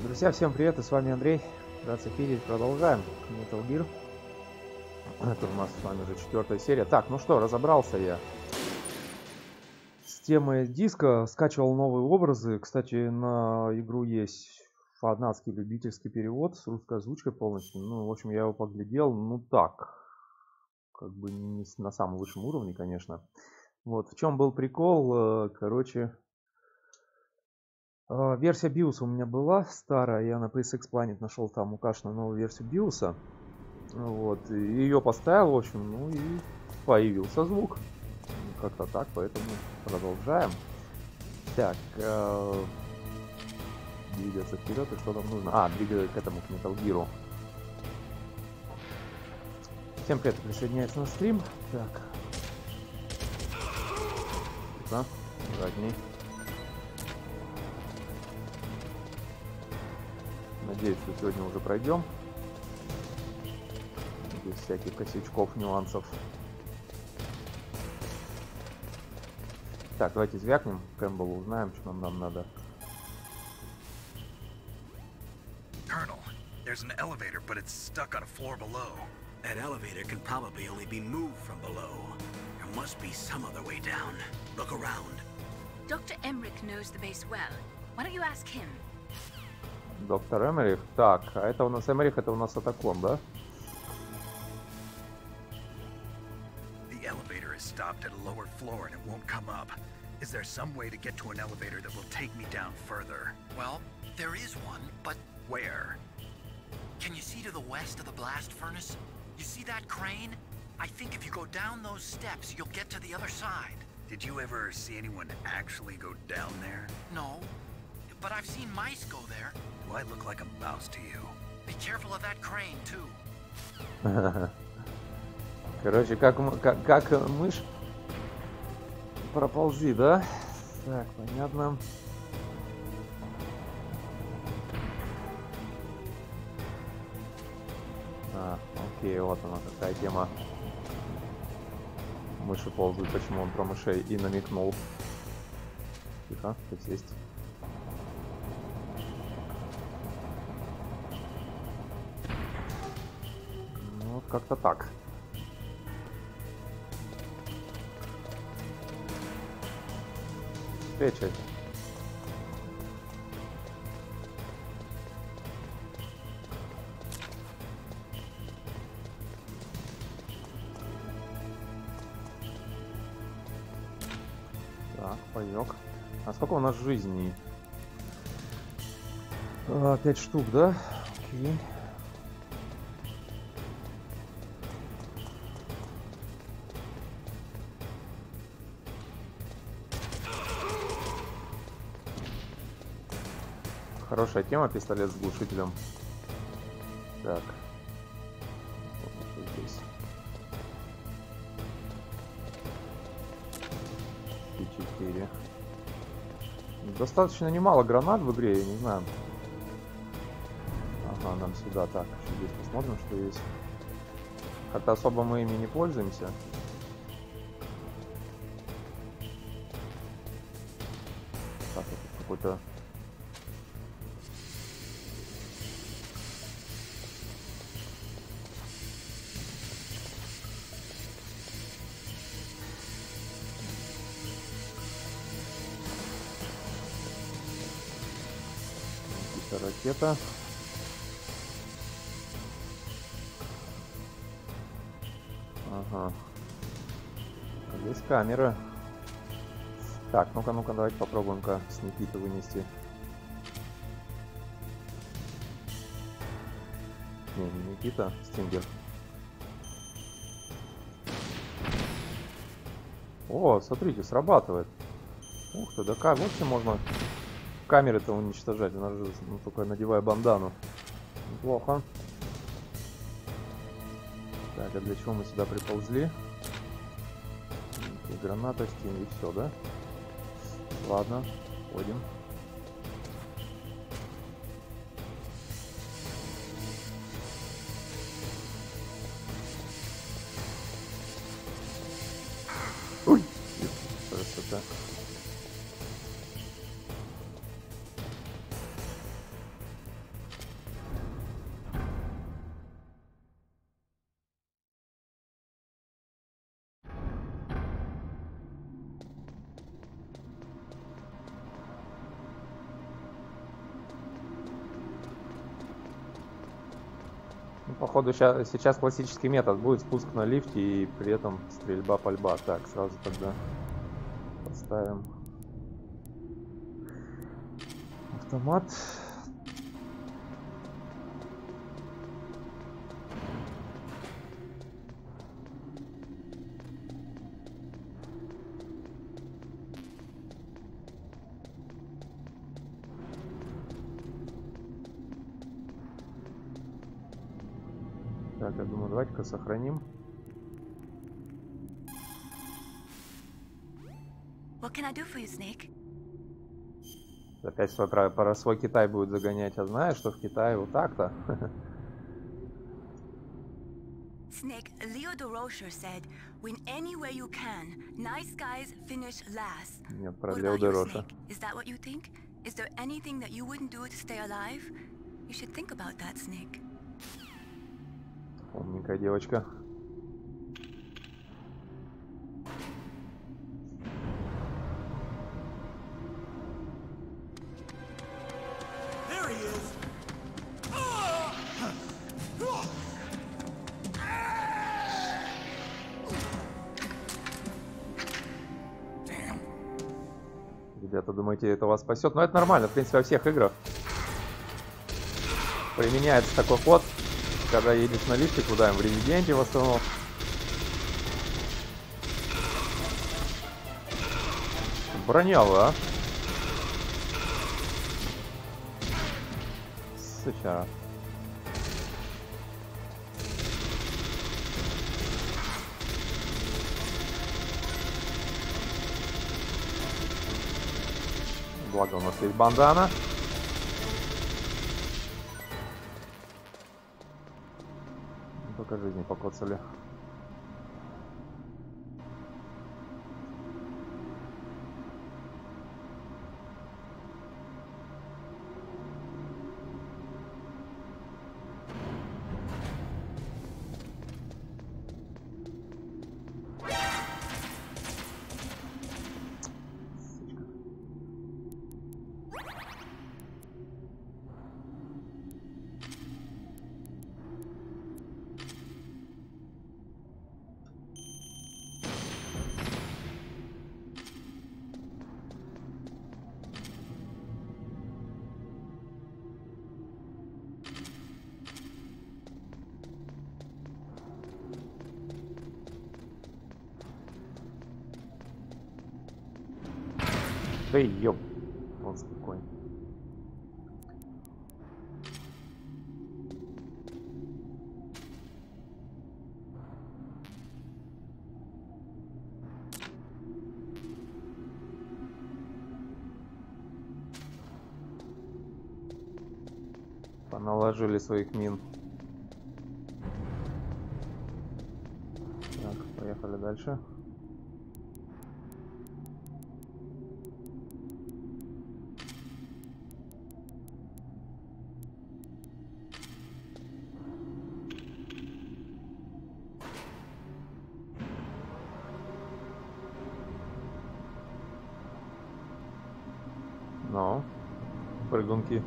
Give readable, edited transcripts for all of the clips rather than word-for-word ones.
Друзья, всем привет, и с вами Андрей. Рад всех видеть. Продолжаем Metal Gear. Это у нас с вами уже 4-я серия. Так, ну что, разобрался я с темой диска, скачивал новые образы. Кстати, на игру есть фанатский любительский перевод с русской озвучкой полностью. Ну, в общем, я его поглядел, ну так, как бы не на самом высшем уровне, конечно. Вот, в чем был прикол, короче... Версия BIOS у меня была старая, я на PSX Planet нашел там указанную новую версию BIOS. Вот, и ее поставил, в общем, ну и появился звук. Как-то так, поэтому продолжаем. Так, двигаться вперед, и что там нужно? Двигаться к этому, к Metal Gear. Всем привет, присоединяется на стрим. Так. Да, задний. Надеюсь, что сегодня уже пройдем. Без всяких косячков, нюансов. Так, давайте звякнем Кэмпбеллу, узнаем, что нам надо. Colonel, there's an elevator, but it's stuck on a floor below. That elevator can probably only be moved from below. There must be some other way down. Look around. Dr. Emmerich knows the base well. Why don't you ask him? Доктор Эмерих. Так, а это у нас Эмерих, это у нас Атакон, да? The elevator is stopped at a lower floor and it won't come up. Is there some way to get to an elevator that will take me down further? Well, there is one, but Where? can you see to the west of the blast furnace? You see that crane? I think if you go down those steps, you'll get to the other side. Did you ever see anyone actually go down there? No, but I've seen mice go there. Do I look like a mouse to you? Be careful of that crane, too. Короче, как мышь. Проползи, да? Так, понятно. Окей, вот она какая тема. Мыши ползают, почему он про мышей и намекнул. Тихо, присесть. Ну, вот как-то так. Печать. Так, паёк. А сколько у нас жизней? 5 штук, да? Окей. Хорошая тема, пистолет с глушителем. Так. Вот здесь. И 4. Достаточно немало гранат в игре, я не знаю. Ага, нам сюда. Так, еще здесь посмотрим, что есть. Как-то особо мы ими не пользуемся. Так, это какой-то... Ракета. Ага. Здесь камера. Так, ну-ка, давайте попробуем-ка с Никиты вынести. Не Никита, Стингер. О, смотрите, срабатывает. Ух ты, да как вообще можно... Камеры-то уничтожать, она же, ну, только надевая бандану. Неплохо. Так, а для чего мы сюда приползли? И граната, стим, и все, да? Ладно, ходим. Ой! Походу сейчас классический метод будет спуск на лифте и при этом стрельба, пальба. Так, сразу тогда поставим автомат. Так, я думаю, давайте-ка сохраним. What can I do for you, Snake? Опять про свой Китай будет загонять. А знаешь, что в Китае вот так-то? Snake, Leo DeRocher said, "Win any way you can. Nice guys finish last." Нет, про What Лео about you, Дероша. Snake? Is that what you think? Is there anything that you wouldn't do to stay alive? You should think about that, Snake. Умненькая девочка. There he is. Ребята, думаете, это вас спасет? Но это нормально, в принципе, во всех играх применяется такой ход, когда едешь на лифте куда-нибудь, в Резиденте в основном. Броняла, а? Сыча. Благо у нас есть бандана. Только жизни покоцали. Да ёб. Вот какой. Поналожили своих мин. Так, поехали дальше. Ну, прыгунки.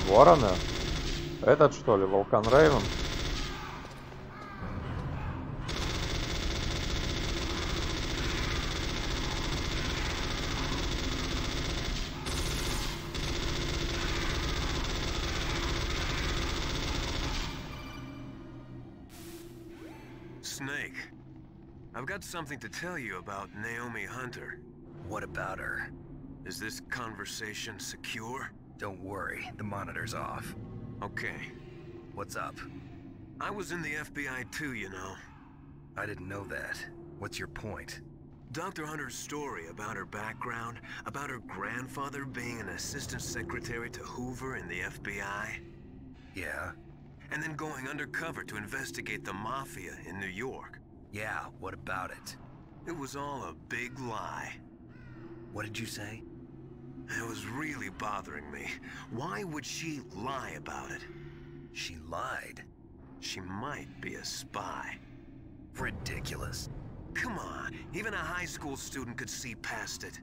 Ворона? Этот что ли, Волкан Рейвен? Snake, I've got something to tell you about Naomi Hunter. What about her? Is this conversation secure? Don't worry, the monitor's off. Okay. What's up? I was in the FBI too, you know. I didn't know that. What's your point? Dr. Hunter's story about her background, about her grandfather being an assistant secretary to Hoover in the FBI. Yeah? And then going undercover to investigate the Mafia in New York. Yeah, what about it? It was all a big lie. What did you say? It was really bothering me. Why would she lie about it? She lied. She might be a spy. Ridiculous. Come on, even a high school student could see past it.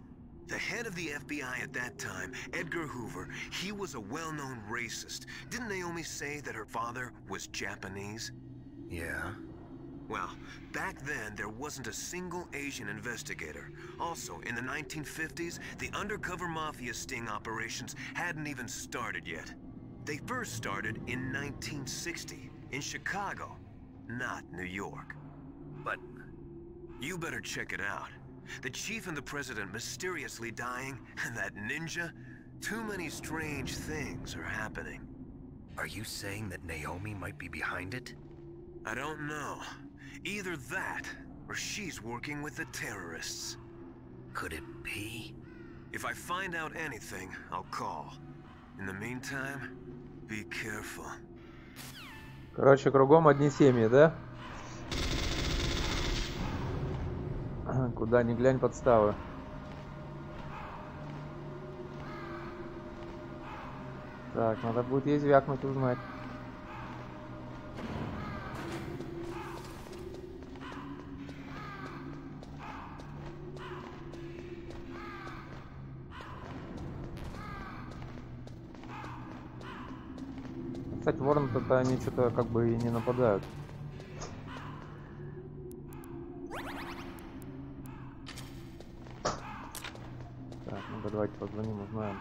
The head of the FBI at that time, Edgar Hoover, he was a well-known racist. Didn't Naomi say that her father was Japanese? Yeah. Well, back then, there wasn't a single Asian investigator. Also, in the 1950s, the undercover mafia sting operations hadn't even started yet. They first started in 1960, in Chicago, not New York. But you better check it out. The chief and the president mysteriously dying, and that ninja? Too many strange things are happening. Are you saying that Naomi might be behind it? I don't know. Either that, or she's working with the terrorists. Could it be? If I find out anything, I'll call. In the meantime, be careful. Короче, кругом одни семьи, да? Куда ни глянь, подставы. Так, надо будет ей звякнуть, узнать. Кстати, ворон-то они что-то как бы и не нападают. Так, ну давайте позвоним, узнаем.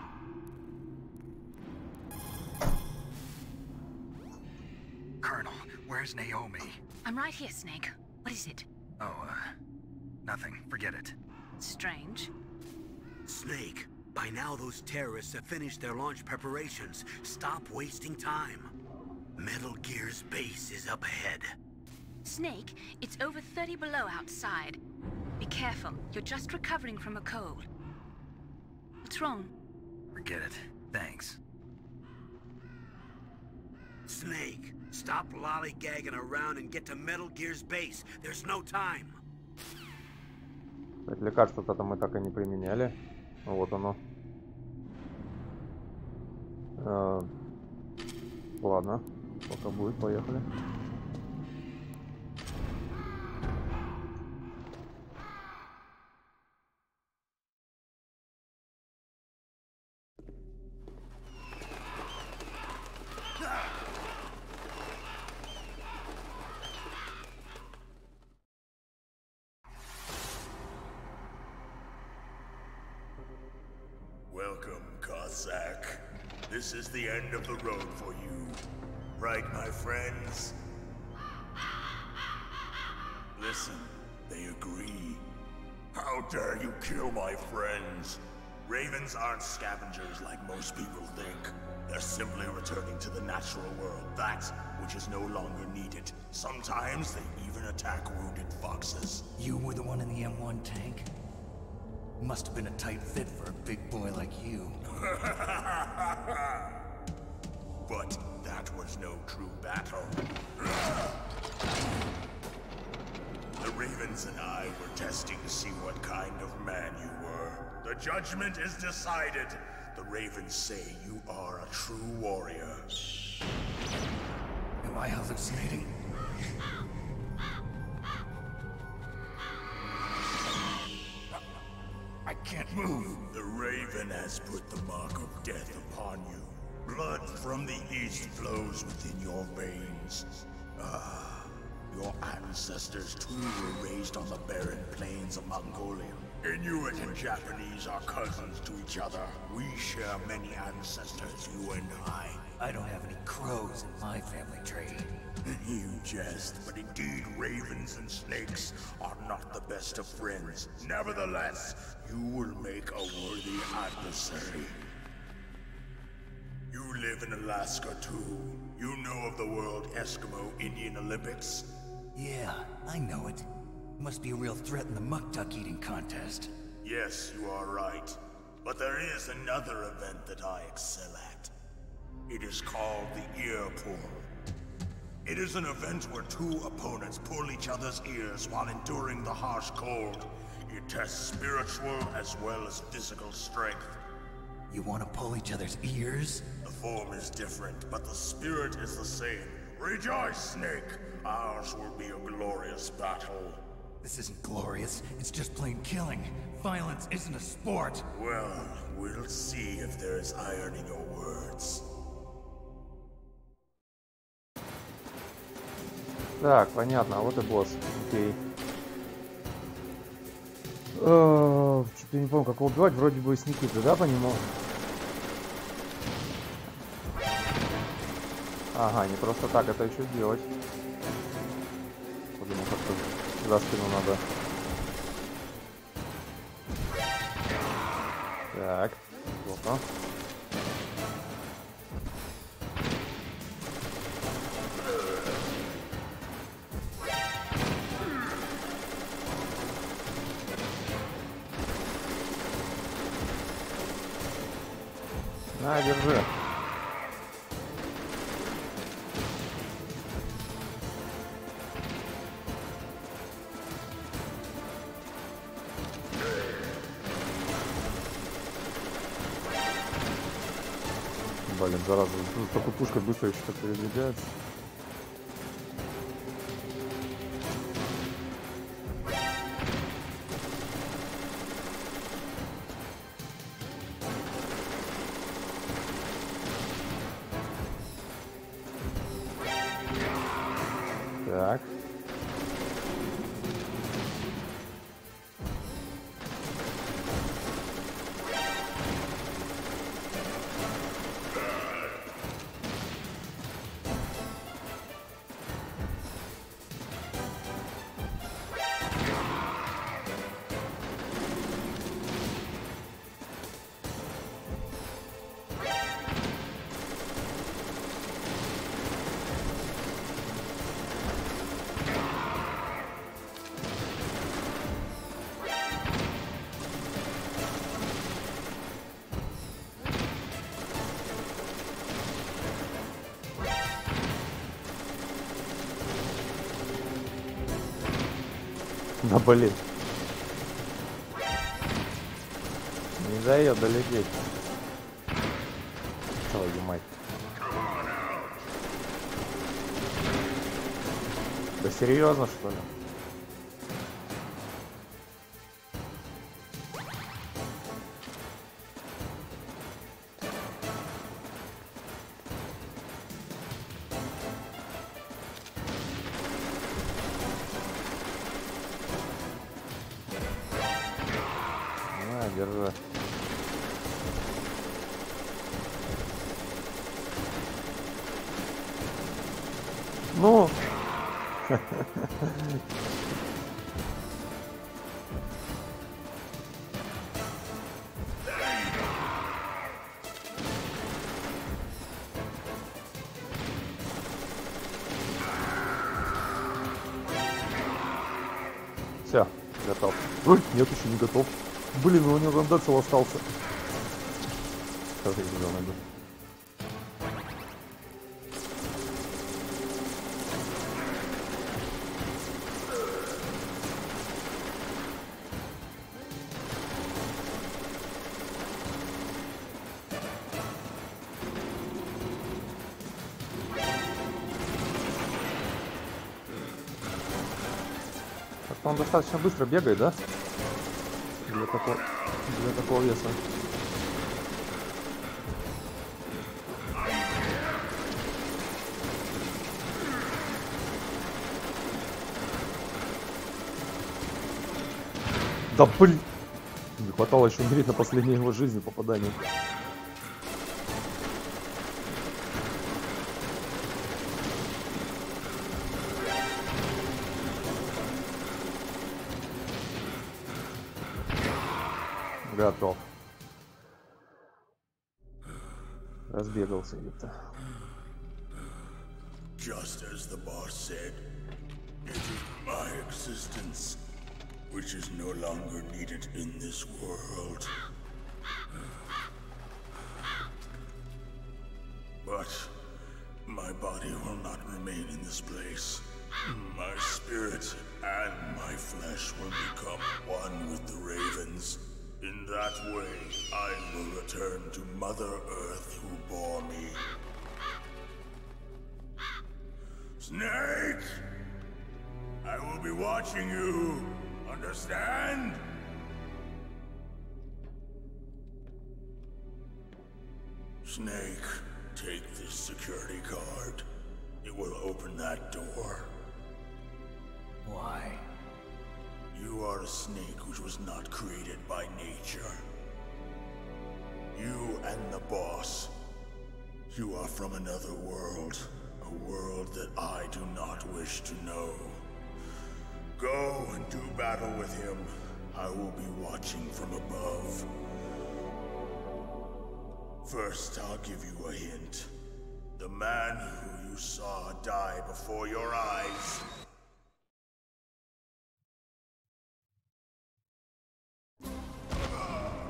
Colonel, where's Naomi? I'm right here, Snake. What is it? Oh, nothing. Forget it. Strange. Snake, by now those terrorists have finished their launch preparations. Stop wasting time. Metal Gear's base is up ahead. Snake, it's over 30 below outside. Be careful. You're just recovering from a cold. What's wrong? Forget it. Thanks. Snake, stop lollygagging around and get to Metal Gear's base. There's no time. Лекарство-то мы так и не применяли. Вот оно. Ладно, пока будет, поехали. Welcome, Cossack. This is the end of the road for you. Right, my friends? Listen, they agree. How dare you kill my friends? Ravens aren't scavengers like most people think. They're simply returning to the natural world, that which is no longer needed. Sometimes they even attack wounded foxes. You were the one in the M1 tank? Must have been a tight fit for a big boy like you. But that was no true battle. The Ravens and I were testing to see what kind of man you were. The judgment is decided. The Ravens say you are a true warrior. Am I hallucinating? I can't move. The Raven has put the mark of death upon you. Blood from the east flows within your veins. Ah, your ancestors too were raised on the barren plains of Mongolia. Inuit and Japanese are cousins to each other. We share many ancestors, you and I. I don't have any crows in my family tree. You jest, but indeed ravens and snakes are not the best of friends. Nevertheless, you will make a worthy adversary. You live in Alaska too. You know of the World Eskimo Indian Olympics? Yeah, I know it. Must be a real threat in the muck-duck eating contest. Yes, you are right. But there is another event that I excel at. It is called the Ear Pull. It is an event where two opponents pull each other's ears while enduring the harsh cold. It tests spiritual as well as physical strength. You want to pull each other's ears? The form is different, but the spirit is the same. Rejoice, Snake. Ours will be a glorious battle. This isn't glorious. It's just plain killing. Violence isn't a sport. Well, we'll see if there is iron in your words. Так, понятно, а вот и босс. Окей. Что-то не помню, как его убивать. Вроде бы с Никиты, да, по нему? Ага, не просто так это еще сделать. Подумал, как-то за спину надо. Так, плохо. На, держи. Блин, зараза, такой пушкой быстро еще так передвигается. Так. Да блин. Не дает долететь. Твою мать. Да серьезно, что ли? Держи. Ну. Все, готов. Ой, нет, еще не готов. Блин, у него рандецел остался. Сейчас я его найду. Как-то он достаточно быстро бегает, да? Для такого веса. Да блин! Не хватало еще умереть на последней его жизни попадания. Готов. Разбегался где-то. Just as the boss said, it is my existence which is no longer needed in this world. But my body will not remain in this place. My spirit and my flesh will become one with the ravens. In that way, I will return to Mother Earth who bore me. Snake! I will be watching you. Understand? Snake, take this security card. It will open that door. Why? You are a snake which was not created by nature. You and the boss. You are from another world. A world that I do not wish to know. Go and do battle with him. I will be watching from above. First, I'll give you a hint. The man who you saw die before your eyes.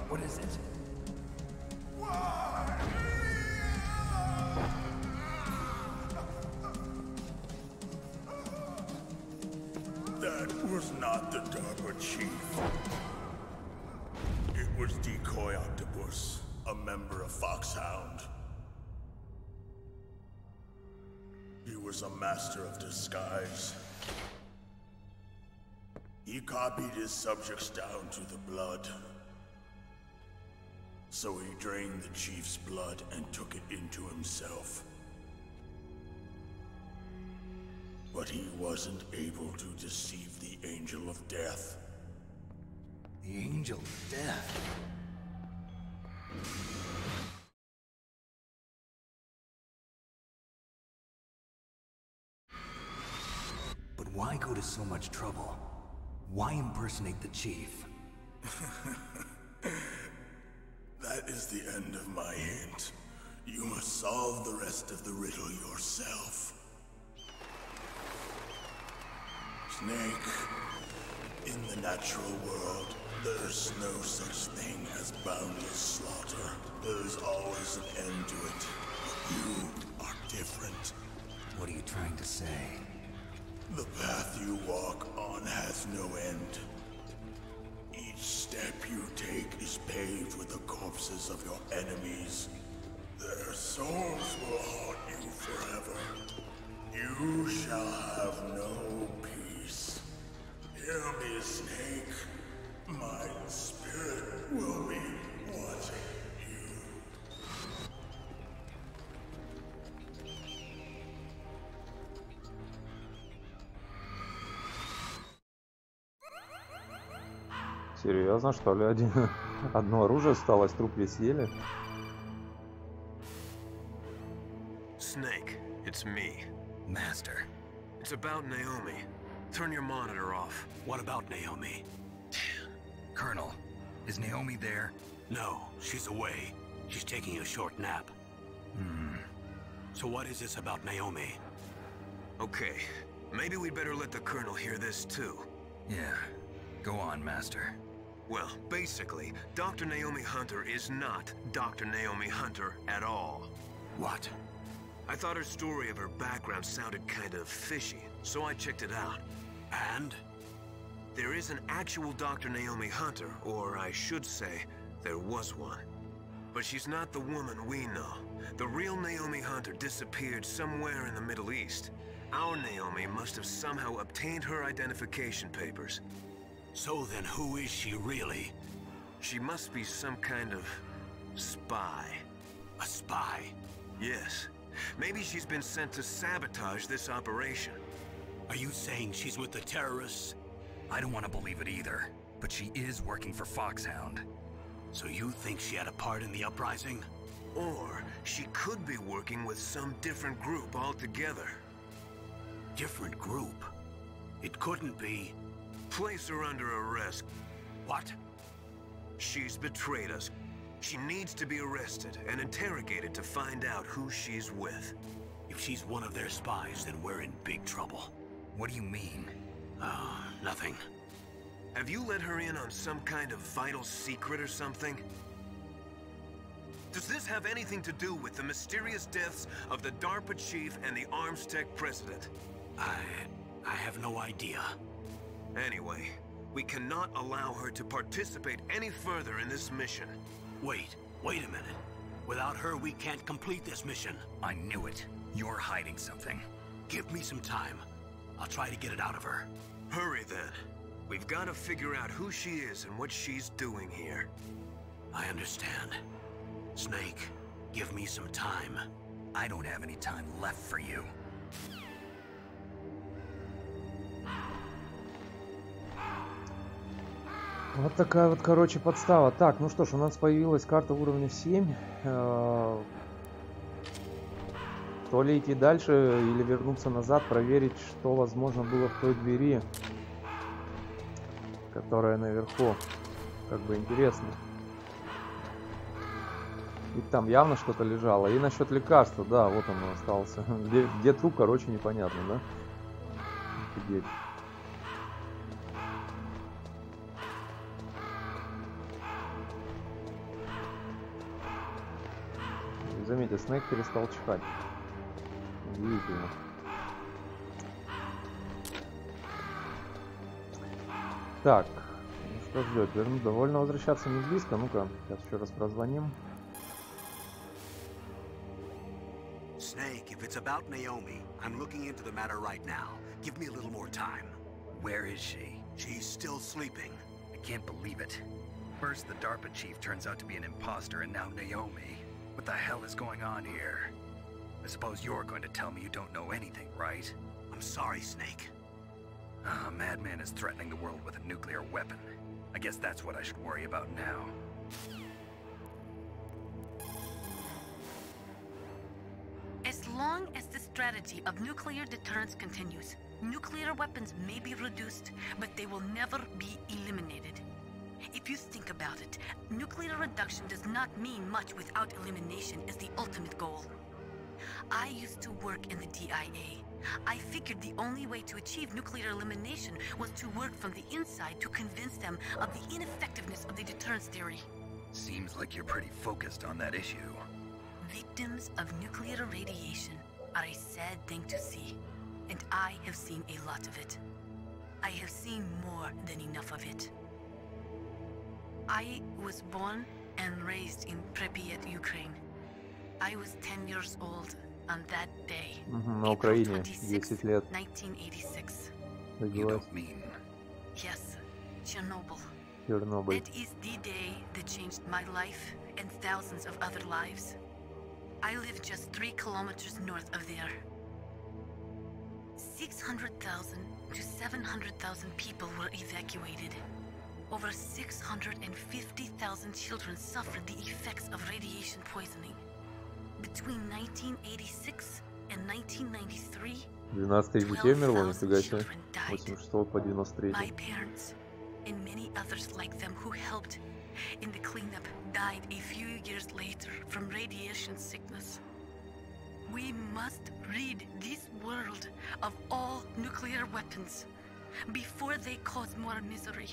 What is it? That was not the DARPA chief. It was Decoy Octopus, a member of Foxhound. He was a master of disguise. He copied his subjects down to the blood. So he drained the chief's blood and took it into himself. But he wasn't able to deceive the Angel of Death. The Angel of Death? But why go to so much trouble? Why impersonate the chief? That is the end of my hint. You must solve the rest of the riddle yourself. Snake, in the natural world, there's no such thing as boundless slaughter. There's always an end to it. But you are different. What are you trying to say? The path you walk on has no end. Each step you take is paved with the corpses of your enemies. Their souls will haunt you forever. You shall have no peace. Hear me, Snake. My spirit will be watching you. Серьезно, что ли? Одно оружие осталось, труп весь съели? Snake, it's me. Master. It's about Naomi. Turn your monitor off. What about Naomi? Colonel, is Naomi there? No, she's away. She's taking a short nap. So what is this about Naomi? Okay, maybe we'd better let the Colonel hear this too. Yeah. Go on, Master. Well, basically, Dr. Naomi Hunter is not Dr. Naomi Hunter at all. What? I thought her story of her background sounded kind of fishy, so I checked it out. And? There is an actual Dr. Naomi Hunter, or I should say, there was one. But she's not the woman we know. The real Naomi Hunter disappeared somewhere in the Middle East. Our Naomi must have somehow obtained her identification papers. So then who is she really? She must be some kind of spy. A spy? Yes. Maybe she's been sent to sabotage this operation. Are you saying she's with the terrorists? I don't want to believe it either, but she is working for Foxhound. So you think she had a part in the uprising? Or she could be working with some different group altogether. Different group? It couldn't be... Place her under arrest. What? She's betrayed us. She needs to be arrested and interrogated to find out who she's with. If she's one of their spies, then we're in big trouble. What do you mean? Nothing. Have you let her in on some kind of vital secret or something? Does this have anything to do with the mysterious deaths of the DARPA chief and the Armstech president? I have no idea. Anyway, we cannot allow her to participate any further in this mission. Wait a minute. Without her, we can't complete this mission. I knew it. You're hiding something. Give me some time. I'll try to get it out of her. Hurry then. We've got to figure out who she is and what she's doing here. I understand. Snake, give me some time. I don't have any time left for you. Вот такая вот, короче, подстава. Так, ну что ж, у нас появилась карта уровня 7. То ли идти дальше или вернуться назад, проверить, что возможно было в той двери, которая наверху. Как бы интересно. Ведь там явно что-то лежало. И насчет лекарства, да, вот оно остался. Где труп, короче, непонятно, да? Офигеть. Заметьте, Снейк перестал чихать. Удивительно. Так, ну что ждет? Довольно возвращаться не близко. Ну-ка, сейчас еще раз прозвоним. Snake, if it's about Naomi, I'm looking into the matter right now. Give me a little more time. Where is she? She's still sleeping. I can't believe it. First, the DARPA chief turns out to be an imposter, and now Naomi. What the hell is going on here? I suppose you're going to tell me you don't know anything, right? I'm sorry, Snake. A madman is threatening the world with a nuclear weapon. I guess that's what I should worry about now. As long as the strategy of nuclear deterrence continues, nuclear weapons may be reduced, but they will never be eliminated. If you think about it, nuclear reduction does not mean much without elimination as the ultimate goal. I used to work in the DIA. I figured the only way to achieve nuclear elimination was to work from the inside to convince them of the ineffectiveness of the deterrence theory. Seems like you're pretty focused on that issue. Victims of nuclear radiation are a sad thing to see, and I have seen a lot of it. I have seen more than enough of it. I was born and raised in Pripyat, Ukraine. I was 10 years old on that day, На Украине, 10 лет. 1986. You don't mean... Yes, Chernobyl. Chernobyl. That is the day that changed my life and thousands of other lives. I live just 3 kilometers north of there. 600,000 to 700,000 people were evacuated. Over 650,000 children suffered the effects of radiation poisoning. Between 1986 and 1993, 12 тысяч детей умерло, нифига себе. 86 по 93. My parents and many others like them who helped in the cleanup died a few years later from radiation sickness. We must rid this world of all nuclear weapons before they cause more misery,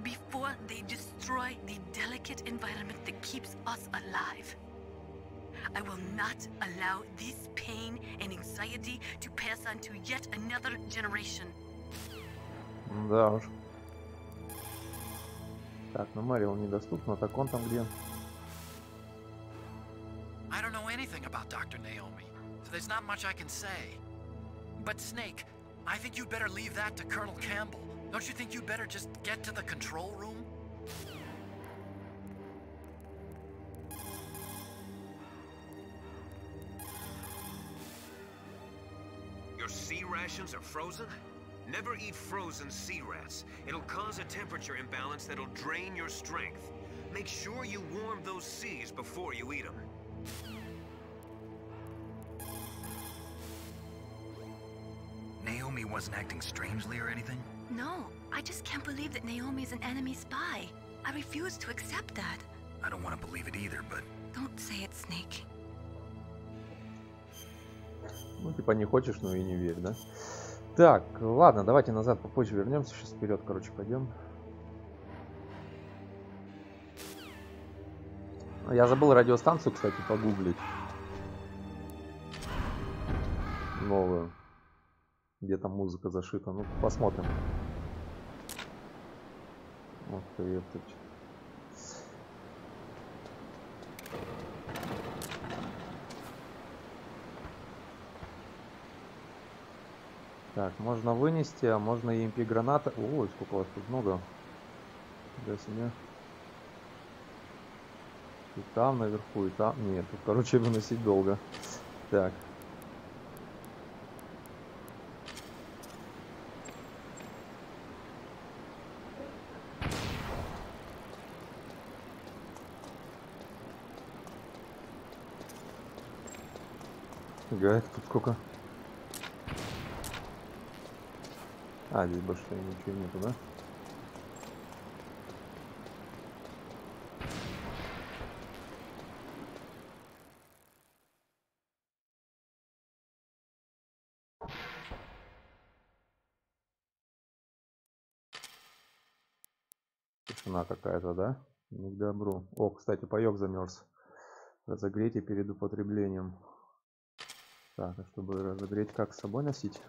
before they destroy the delicate environment that keeps us alive. I will not allow this pain and anxiety to pass on to yet another generation. Да уж. Так, ну Марил недоступно, так он там где? I don't know anything about Dr. Naomi, so there's not much I can say. But Snake, I think you'd better leave that to Colonel Campbell. Don't you think you'd better just get to the control room? Your sea rations are frozen? Never eat frozen sea rats. It'll cause a temperature imbalance that'll drain your strength. Make sure you warm those seas before you eat them. Naomi wasn't acting strangely or anything? No, I just can't believe that Naomi is an enemy spy. I refuse to accept that. I don't want to believe it either, but... Don't say it, Snake. Ну, типа не хочешь, но и не верь, да? Так, ладно, давайте назад попозже вернемся. Сейчас вперед, короче, пойдем. Я забыл радиостанцию, кстати, погуглить. Новую. Где там музыка зашита. Ну, посмотрим. Вот это. Так, можно вынести, а можно и EMP граната. Ой, сколько у вас тут много. Да себе. И там наверху, и там. Нет, тут, короче, выносить долго. Так. Фига, тут сколько. А, здесь больше ничего нету, да? Тишина какая-то, да? Не к добру. О, кстати, паёк замерз. Разогрейте перед употреблением. Так, а чтобы разогреть, как с собой носить?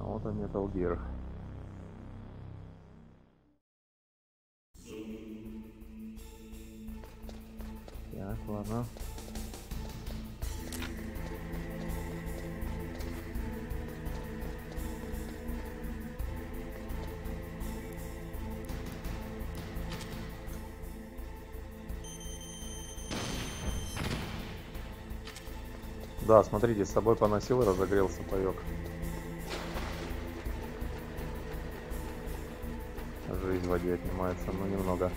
Вот он, Metal Gear. Так, ладно. Да, смотрите, с собой поносил и разогрелся паёк. Жизнь в воде отнимается, но немного.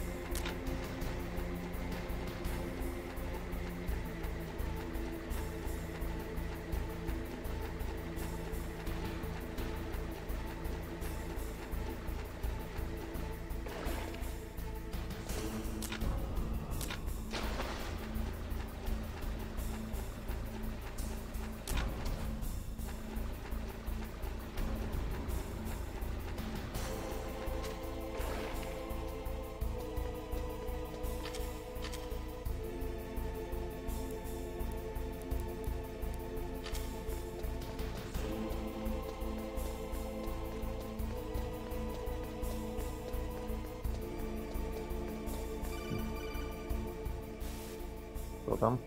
Кто там?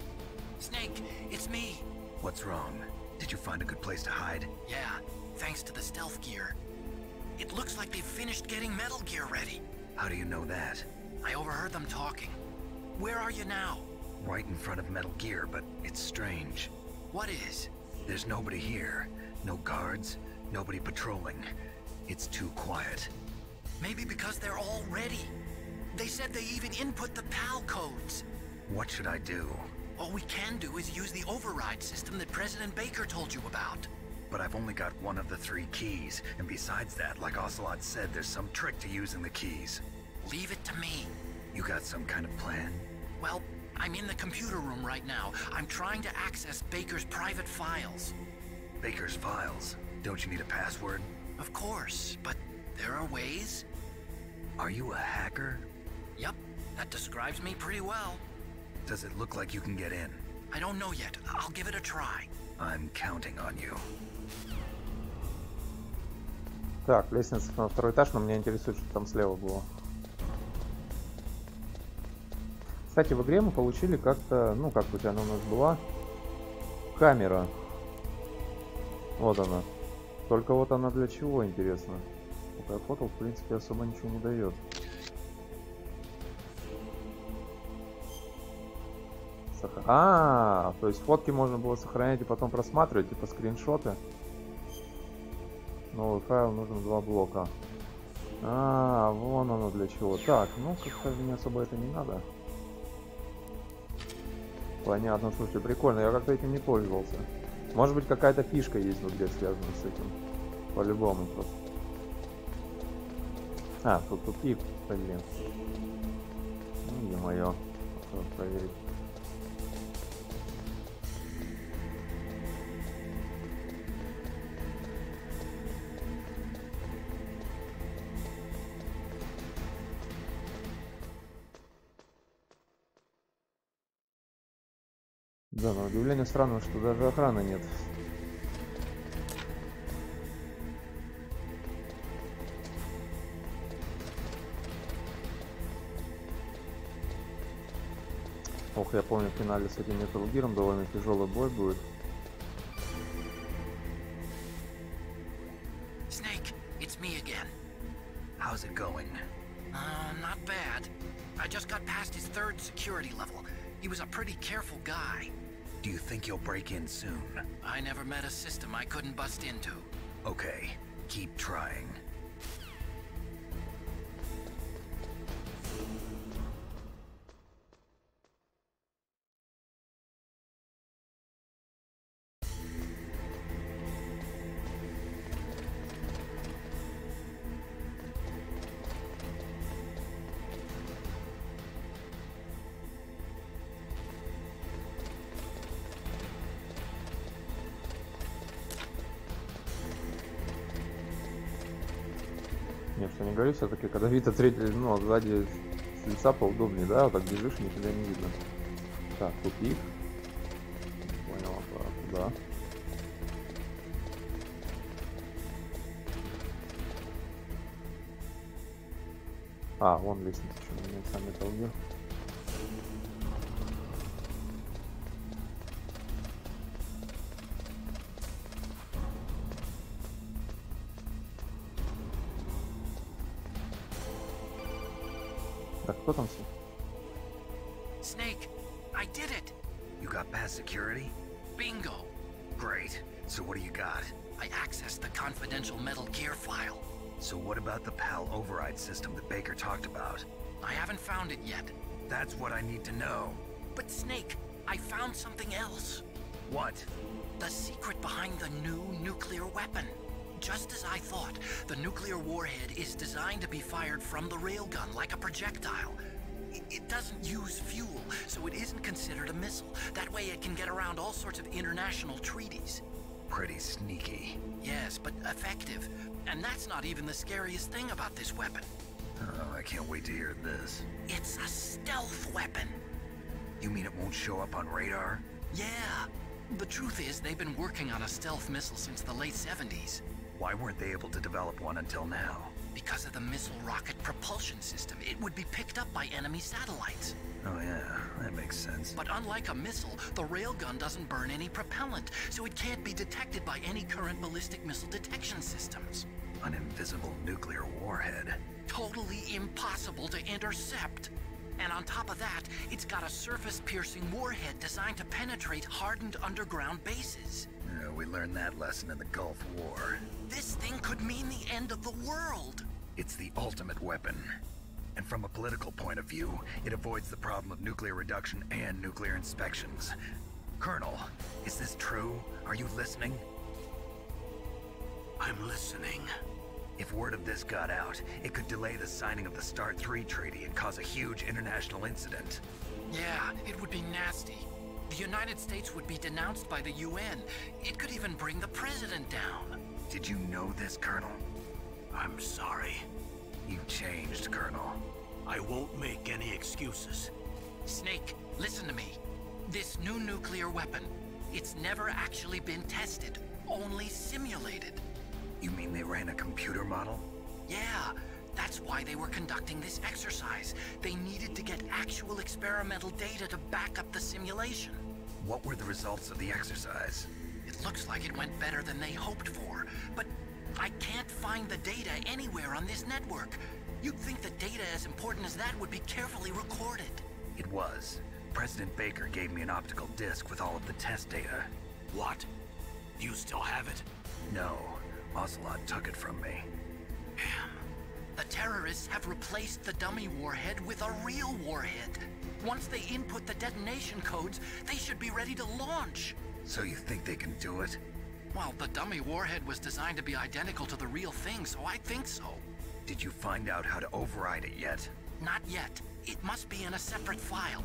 Snake, it's me. What's wrong? Did you find a good place to hide? Yeah, thanks to the stealth gear. It looks like they've finished getting Metal Gear ready. How do you know that? I overheard them talking. Where are you now? Right in front of Metal Gear, but it's strange. What is? There's nobody here. No guards, nobody patrolling. It's too quiet. Maybe because they're all ready. They said they even input the PAL codes. What should I do? All we can do is use the override system that President Baker told you about. But I've only got one of the 3 keys, and besides that, like Ocelot said, there's some trick to using the keys. Leave it to me. You got some kind of plan? Well, I'm in the computer room right now. I'm trying to access Baker's private files. Baker's files? Don't you need a password? Of course, but there are ways. Are you a hacker? Yep, that describes me pretty well. Does it look like you can get in? I don't know yet. I'll give it a try. I'm counting on you. Так, лестница на 2-й этаж, но меня интересует, что там слева было. Кстати, в игре мы получили как-то, ну, как у тебя она у нас была, камера. Вот она. Только вот она для чего, интересно? Пока фото, в принципе, особо ничего не дает. То есть фотки можно было сохранять и потом просматривать, типа скриншоты. Новый файл, нужно 2 блока. Вон оно для чего. Так, ну как-то мне особо это не надо. Понятно, слушай, прикольно, я как-то этим не пользовался. Может быть, какая-то фишка есть в игре, связанная с этим. По-любому просто. Тут тупик, блин. Ну, ё-моё. Проверить. Да, на удивление странно, что даже охраны нет. Ох, я помню, в финале с этим Metal Gear'ом довольно тяжелый бой будет. Snake, it's me again. How's it going? Not bad. I just got past his 3rd security level. He was a pretty careful guy. Do you think you'll break in soon? I never met a system I couldn't bust into. Okay, keep trying. Нет, что не говори, все-таки, когда вид от зрителей, ну, сзади с лица поудобнее, да, вот так бежишь, нифига не видно. Так, тупик. Понял, куда? А, вон лестница, что меня сам Metal Gear. Так, кто там все? Snake, I did it! You got past security? Bingo! Great. So what do you got? I accessed the confidential Metal Gear file. So what about the PAL override system that Baker talked about? I haven't found it yet. That's what I need to know. But Snake, I found something else. What? The secret behind the new nuclear weapon. Just as I thought, the nuclear warhead is designed to be fired from the railgun like a projectile. It doesn't use fuel, so it isn't considered a missile. That way it can get around all sorts of international treaties. Pretty sneaky. Yes, but effective. And that's not even the scariest thing about this weapon. Oh, I can't wait to hear this. It's a stealth weapon. You mean it won't show up on radar? Yeah. The truth is, they've been working on a stealth missile since the late 70s. Why weren't they able to develop one until now? Because of the missile rocket propulsion system, it would be picked up by enemy satellites. Oh yeah, that makes sense. But unlike a missile, the railgun doesn't burn any propellant, so it can't be detected by any current ballistic missile detection systems. An invisible nuclear warhead. Totally impossible to intercept. And on top of that, it's got a surface-piercing warhead designed to penetrate hardened underground bases. Yeah, we learned that lesson in the Gulf War. This thing could mean the end of the world. It's the ultimate weapon. And from a political point of view, it avoids the problem of nuclear reduction and nuclear inspections. Colonel, is this true? Are you listening? I'm listening. If word of this got out, it could delay the signing of the START 3 treaty and cause a huge international incident. Yeah, it would be nasty. The United States would be denounced by the UN. It could even bring the president down. Did you know this, Colonel? I'm sorry. You changed, Colonel. I won't make any excuses. Snake, listen to me. This new nuclear weapon, it's never actually been tested, only simulated. You mean they ran a computer model? Yeah, that's why they were conducting this exercise. They needed to get actual experimental data to back up the simulation. What were the results of the exercise? It looks like it went better than they hoped for, but I can't find the data anywhere on this network. You'd think the data as important as that would be carefully recorded. It was. President Baker gave me an optical disc with all of the test data. What? You still have it? No. Ocelot took it from me. Damn. The terrorists have replaced the dummy warhead with a real warhead. Once they input the detonation codes, they should be ready to launch. So you think they can do it? Well, the dummy warhead was designed to be identical to the real thing, so I think so. Did you find out how to override it yet? Not yet. It must be in a separate file.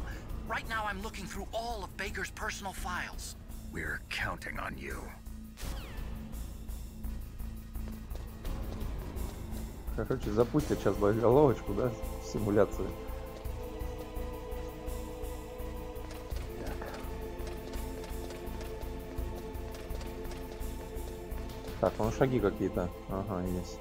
Right now I'm looking through all of Baker's personal files. We're counting on you. Короче, запустят сейчас боеголовочку, да, симуляцию. Так, вон шаги какие-то. Ага, есть.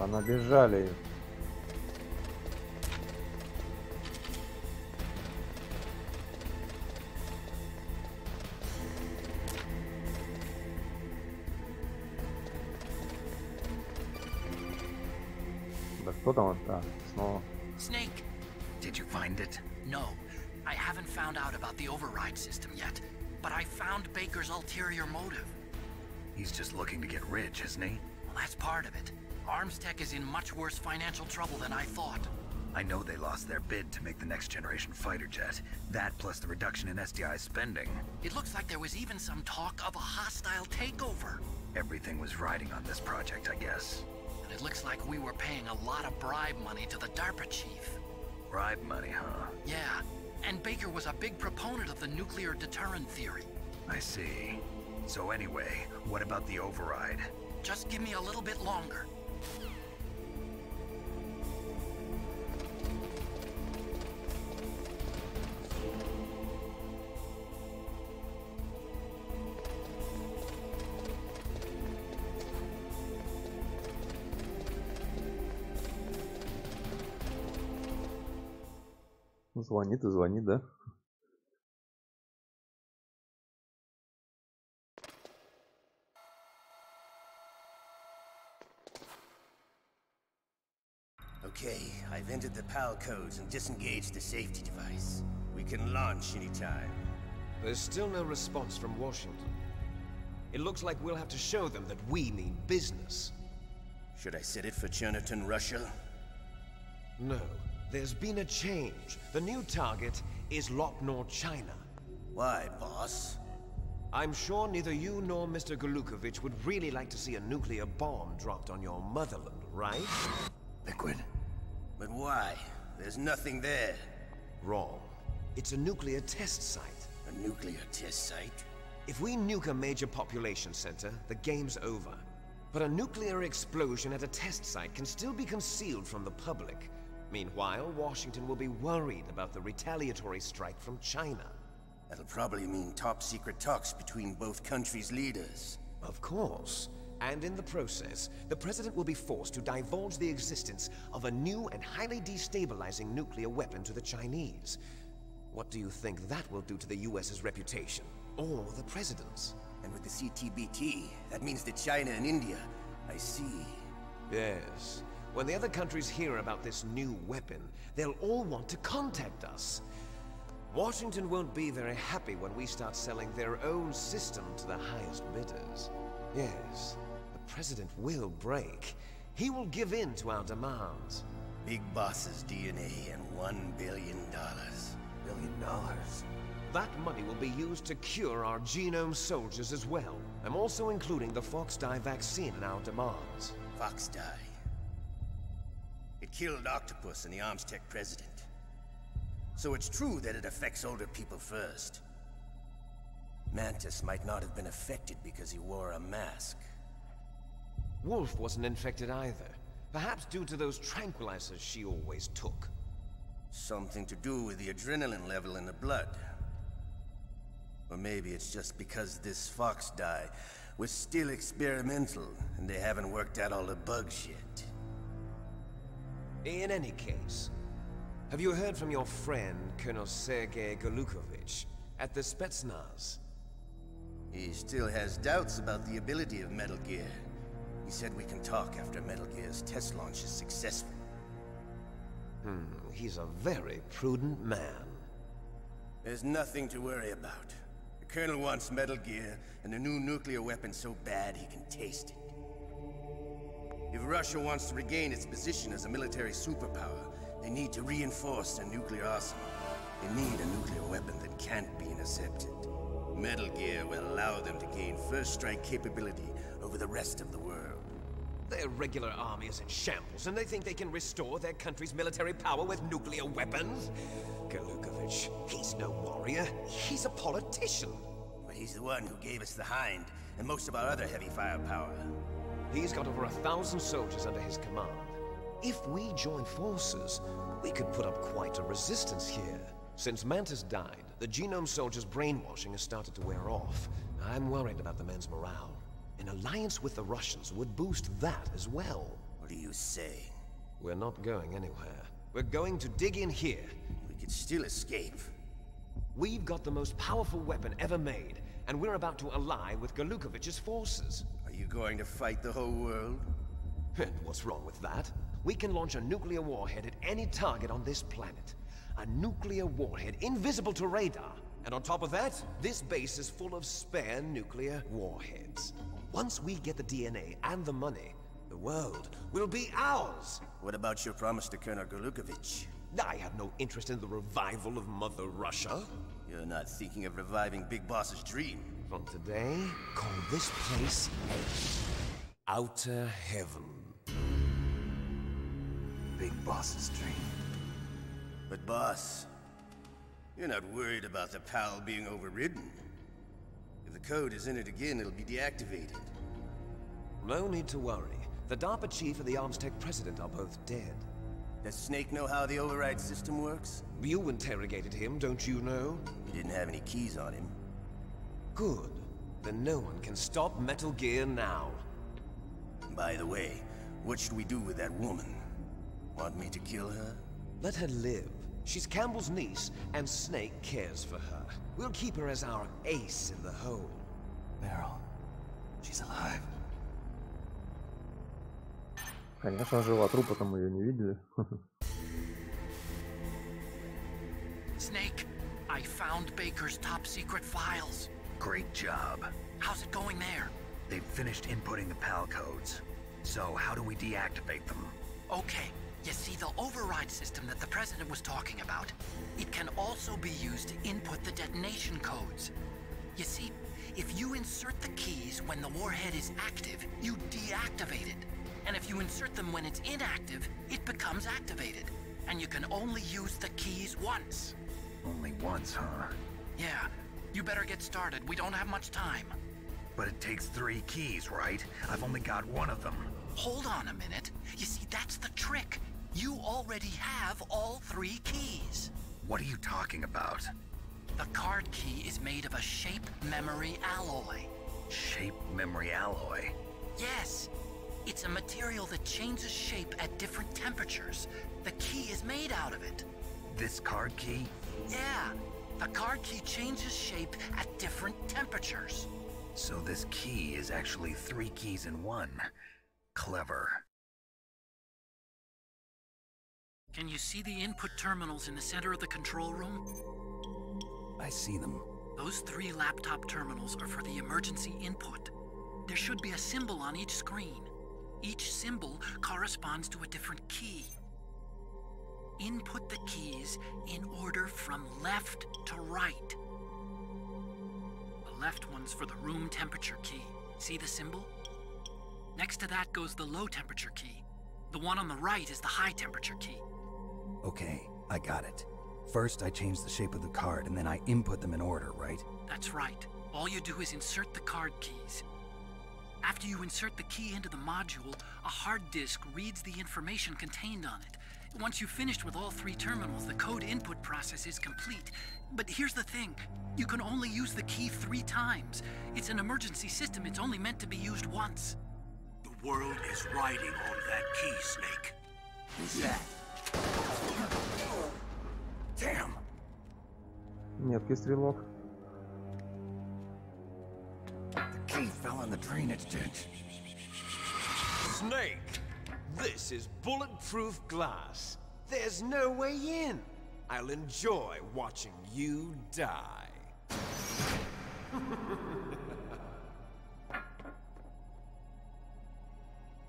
набежали. Да кто там? А, снова. Snake! Did you find it? No, I haven't found out about the override system yet, but I found Baker's ulterior motive. He's just looking to get rich, isn't he? Well, that's part of it. Armstech is in much worse financial trouble than I thought. I know they lost their bid to make the next generation fighter jet. That plus the reduction in SDI spending. It looks like there was even some talk of a hostile takeover. Everything was riding on this project, I guess. And it looks like we were paying a lot of bribe money to the DARPA chief. Bribe money, huh? Yeah, and Baker was a big proponent of the nuclear deterrent theory. I see. So anyway, what about the override? Just give me a little bit longer. Звонит и звонит, да? Okay, I've entered the PAL codes and disengaged the safety device. We can launch anytime. There's still no response from Washington. It looks like we'll have to show them that we mean business. Should I set it for Cherniton, Russia? No. There's been a change. The new target is Lopnor, China. Why, boss? I'm sure neither you nor Mr. Golukovich would really like to see a nuclear bomb dropped on your motherland, right? Liquid. But why? There's nothing there. Wrong. It's a nuclear test site. A nuclear test site? If we nuke a major population center, the game's over. But a nuclear explosion at a test site can still be concealed from the public. Meanwhile, Washington will be worried about the retaliatory strike from China. That'll probably mean top-secret talks between both countries' leaders. Of course. And in the process, the President will be forced to divulge the existence of a new and highly destabilizing nuclear weapon to the Chinese. What do you think that will do to the US's reputation? Or the President's? And with the CTBT, that means that China and India... I see. Yes. When the other countries hear about this new weapon, they'll all want to contact us. Washington won't be very happy when we start selling their own system to the highest bidders. Yes, the President will break. He will give in to our demands. Big Boss's DNA and $1 billion. $1 billion? That money will be used to cure our genome soldiers as well. I'm also including the Fox-dye vaccine in our demands. Fox-dye? It killed Octopus and the Armstech president. So it's true that it affects older people first. Mantis might not have been affected because he wore a mask. Wolf wasn't infected either. Perhaps due to those tranquilizers she always took. Something to do with the adrenaline level in the blood. Or maybe it's just because this Fox dye was still experimental and they haven't worked out all the bugs yet. In any case, have you heard from your friend, Colonel Sergei Golukovich, at the Spetsnaz? He still has doubts about the ability of Metal Gear. He said we can talk after Metal Gear's test launch is successful. He's a very prudent man. There's nothing to worry about. The Colonel wants Metal Gear and a new nuclear weapon so bad he can taste it. If Russia wants to regain its position as a military superpower, they need to reinforce their nuclear arsenal. They need a nuclear weapon that can't be intercepted. Metal Gear will allow them to gain first strike capability over the rest of the world. Their regular army is in shambles, and they think they can restore their country's military power with nuclear weapons? Golukovich, he's no warrior. He's a politician. But he's the one who gave us the Hind and most of our other heavy firepower. He's got over 1,000 soldiers under his command. If we join forces, we could put up quite a resistance here. Since Mantis died, the genome soldiers' brainwashing has started to wear off. I'm worried about the men's morale. An alliance with the Russians would boost that as well. Or What are you saying? We're not going anywhere. We're going to dig in here. We could still escape. We've got the most powerful weapon ever made, and we're about to ally with Galukovich's forces. Are you going to fight the whole world? And what's wrong with that? We can launch a nuclear warhead at any target on this planet. A nuclear warhead invisible to radar. And on top of that, this base is full of spare nuclear warheads. Once we get the DNA and the money, the world will be ours! What about your promise to Colonel Galukovich? I have no interest in the revival of Mother Russia. You're not thinking of reviving Big Boss's dream. From today, call this place Outer Heaven. Big Boss's dream. But boss, you're not worried about the PAL being overridden. If the code is in it again, it'll be deactivated. No need to worry. The DARPA chief and the ANXDREY president are both dead. Does Snake know how the override system works? You interrogated him, don't you know? He didn't have any keys on him. Good. Then no one can stop Metal Gear now. By the way, what should we do with that woman? Want me to kill her? Let her live. She's Campbell's niece, and Snake cares for her. We'll keep her as our ace in the hole. Meryl, she's alive. Конечно, жива, трупа-то мы ее не видели. Snake, I found Baker's top-secret files. Great job. How's it going there? They've finished inputting the PAL codes. So how do we deactivate them? Okay, you see the override system that the President was talking about? It can also be used to input the detonation codes. You see, if you insert the keys when the warhead is active, you deactivate it. And if you insert them when it's inactive, it becomes activated. And you can only use the keys once. Only once, huh? Yeah, you better get started. We don't have much time. But it takes 3 keys, right? I've only got 1 of them. Hold on a minute. You see, that's the trick. You already have all 3 keys. What are you talking about? The card key is made of a shape memory alloy. Shape memory alloy? Yes. It's a material that changes shape at different temperatures. The key is made out of it. This card key? Yeah. The card key changes shape at different temperatures. So this key is actually 3 keys in 1. Clever. Can you see the input terminals in the center of the control room? I see them. Those 3 laptop terminals are for the emergency input. There should be a symbol on each screen. Each symbol corresponds to a different key. Input the keys in order from left to right. The left one's for the room temperature key. See the symbol? Next to that goes the low temperature key. The one on the right is the high temperature key. Okay, I got it. First, I change the shape of the card, and then I input them in order, right? That's right. All you do is insert the card keys. After you insert the key into the module, a hard disk reads the information contained on it. Once you've finished with all 3 terminals, the code input process is complete. But here's the thing. You can only use the key 3 times. It's an emergency system. It's only meant to be used once. The world is riding on that key, Snake. Who's that? Damn! Меткий стрелок. The key fell in the drainage ditch. Snake! This is bulletproof glass. There's no way in. I'll enjoy watching you die.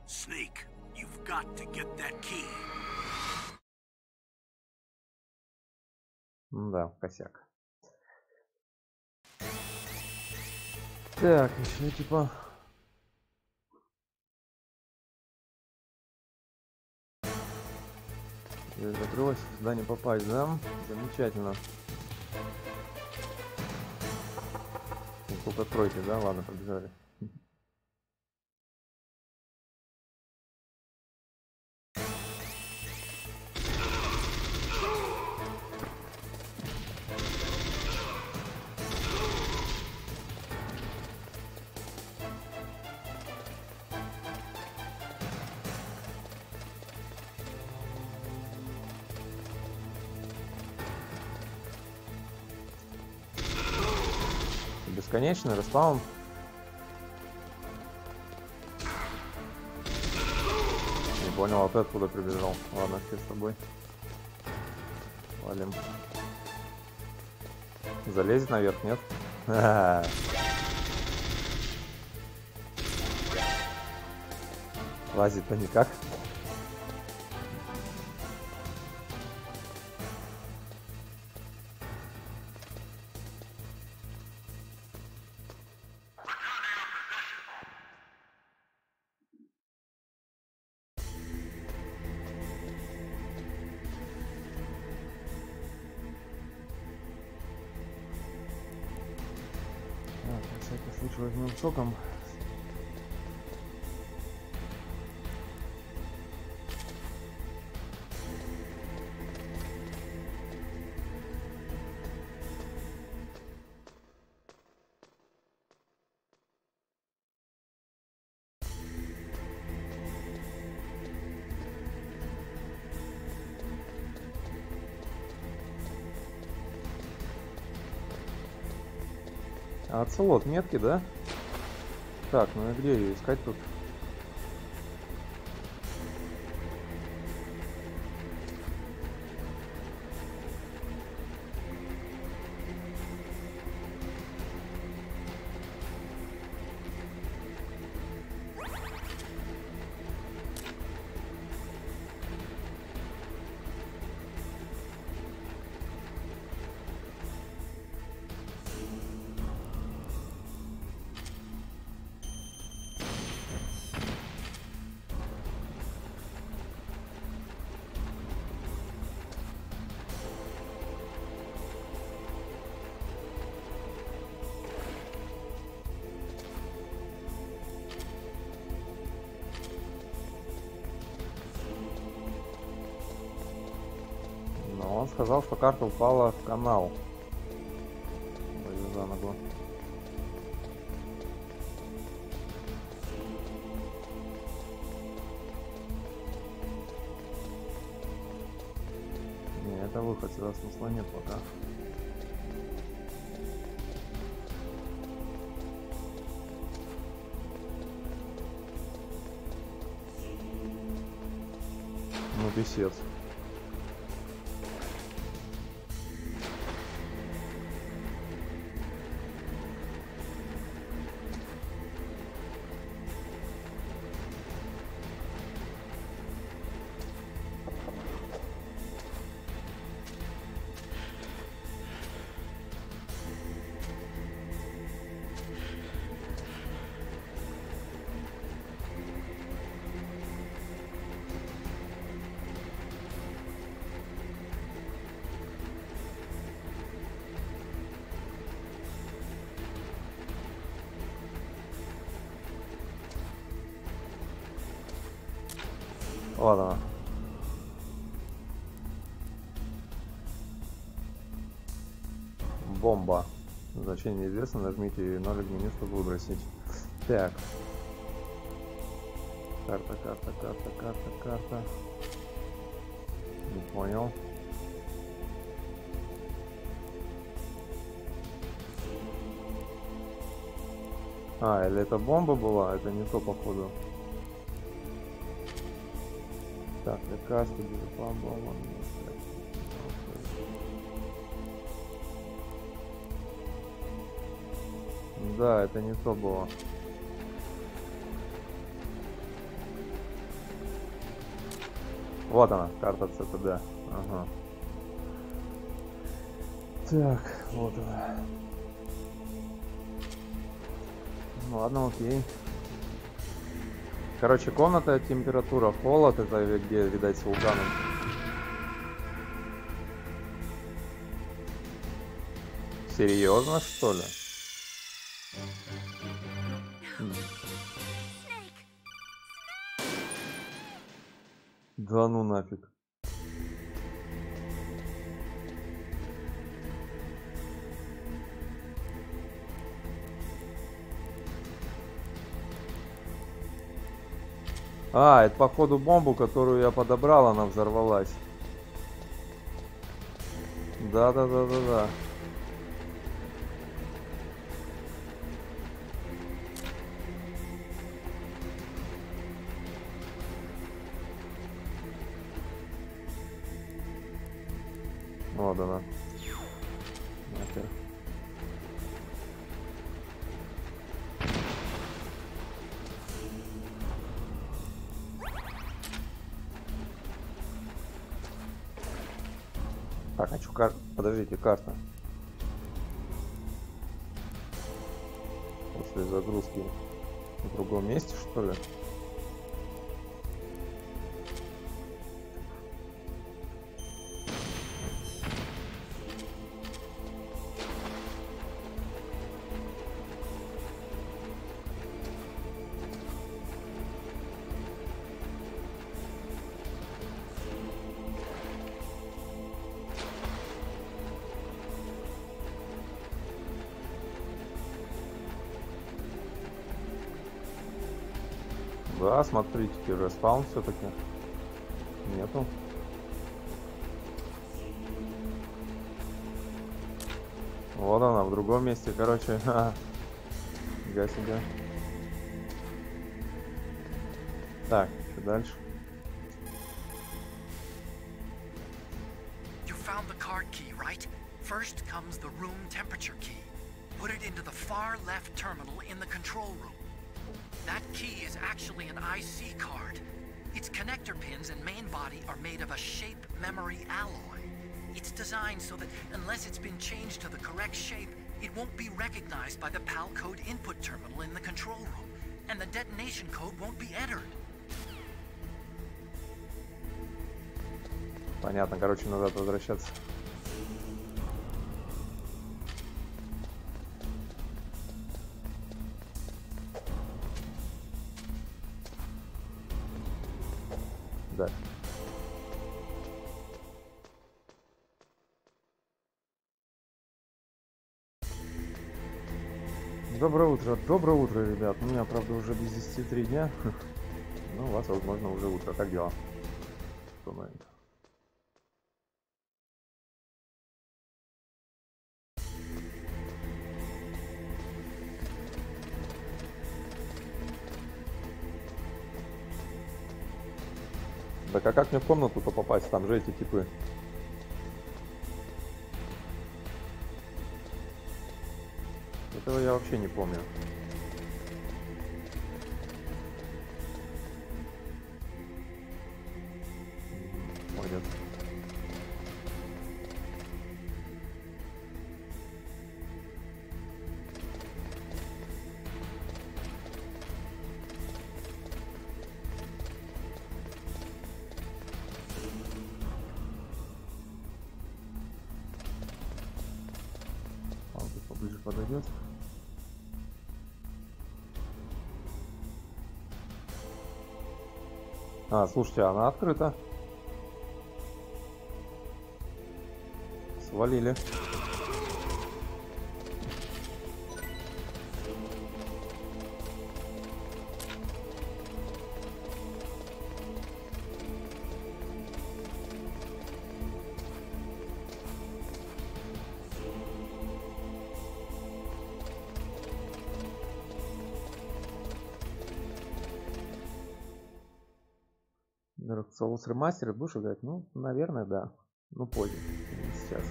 Snake, you've got to get that key. Да, косяк. Так, еще типа... Закрылось, в здание попасть, да? Замечательно. Только откройте, да? Ладно, побежали. Бесконечный респаун. Не понял, а ты откуда прибежал? Ладно, все с тобой. Валим. Залезет наверх, нет? Лазит-то никак. На всякий случай возьмем соком. А оцелот метки, да? Так, ну и где ее искать тут? Он сказал, что карта упала в канал. Пойду за ногу. Не, это выход, сюда смысла нет пока. Ну, писец. Ладно. Бомба. Значение неизвестно. Нажмите 0 к меню, чтобы выбросить. Так. Карта. Не понял. А, или это бомба была? Это не то, походу. Так, лекарство, бомба. Да, это не то было. Вот она, карта ЦТД. Ага. Так, вот она. Ну ладно, окей. Короче, комната, температура, холод, это где, видать, с вулканом. Серьезно, что ли? Да ну нафиг. А, это походу бомбу, которую я подобрал, она взорвалась. Да. Вот она. Нахер. Так, а что карта? Подождите, карта. После загрузки в другом месте, что ли? Да, смотрите, респаун все-таки нету. Вот она, в другом месте, короче. Фига себе. Так, что дальше? You found the card key, right? First comes the room temperature key. Put it into the far left terminal in the control room. That key is actually an IC card. Its connector pins and main body are made of a shape memory alloy. It's designed so that unless it's been changed to the correct shape, it won't be recognized by the PAL code input terminal in the control room, and the detonation code won't be entered. Понятно, короче, назад возвращаться. Да. доброе утро, ребят. У меня, правда, уже без 10 3 дня. Ну, у вас, возможно, уже утро. Как дела? Что новенького? Так а как мне в комнату-то попасть? Там же эти типы. Этого я вообще не помню. Пойдет. Он тут поближе подойдет. А, слушайте, она открыта. Свалили. Dark Souls Remastered будешь играть? Ну, наверное, да. Ну, позже. Не сейчас.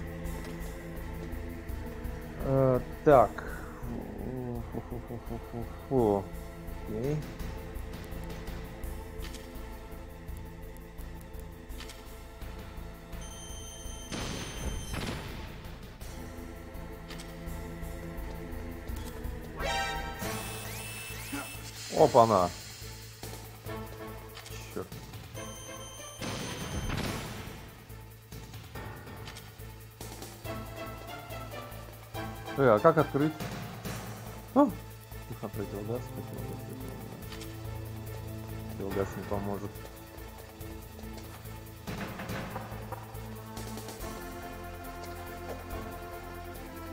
Так. Фу-фу-фу-фу-фу. Окей. Опа-на. Черт. А как открыть? Противогаз. Противогаз не поможет.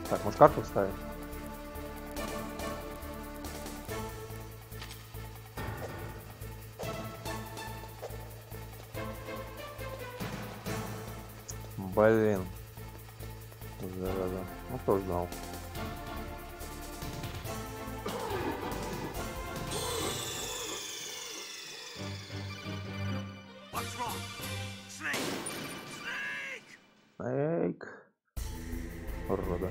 Так, может карту вставить? Блин. Зараза. Ну кто знал. Эй, Снейк. Рода.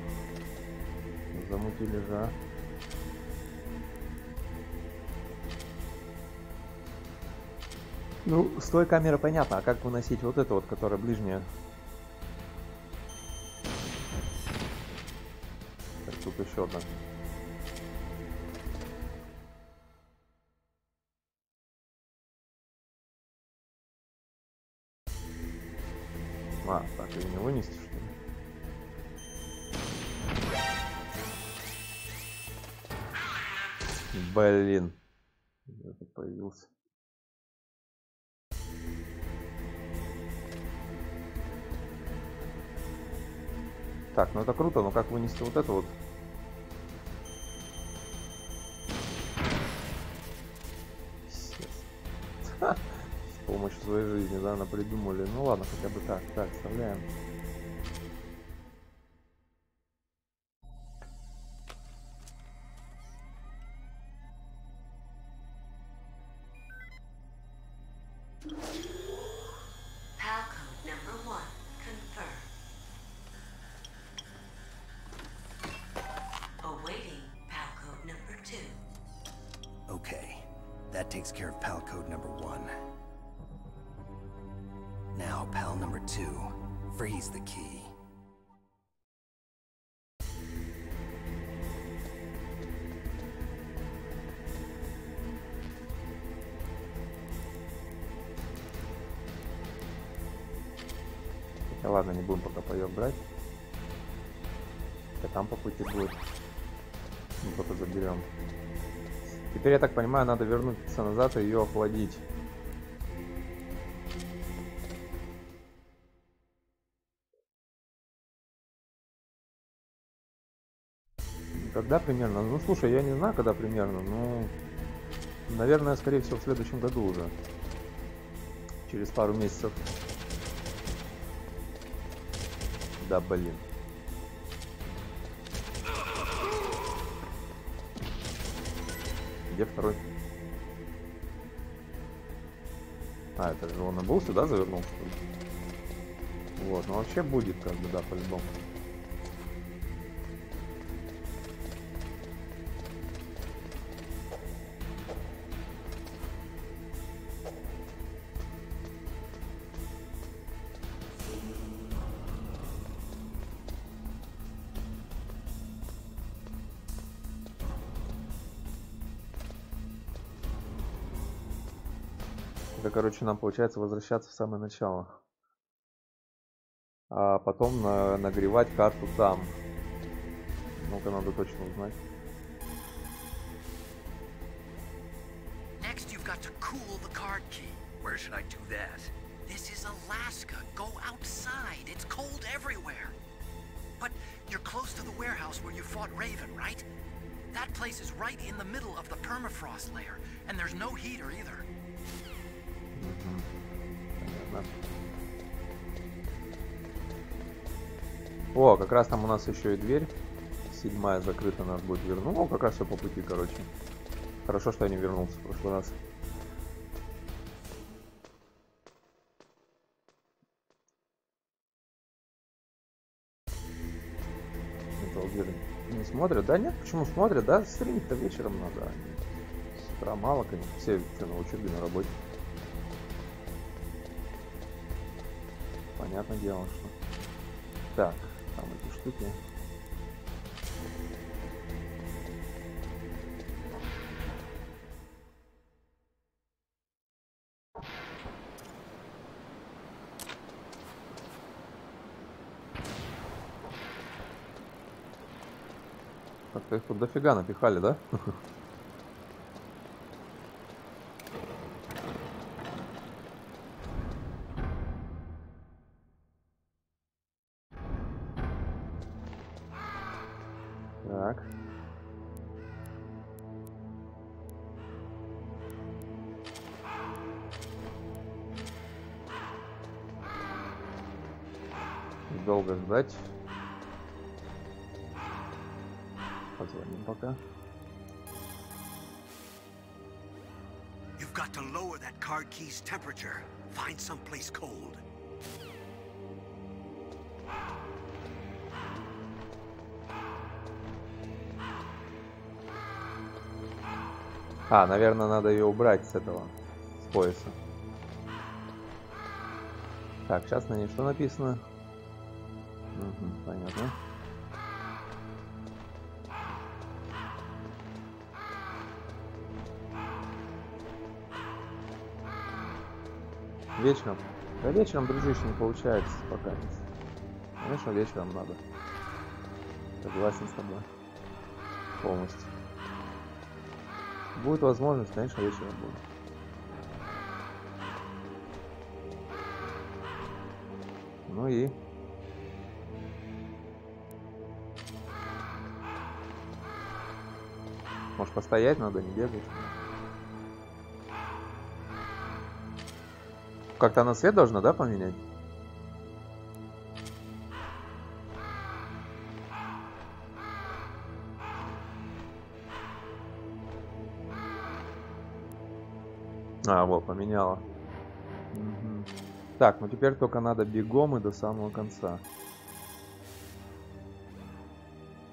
Замутили же, а. Ну, с той камеры понятно, а как выносить вот эту вот, которая ближняя? Так, тут еще одна. А, так, ее не вынести, что ли? Блин. Я тут появился. Так, ну это круто, но как вынести вот это вот? С помощью своей жизни, да, напридумали. Ну ладно, хотя бы так. Так, вставляем. Okay, that takes care of PAL code number 1. Now, PAL number 2. Freeze the key. Да ладно, не будем пока паёк брать. А там по пути будет. Мы только заберем. Теперь, я так понимаю, надо вернуться назад и ее охладить. Когда примерно? Ну, слушай, я не знаю, когда примерно, но... Наверное, скорее всего, в следующем году уже. Через пару месяцев. Да, блин. Где второй? А, это же он и был сюда завернул, что ли? Вот, ну вообще будет, как бы, да, по-любому. Это, короче, нам получается возвращаться в самое начало. А потом нагревать карту там. Ну-ка, надо точно узнать. Next, you've got to cool the card key. Where should I do that? This is Alaska. Go outside. It's cold everywhere. But you're close to the warehouse where you fought Raven, right? That place is right in the middle of the permafrost layer, and there's no heater either. О, как раз там у нас еще и дверь 7-я закрыта, нас будет вернуть. Ну, как раз все по пути, короче. Хорошо, что я не вернулся в прошлый раз. Не смотрят? Да нет, почему смотрят? Да, стримить-то вечером надо. С утра мало, конечно. Все на учебе, на работе. Понятное дело, что... Так, там эти штуки. Как-то их тут дофига напихали, да? Так. Долго ждать. Позвоним пока. You've got to lower that card key's temperature. Find someplace cold. А, наверное, надо ее убрать с этого, с пояса. Так, сейчас на ней что написано? Угу, понятно. Вечером? Да вечером, дружище, не получается пока. Конечно, вечером надо. Согласен с тобой. Полностью. Будет возможность, конечно, вечером будет. Ну и... Может, постоять надо, не бегать? Как-то она цвет должна, да, поменять? А, вот, поменяла. Угу. Так, ну теперь только надо бегом и до самого конца.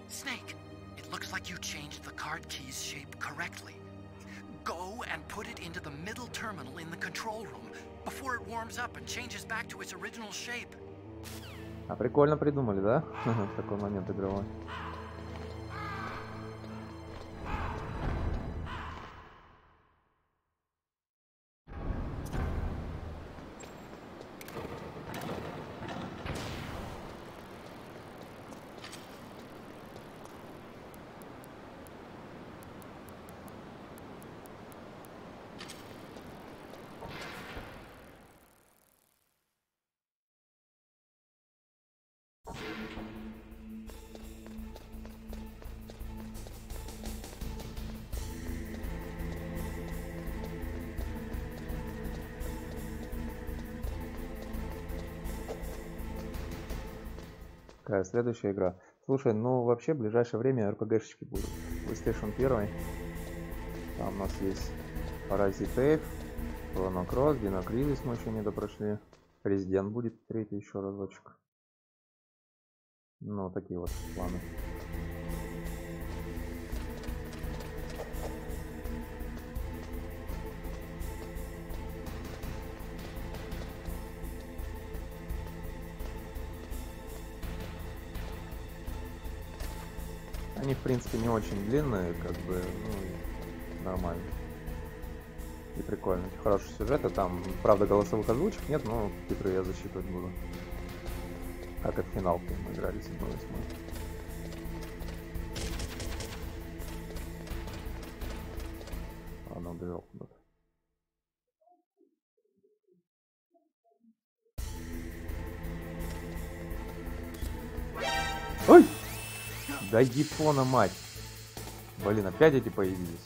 Snake, it looks like you changed the card key's shape correctly. Go and put it into the middle terminal in the control room before it warms up and changes back to its original shape. А прикольно придумали, да? В такой момент игровой. Какая следующая игра? Слушай, ну вообще в ближайшее время RPG-шечки будут. PlayStation 1. Там у нас есть Parasite Eve, Chrono Cross, Dino Crisis мы еще не допрошли. Resident будет третий еще разочек. Ну, такие вот планы. Они, в принципе, не очень длинные, как бы, ну, нормально. И прикольно. Хороший сюжет, а там, правда, голосовых озвучек нет, но титры я засчитывать буду. Как от финалки мы играли 7-8. Ладно, убежал куда-то. Ой! Да Япона, мать! Блин, опять эти появились.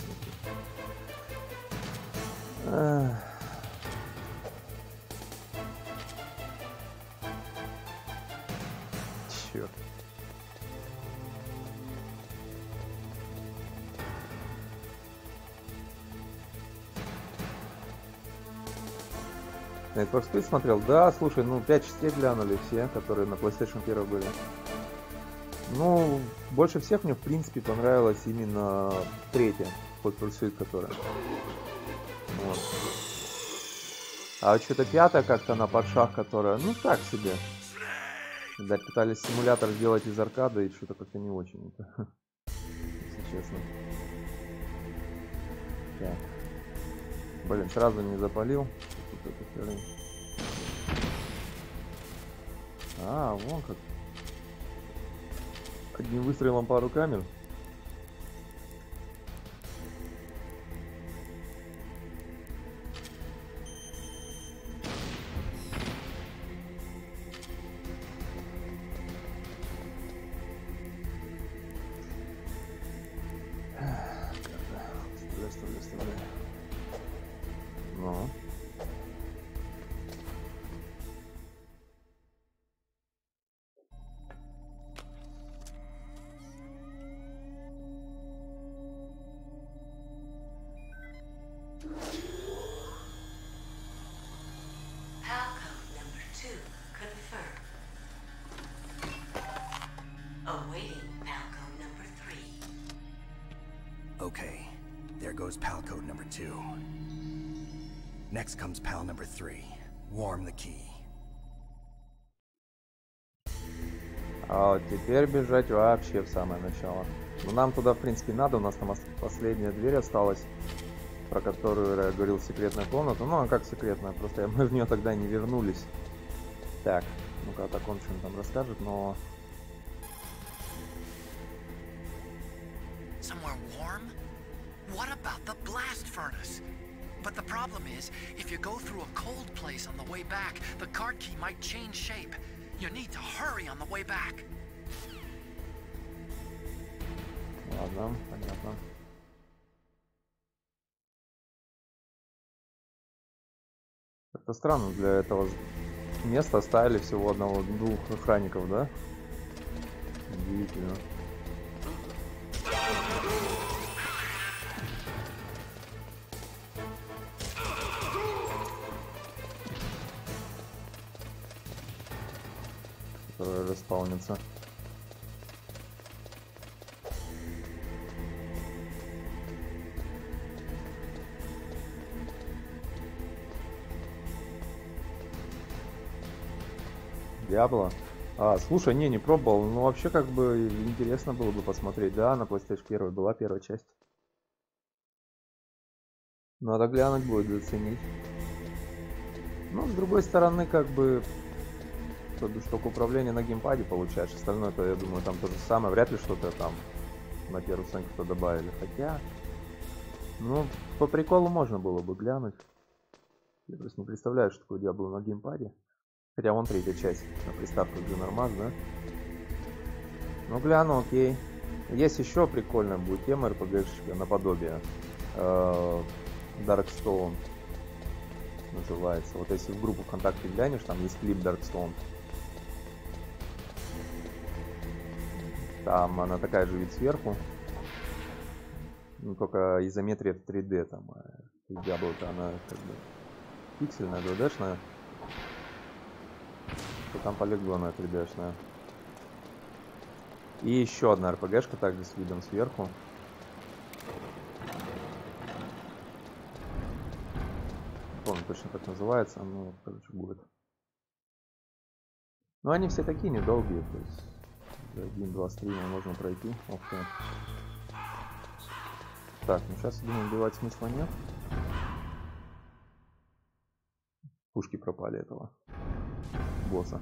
Черт. Net for Speed смотрел? Да, слушай, ну 5 частей глянули все, которые на PlayStation 1 были. Ну, больше всех мне в принципе понравилась именно третья Hot Pursuit, которая. Вот. А что-то пятая как-то на подшах, которая, ну так себе. Да, пытались симулятор сделать из аркады, и что-то как-то не очень это, если честно. Так. Блин, сразу не запалил. А, вон как. Одним выстрелом пару камер. Стреляй. Ну. goes pal code number 2. Next comes pal number 3. Warm the key. А вот теперь бежать вообще в самое начало. Ну, нам туда, в принципе, надо. У нас там последняя дверь осталась, про которую я говорил, секретная комната. Ну, а как секретная? Просто мы в нее тогда не вернулись. Так, ну-ка, закончим, там расскажет, но... Somewhere warm? What about the blast furnace? But the problem is, if you go through a cold place on the way back, the card key might change shape. You need to hurry on the way back. Ладно, понятно. Как-то странно, для этого места оставили всего двух охранников, да? Удивительно. Который респаунится. Диабло. Слушай, не пробовал. Ну, вообще, как бы, интересно было бы посмотреть. Да, на PlayStation 1 была первая часть. Надо глянуть будет, заценить. Но, с другой стороны, как бы, только управление на геймпаде получаешь. Остальное, то, я думаю, там то же самое. Вряд ли что-то там на первую сценку добавили. Хотя, ну, по приколу можно было бы глянуть. Я просто не представляю, что такое Диабло на геймпаде. Хотя вон третья часть на приставках же нормально, да? Ну, гляну, окей. Есть еще прикольная будет тема RPG-шечка наподобие. Darkstone называется. Вот если в группу ВКонтакте глянешь, там есть клип Darkstone. Там она такая же вид сверху. Ну, только изометрия в 3D там. Диабло-то она как бы пиксельная, 2D-шная. То там полигонная 3D-шная. И еще одна RPG-шка также с видом сверху. Не помню точно как называется, но короче будет. Но они все такие недолгие, то есть за 1-2 стрима можно пройти. Ох ты. Так, ну сейчас, думаю, убивать смысла нет. Пушки пропали этого босса.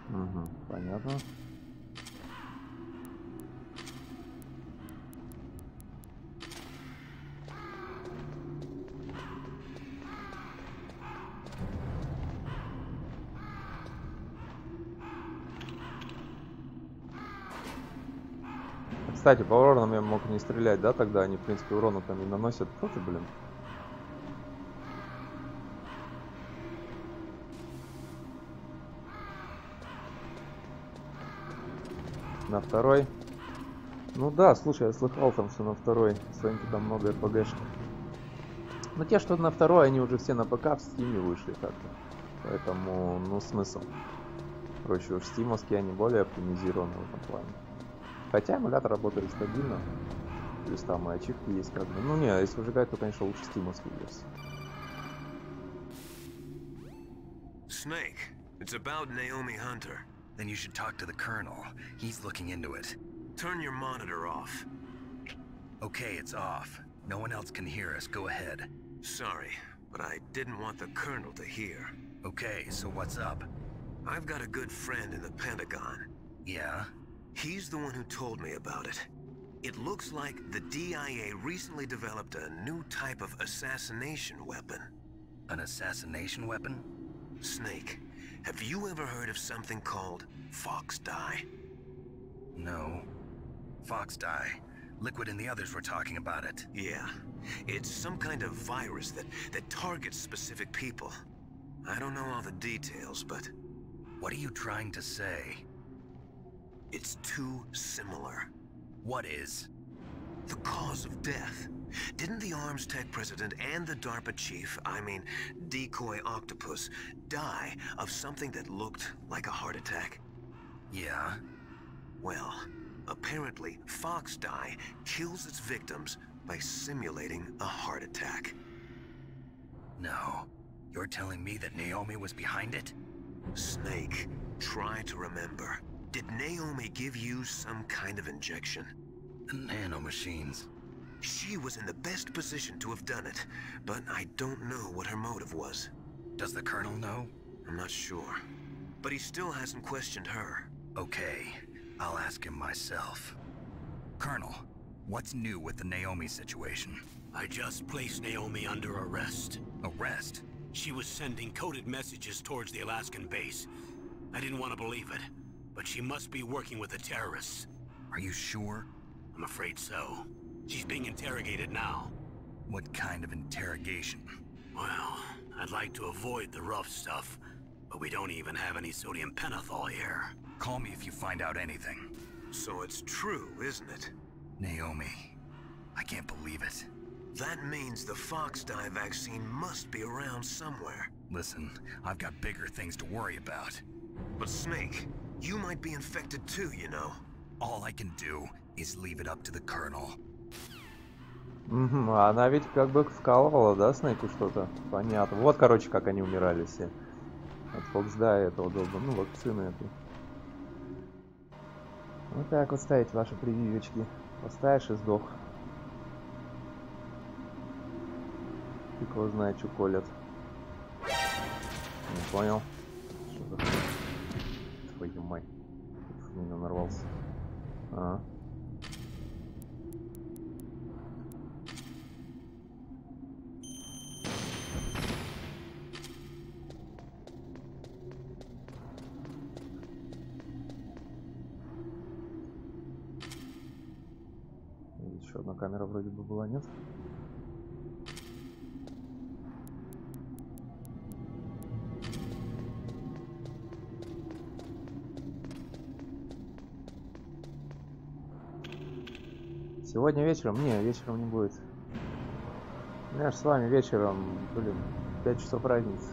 Угу, понятно. Кстати, по уронам я мог не стрелять, да, тогда они, в принципе, урона там не наносят. Кто ты, блин? На второй. Ну да, слушай, я слыхал там, что на второй Соньки там много РПГшек. Но те, что на второй, они уже все на ПК в Стиме вышли как-то. Поэтому, ну, смысл. Проще уж стимовские, они более оптимизированы в этом плане. Хотя эмулятор работает стабильно. Плюс там и ачивки есть как бы. Ну не, если уже играть, то, конечно, лучше стимовские версии. Snake, it's about Naomi Hunter. Then you should talk to the Colonel. He's looking into it. Turn your monitor off. Okay, it's off. No one else can hear us. Go ahead. Sorry, but I didn't want the Colonel to hear. Okay, so what's up? I've got a good friend in the Pentagon. Yeah? He's the one who told me about it. It looks like the DIA recently developed a new type of assassination weapon. An assassination weapon? Snake, have you ever heard of something called Fox Dye? No. Fox Dye. Liquid and the others were talking about it. Yeah. It's some kind of virus that targets specific people. I don't know all the details, but... What are you trying to say? It's too similar. What is? The cause of death. Didn't the Arms Tech president and the DARPA chief, I mean, Decoy Octopus, die of something that looked like a heart attack? Yeah? Well, Apparently, ANXDREY kills its victims by simulating a heart attack. No. You're telling me that Naomi was behind it? Snake, try to remember. Did Naomi give you some kind of injection? The nanomachines. She was in the best position to have done it, but I don't know what her motive was. Does the Colonel know? I'm not sure. But he still hasn't questioned her. Okay, I'll ask him myself. Colonel, what's new with the Naomi situation? I just placed Naomi under arrest. Arrest? She was sending coded messages towards the Alaskan base. I didn't want to believe it, but she must be working with the terrorists. Are you sure? I'm afraid so. She's being interrogated now. What kind of interrogation? Well, I'd like to avoid the rough stuff, but we don't even have any sodium pentothal here. Call me if you find out anything. So it's true, isn't it? Naomi, I can't believe it. That means the ANXDREY vaccine must be around somewhere. Listen, I've got bigger things to worry about. But Snake, you might be infected too, you know. All I can do is leave it up to the Colonel. Она ведь как бы вкалывала, да, Снейку что-то? Понятно. Вот, короче, как они умирали все. От ANXDREY этого долго, ну, вакцины эту. Вот так вот ставить ваши прививочки. Поставишь и сдох. Фиг его знает, что колят. Не понял. Что за хуйня? Твою мать. В меня нарвался. Ага. Еще одна камера вроде бы была, нет? Сегодня вечером? Не, вечером не будет. У меня же с вами вечером, блин, 5 часов разницы.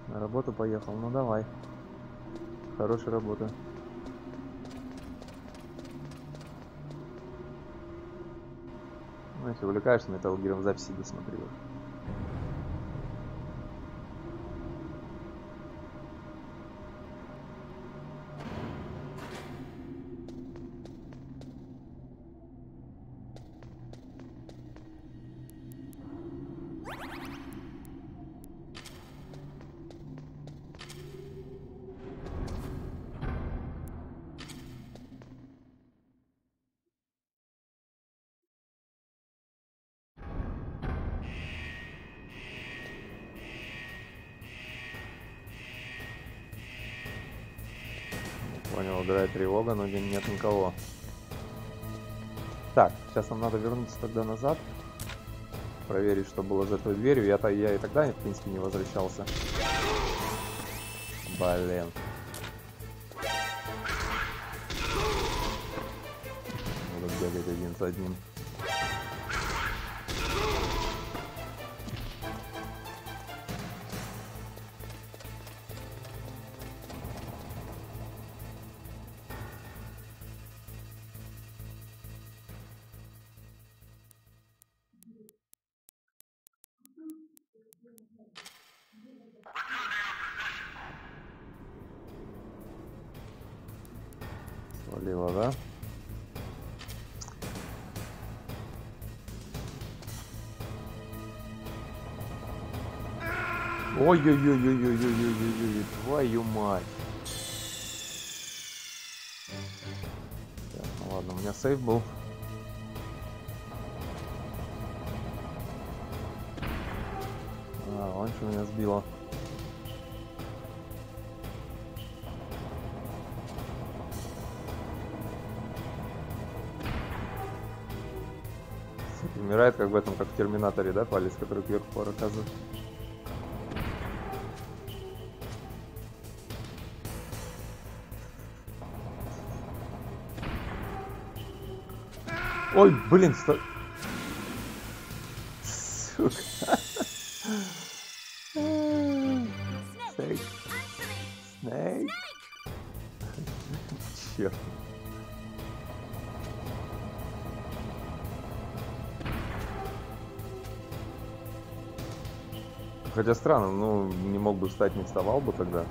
На работу поехал, ну давай. Хорошая работа. Ну, если увлекаешься Metal Gear, в записи досмотри. Понял, играет тревога, но нет никого. Так, сейчас нам надо вернуться тогда назад. Проверить, что было за той дверью. Я и тогда, в принципе, не возвращался. Блин. Буду бегать один за одним. Свалило, да? Ой-ой-ой-ой-ой-ой-ой-ой-ой, твою мать. Так, ну ладно, у меня сейв был. А, вон что меня сбило. Умирает, как в этом, как в Терминаторе, да, палец, который кверху показывает. Ой, блин, что... Сука. Снейк. Снейк. Черт. Хотя странно, ну, не мог бы встать, не вставал бы тогда.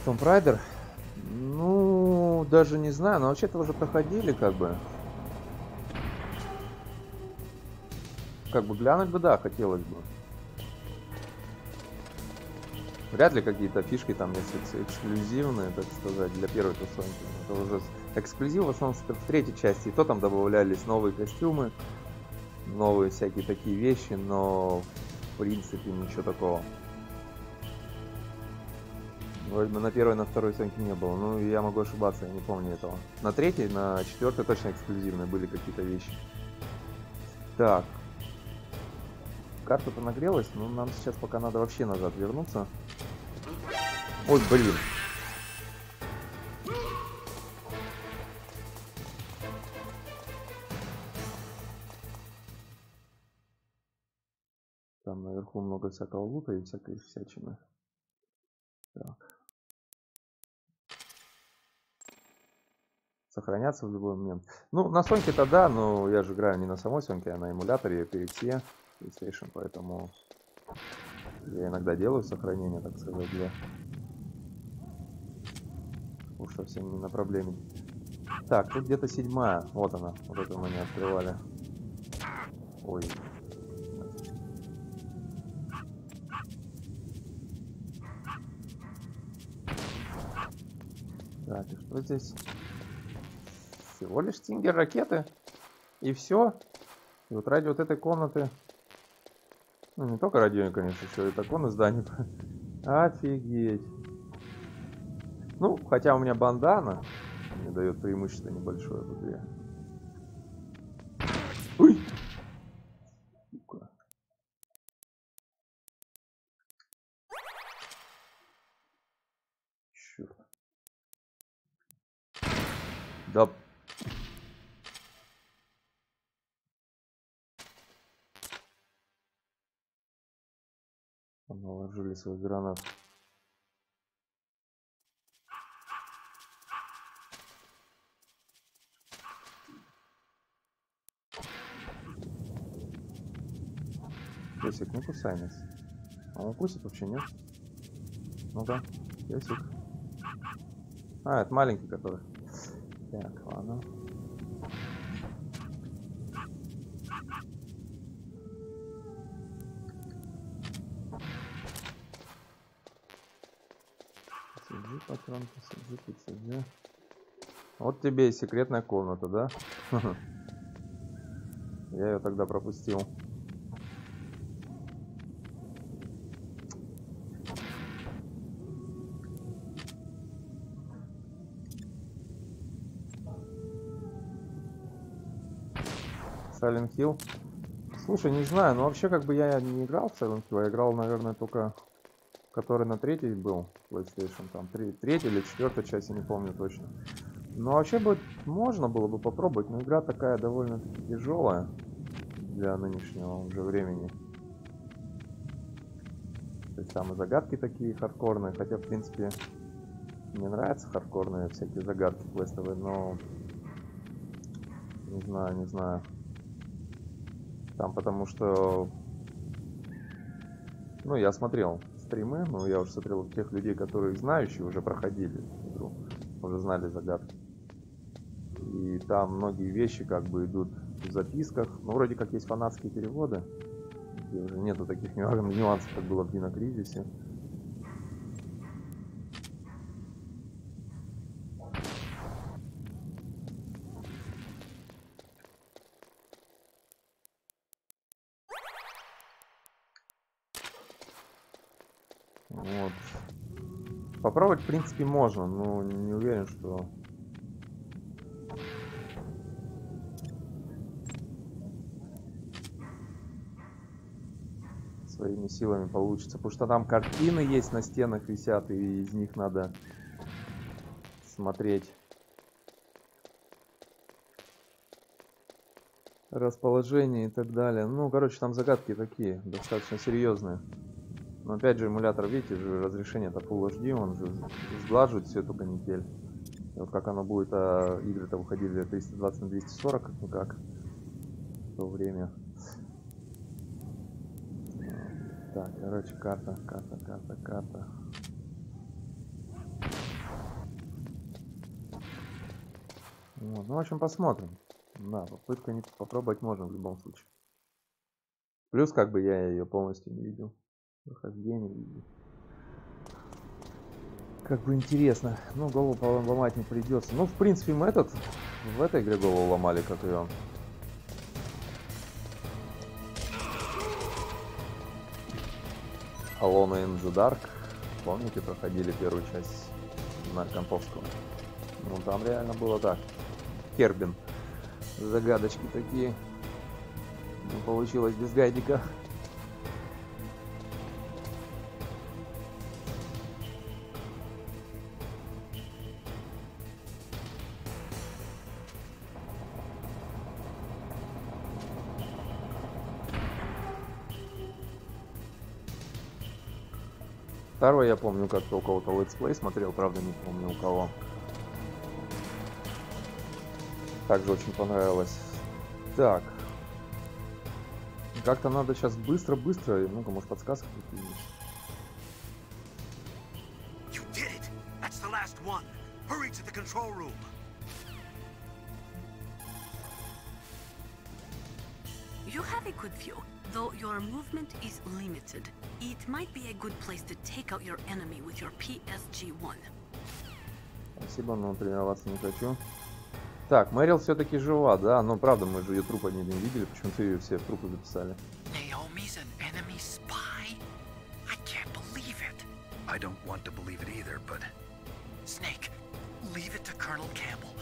Tomb Raider? Ну, даже не знаю, но вообще-то уже проходили, как бы. Как бы глянуть бы, да, хотелось бы. Вряд ли какие-то фишки там есть эксклюзивные, так сказать, для первой тусовки. Это уже эксклюзив в основном в третьей части. И то там добавлялись новые костюмы, новые всякие такие вещи, но в принципе ничего такого. Вроде бы на первой, на второй Соньке не было. Ну, я могу ошибаться, я не помню этого. На третьей, на четвертой точно эксклюзивные были какие-то вещи. Так. Карта-то нагрелась, но нам сейчас пока надо вообще назад вернуться. Ой, блин. Там наверху много всякого лута и всякой всячины. Так. Сохраняться в любой момент. Ну, на Соньке-то да, но я же играю не на самой Соньке, а на эмуляторе PXE PlayStation, поэтому я иногда делаю сохранение, так сказать, для... Уж совсем не на проблеме. Так, тут где-то 7-я. Вот она. Вот это мы не открывали. Ой. Так, и что здесь? Всего лишь стингер ракеты. И все. И вот ради вот этой комнаты... Ну, не только ради нее, конечно, еще и такое здание. Офигеть. Ну, хотя у меня бандана мне дает преимущество небольшое в игре. Ой! Сука. Черт. Да. Наложили свои гранаты. Песик, не кусай нас. А он укусит вообще, нет? Ну-ка, песик. А, это маленький который. Так, ладно. Сиди, патронки, сиди, подсиди. Вот тебе и секретная комната, да? Я ее тогда пропустил. Silent Hill. Слушай, не знаю, но вообще как бы я не играл в Silent Hill, я играл, наверное, только который на третьей был PlayStation, там третья или четвертая часть, я не помню точно. Но вообще бы можно было бы попробовать, но игра такая довольно-таки тяжелая для нынешнего уже времени. То есть там и загадки такие хардкорные, хотя в принципе мне нравятся хардкорные всякие загадки квестовые, но не знаю. Там потому что, ну, я смотрел стримы, но я уже смотрел тех людей, которые знающие уже проходили игру, уже знали загадки. И там многие вещи как бы идут в записках. Ну, вроде как есть фанатские переводы, где уже нету таких нюансов, как было в Динокризисе. Вот. Попробовать, в принципе, можно, но не уверен, что... своими силами получится. Потому что там картины есть на стенах висят, и из них надо смотреть расположение и так далее. Ну, короче, там загадки такие, достаточно серьезные. Но опять же, эмулятор, видите, же разрешение это Full HD, он же сглаживает всю эту канитель. И вот как оно будет, а игры-то выходили 320 на 240, как-никак, в то время. Так, короче, карта. Вот. Ну, в общем, посмотрим. Да, попытка попробовать можно в любом случае. Плюс, как бы я ее полностью не видел. Прохождение видел. Как бы интересно. Ну, голову ломать не придется. Ну, в принципе, мы в этой игре голову ломали, как ее. Alone in the Dark. Помните, проходили первую часть на Комповского? Ну, там реально было так. Кербин. Загадочки такие. Не получилось без гайдика. Второй я помню, как-то у кого-то летсплей смотрел, правда не помню у кого. Также очень понравилось. Так. Как-то надо сейчас быстро-быстро. Ну-ка, может, подсказки какие-нибудь. You have a good view, though your movement is limited. It might be a good place to take out your enemy with your PSG-1. Спасибо, но тренироваться не хочу. Так, Мэрил все-таки жива, да? Ну, правда, мы же ее трупа не видели, почему-то ее все в трупы записали. Naomi's an enemy spy? I can't believe it. I don't want to believe it either, but... Snake, leave it to Colonel Campbell.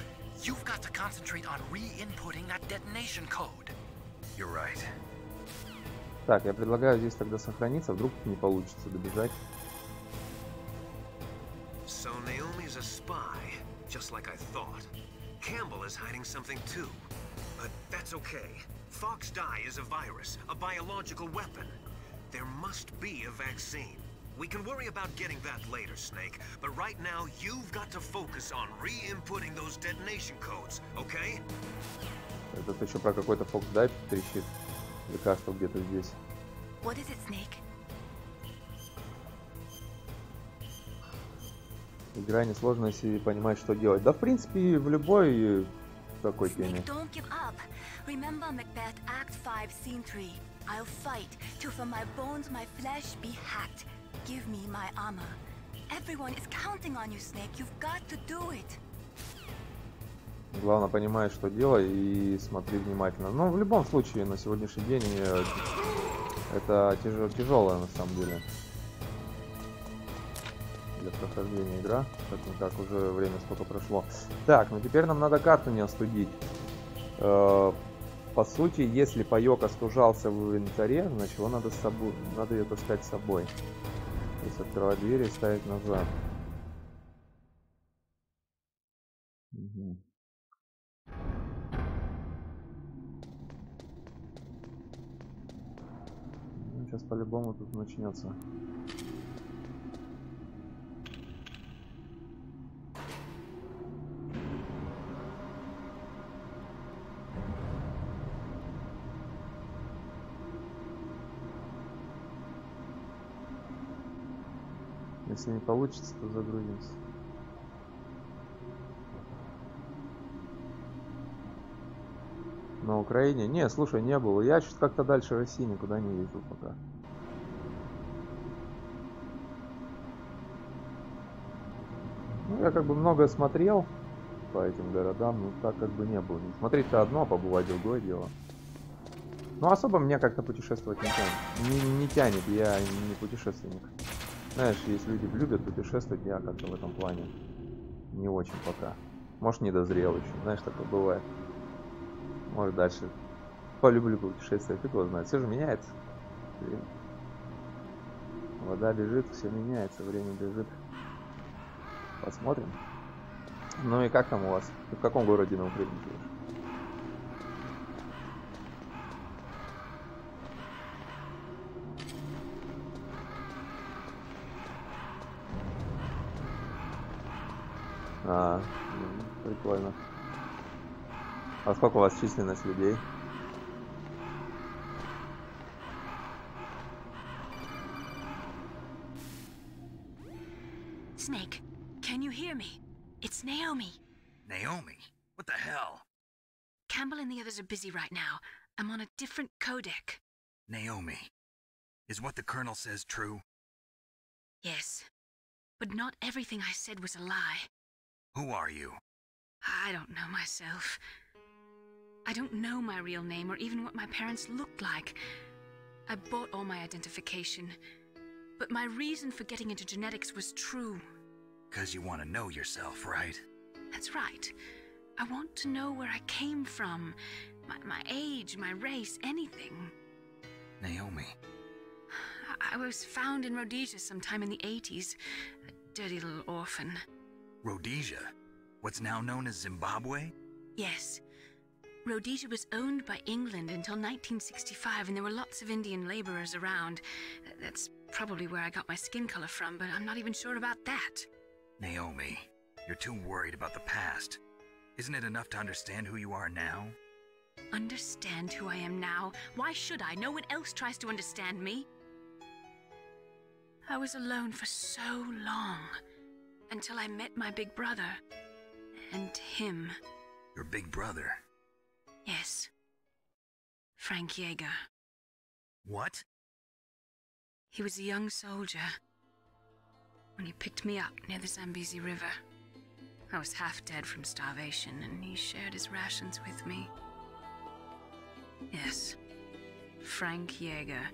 You've got to concentrate on re-inputting that detonation code. You're right. Так, я предлагаю здесь тогда сохраниться, вдруг не получится добежать. So Naomi's a spy, just like I thought. Campbell is hiding something too. But that's okay. Fox dye is a virus, a biological weapon. There must be a vaccine. We can worry about getting that later, Snake. But right now, you've got to focus on re-inputting those detonation codes, okay? Этот еще про какой-то Fox dye трещит. Лекарство где-то здесь. What is it, Snake? Игра несложная, если понимать, что делать. Да, в принципе, в любой такой теме. Don't give up. Remember Macbeth Act 5, Scene 3. I'll fight till from my bones my flesh be hacked. Give me my armor. Everyone is counting on you, Snake. You've got to do it. Главное понимать, что делать, и смотри внимательно. Но в любом случае, на сегодняшний день это тяжелая на самом деле для прохождения игра. Как уже время сколько прошло. Так, ну теперь нам надо карту не остудить. По сути, если паёк остужался в инвентаре, значит его надо с собой, надо ее таскать с собой. То есть открывать двери и ставить назад. Угу. Ну, сейчас по-любому тут начнется. Если не получится, то загрузимся. На Украине? Не, слушай, не было. Я что-то как-то дальше России никуда не ездил пока. Ну, я как бы много смотрел по этим городам, но так как бы не было. Смотреть-то одно, побывать другое дело. Ну, особо меня как-то путешествовать не тянет. Не тянет, я не путешественник. Знаешь, если люди любят путешествовать, я как-то в этом плане не очень пока. Может, не дозрел еще, знаешь, такое бывает. Может, дальше полюблю путешествовать, фиг его знает. Все же меняется. Вода бежит, все меняется, время бежит. Посмотрим. Ну и как там у вас? Ты в каком городе на Украине живешь? Прикольно. А сколько у вас численность людей? Snake, can you hear me? It's Naomi. Naomi? What the hell? Campbell and the others are busy right now. I'm on a different codec. Naomi, is what the Colonel says true? Yes, but not everything I said was a lie. Who are you? I don't know myself. I don't know my real name or even what my parents looked like. I bought all my identification, but my reason for getting into genetics was true. 'Cause you want to know yourself, right? That's right. I want to know where I came from, my age, my race, anything. Naomi. I was found in Rhodesia sometime in the 80s, a dirty little orphan. Rhodesia? What's now known as Zimbabwe? Yes. Rhodesia was owned by England until 1965, and there were lots of Indian laborers around. That's probably where I got my skin color from, but I'm not even sure about that. Naomi, you're too worried about the past. Isn't it enough to understand who you are now? Understand who I am now? Why should I? No one else tries to understand me. I was alone for so long, until I met my big brother. And him. Your big brother? Yes. Frank Yeager. What? He was a young soldier when he picked me up near the Zambezi River. I was half dead from starvation, and he shared his rations with me. Yes. Frank Yeager.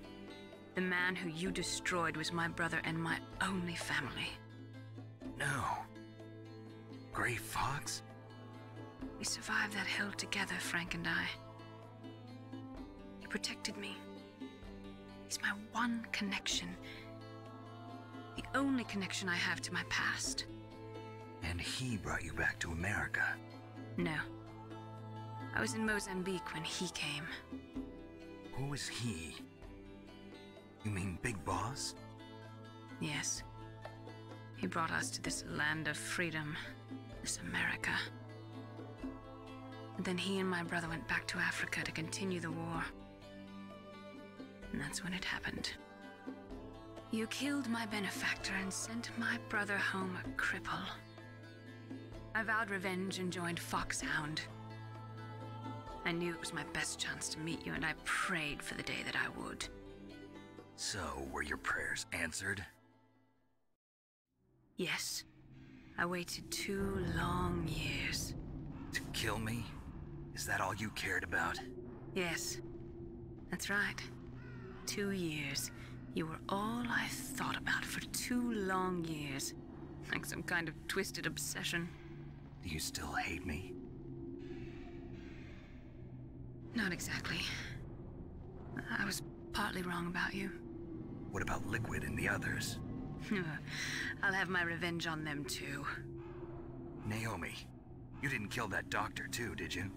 The man who you destroyed was my brother and my only family. No. Gray Fox? We survived that hell together, Frank and I. He protected me. He's my one connection. The only connection I have to my past. And he brought you back to America? No. I was in Mozambique when he came. Who is he? You mean Big Boss? Yes. He brought us to this land of freedom, this America. And then he and my brother went back to Africa to continue the war. And that's when it happened. You killed my benefactor and sent my brother home a cripple. I vowed revenge and joined Foxhound. I knew it was my best chance to meet you, and I prayed for the day that I would. So, were your prayers answered? Yes. I waited 2 long years. To kill me? Is that all you cared about? Yes. That's right. 2 years. You were all I thought about for 2 long years. Like some kind of twisted obsession. Do you still hate me? Not exactly. I was partly wrong about you. What about Liquid and the others? I'll have my revenge on them too. Naomi, you didn't kill that doctor too, did you?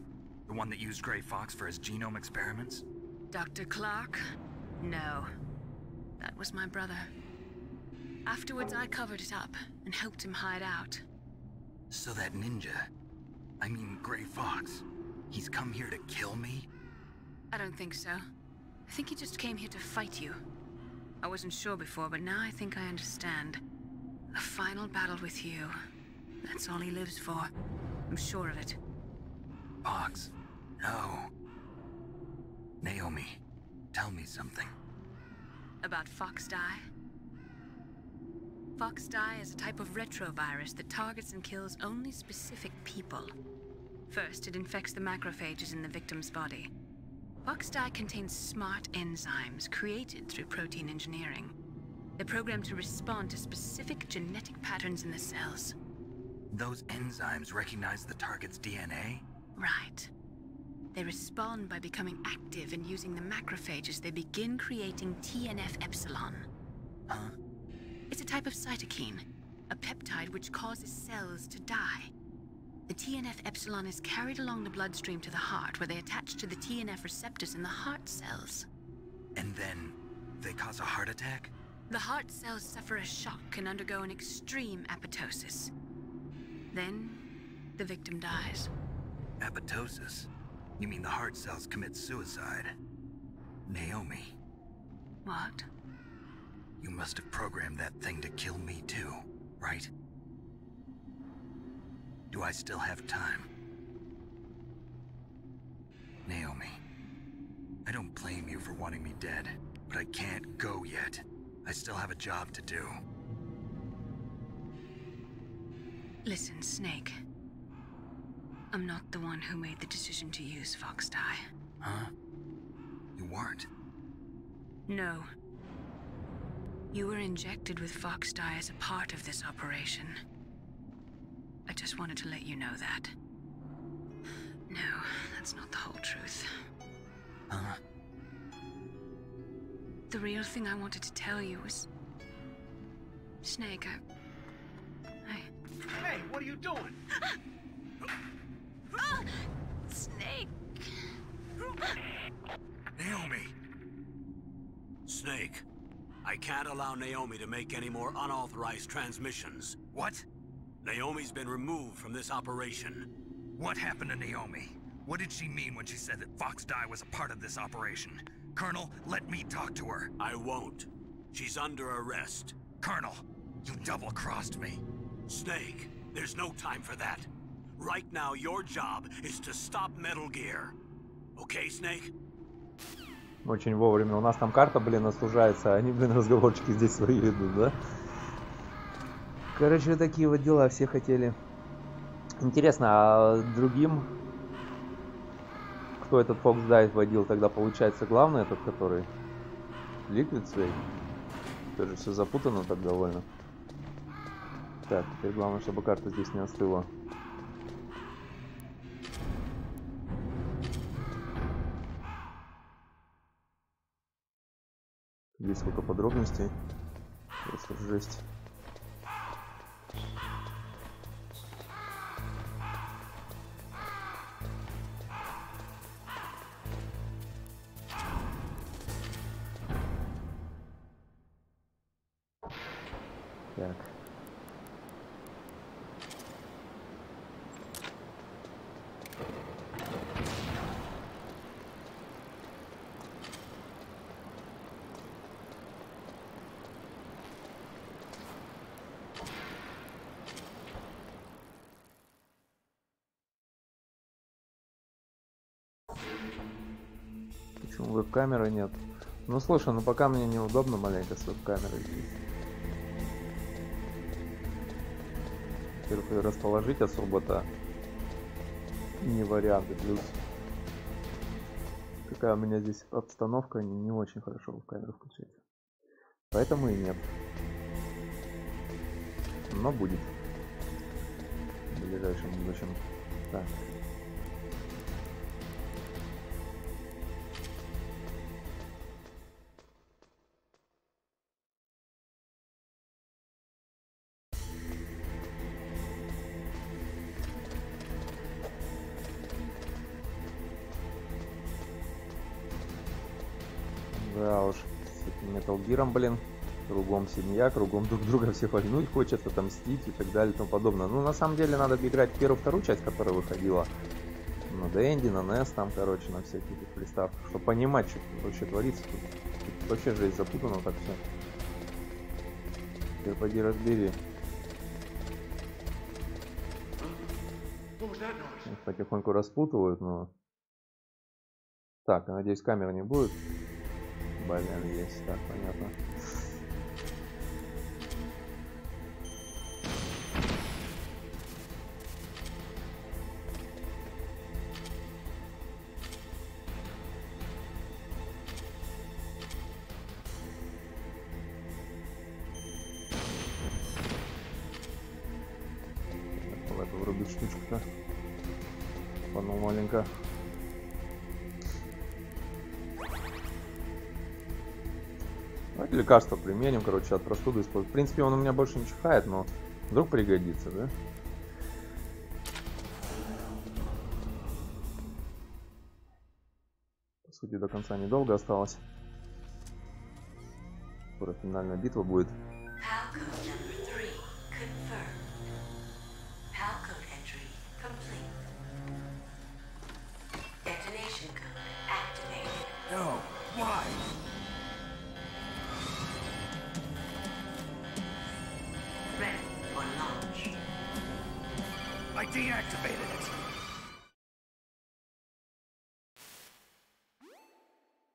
The one that used Gray Fox for his genome experiments? Dr. Clark? No. That was my brother. Afterwards, I covered it up and helped him hide out. So that ninja, I mean Gray Fox, he's come here to kill me? I don't think so. I think he just came here to fight you. I wasn't sure before, but now I think I understand. A final battle with you. That's all he lives for. I'm sure of it. Fox? No. Naomi, tell me something. About Fox Die? Fox Die is a type of retrovirus that targets and kills only specific people. First, it infects the macrophages in the victim's body. Fox Die contains smart enzymes created through protein engineering. They're programmed to respond to specific genetic patterns in the cells. Those enzymes recognize the target's DNA? Right. They respond by becoming active and using the macrophages. They begin creating TNF-epsilon. Huh? It's a type of cytokine, a peptide which causes cells to die. The TNF epsilon is carried along the bloodstream to the heart, where they attach to the TNF receptors in the heart cells. And then they cause a heart attack? The heart cells suffer a shock and undergo an extreme apoptosis. Then, the victim dies. Apoptosis? You mean the heart cells commit suicide? Naomi. What? You must have programmed that thing to kill me too, right? Do I still have time? Naomi, I don't blame you for wanting me dead, but I can't go yet. I still have a job to do. Listen, Snake. I'm not the one who made the decision to use Fox Dye. Huh? You weren't? No. You were injected with Fox Dye as a part of this operation. I just wanted to let you know that. No, that's not the whole truth. Huh? The real thing I wanted to tell you was... Snake, Hey, what are you doing? Snake! Naomi! Snake, I can't allow Naomi to make any more unauthorized transmissions. What? Naomi's been removed from this operation. What happened to Naomi? What did she mean when she said that Fox Dye was a part of this operation? Colonel, let me talk to her. I won't. She's under arrest. Colonel, you double-crossed me. Snake, there's no time for that. Right now, your job is to stop Metal Gear. Okay, Snake? Очень вовремя. У нас там карта, блин, остужается, а они, блин, разговорчики здесь свои ведут, да? Короче, такие вот дела все хотели. Интересно, а другим, кто этот Fox Dye водил, тогда получается главный этот, который Liquid Snake? Тоже все запутано так довольно. Так, теперь главное, чтобы карта здесь не остыла. Здесь сколько подробностей. Просто жесть. Так. Почему веб-камеры нет? Ну слушай, ну пока мне неудобно маленько с веб-камерой здесь. Во-первых, ее расположить особо-то не вариант. И плюс какая у меня здесь обстановка, не очень хорошо веб-камеру включать. Поэтому и нет. Но будет в ближайшем будущем. Так. Да уж, с этим Metal Gear'ом, блин, кругом семья, кругом друг друга все вольнуть хочет, отомстить и так далее и тому подобное. Ну, на самом деле, надо играть в первую-вторую часть, которая выходила на Денди, на NES, там, короче, на всяких этих приставках, чтобы понимать, что вообще творится тут. Тут вообще жесть запутано так все. Теперь поди разбери. Их потихоньку распутывают, но... Так, я надеюсь, камеры не будет. Блин, есть, так, понятно. Давай вырубить штучку-то. Панул маленько. Давайте лекарство применим, короче, от простуды используем. В принципе, он у меня больше не чихает, но вдруг пригодится, да? По сути, до конца недолго осталось. Скоро финальная битва будет. No, why? Ready for launch. I deactivated it.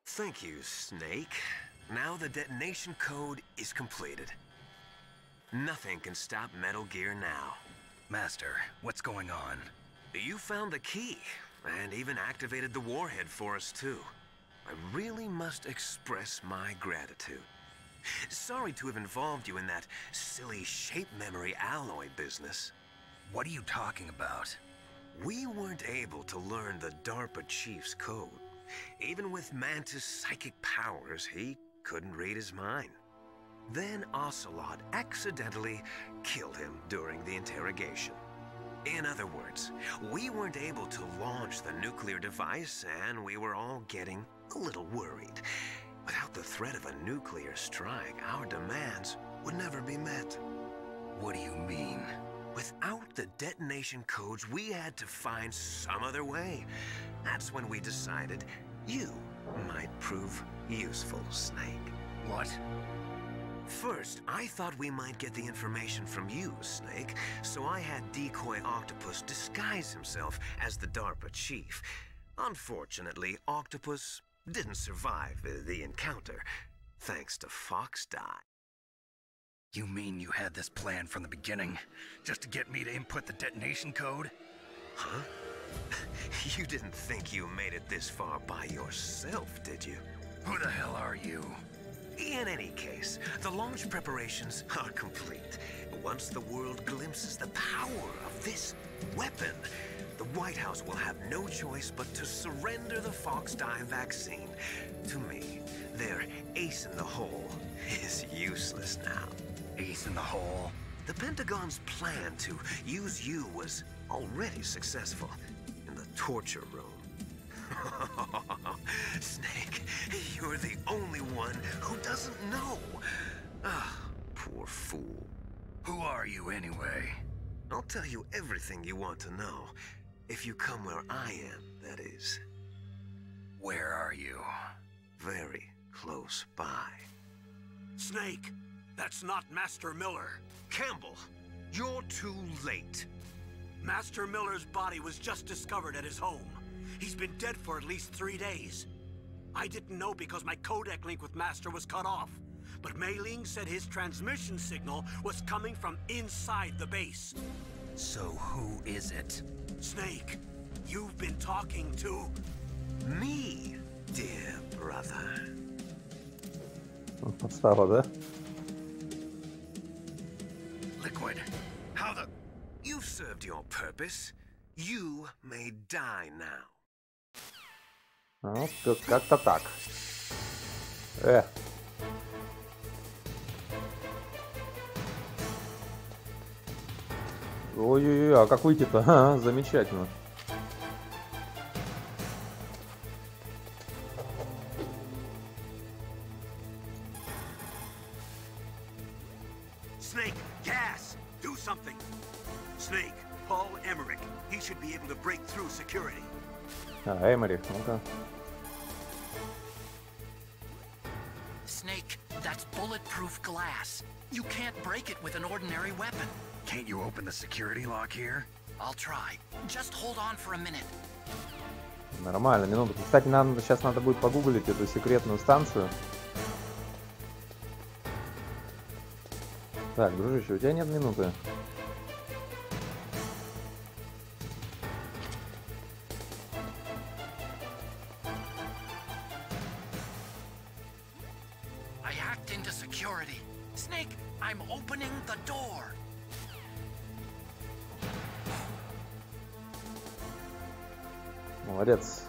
Thank you, Snake. Now the detonation code is completed. Nothing can stop Metal Gear now. Master, what's going on? You found the key, and even activated the warhead for us, too. I really must express my gratitude. Sorry to have involved you in that silly shape memory alloy business. What are you talking about? We weren't able to learn the DARPA chief's code. Even with Mantis' psychic powers, he couldn't read his mind. Then Ocelot accidentally killed him during the interrogation. In other words, we weren't able to launch the nuclear device, and we were all getting a little worried. Without the threat of a nuclear strike, our demands would never be met. What do you mean? Without the detonation codes, we had to find some other way. That's when we decided you might prove useful, Snake. What? First, I thought we might get the information from you, Snake, so I had Decoy Octopus disguise himself as the DARPA chief. Unfortunately, Octopus didn't survive the encounter, thanks to Fox Die. You mean you had this plan from the beginning, just to get me to input the detonation code? Huh? You didn't think you made it this far by yourself, did you? Who the hell are you? In any case, the launch preparations are complete. Once the world glimpses the power of this weapon, the White House will have no choice but to surrender the Fox Die vaccine. To me, their ace in the hole is useless now. Ace in the hole? The Pentagon's plan to use you was already successful in the torture room. Snake, you're the only one who doesn't know. Ah, poor fool. Who are you anyway? I'll tell you everything you want to know. If you come where I am, that is. Where are you? Very close by. Snake, that's not Master Miller. Campbell, you're too late. Master Miller's body was just discovered at his home. He's been dead for at least 3 days. I didn't know because my codec link with Master was cut off. But Mei Ling said his transmission signal was coming from inside the base. So who is it? Snake, you've been talking to... me, dear brother. Подстава, да? Liquid, how the... You've served your purpose. You may die now. Ну, как-то так. Ой-ой-ой, а как выйти-то? Ага, замечательно. Snake, gas! Do something! Snake, Paul Emmerich. He should be able to break through security. А, Эмерих, ну-ка. Snake, that's bulletproof glass. You can't break it with an ordinary weapon. Can't you open the security lock here? I'll try. Just hold on for a minute. Нормально, минуту. Кстати, сейчас надо будет погуглить эту секретную станцию. Так, дружище, у тебя нет минуты? I hacked into security. Snake, I'm opening the door. Молодец.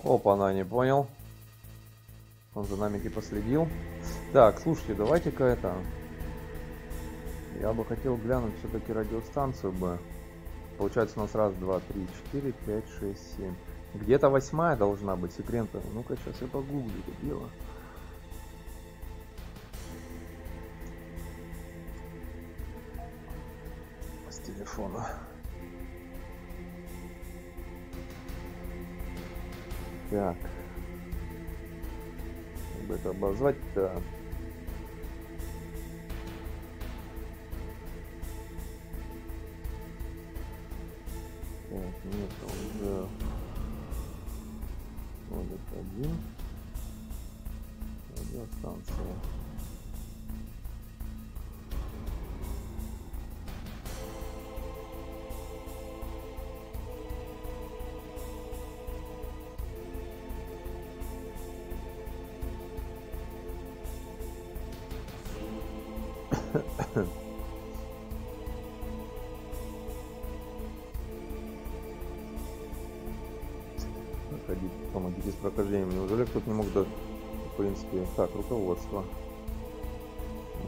Опа-на, не понял. Он за нами типа следил. Так, слушайте, давайте-ка это... Я бы хотел глянуть все-таки радиостанцию бы. Получается у нас раз, два, три, 4, 5, 6, 7. Где-то 8 должна быть секретная. Ну-ка, сейчас я погуглю это дело. С телефона. Так. Как бы это обозвать-то? Так, нет, уже вот один. Радиостанция. Помогите с прохождением. Неужели кто-то не мог дать, в принципе. Так, руководство.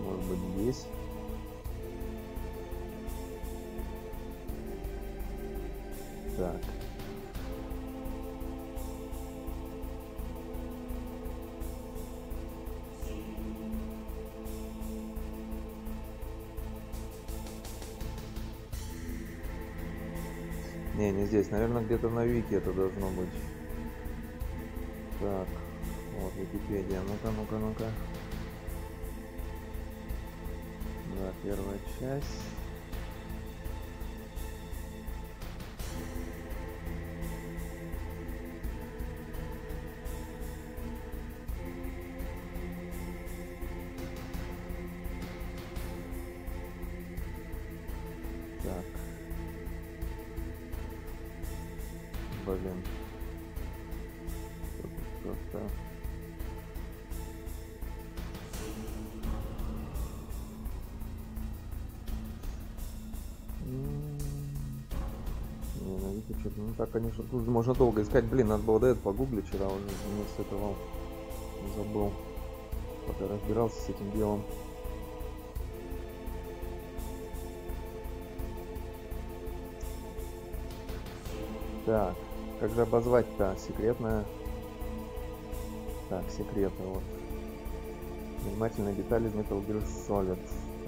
Может быть здесь. Так. Не здесь. Наверное, где-то на Вики это должно быть. Так, вот Википедия. Ну-ка. Да, первая часть. Так. Блин. Просто... Ну так, конечно, тут можно долго искать. Блин, надо было до этого погуглить вчера, уже вместо этого забыл, пока разбирался с этим делом. Так, как же обозвать-то? Секретная. Так, секреты, вот. Внимательные детали из Metal Gear Solid.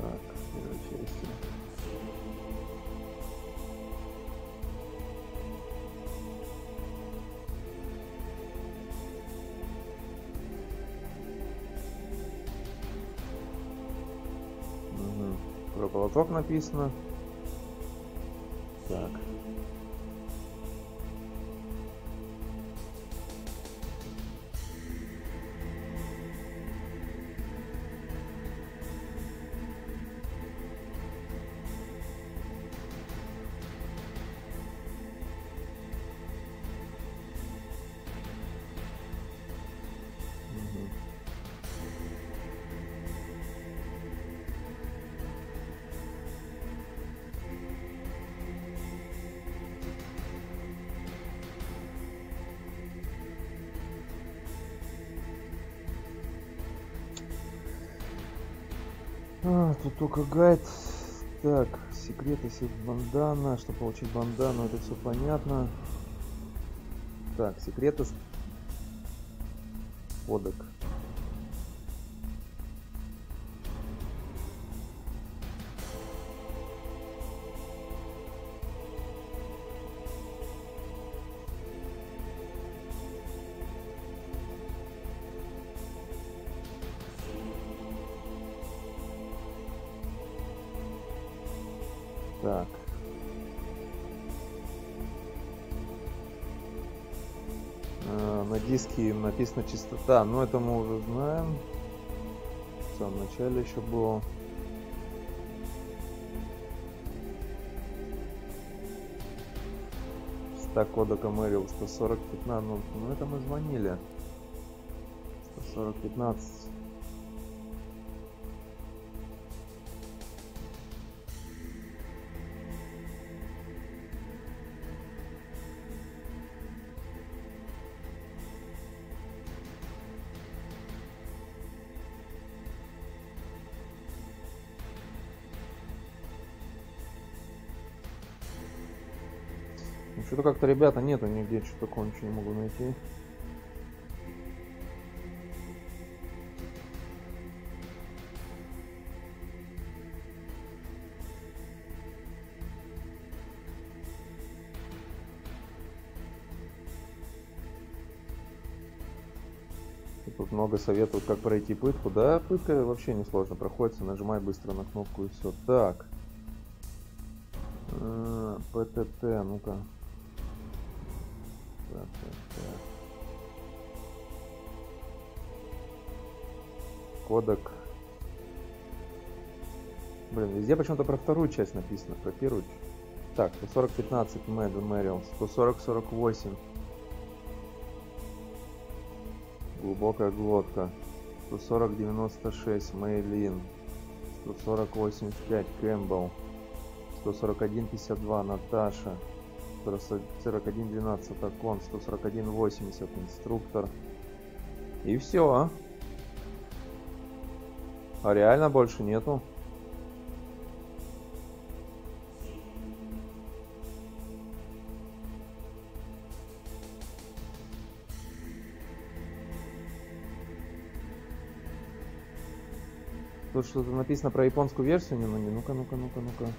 Так, первой части. Про полоток написано. Так. Тут только гайд. Так, секреты сеть бандана. Чтобы получить бандану, это все понятно. Так, секреты кодек. Так. На диске написано частота, но это мы уже знаем. В самом начале еще было. Стак кода Мэрил 140-15. Ну это мы звонили. 140-15. Что-то как-то, ребята, нету нигде, что такого ничего не могу найти. Тут много советуют, как пройти пытку. Да, пытка вообще не сложно проходится. Нажимай быстро на кнопку и все. Так. ПТТ, ну-ка. ПТТ. Кодек. Блин, везде почему-то про вторую часть написано, про первую. Так, 140-15 Мэдден Мэрил, 140-48. Глубокая глотка. 140-96 Мэйлин. 140-85 Кэмпбелл. 141-52 Наташа. 141-12 Атакон. 141-80 Инструктор. И все. А реально больше нету. Тут что-то написано про японскую версию, ну-ка. Ну-ка.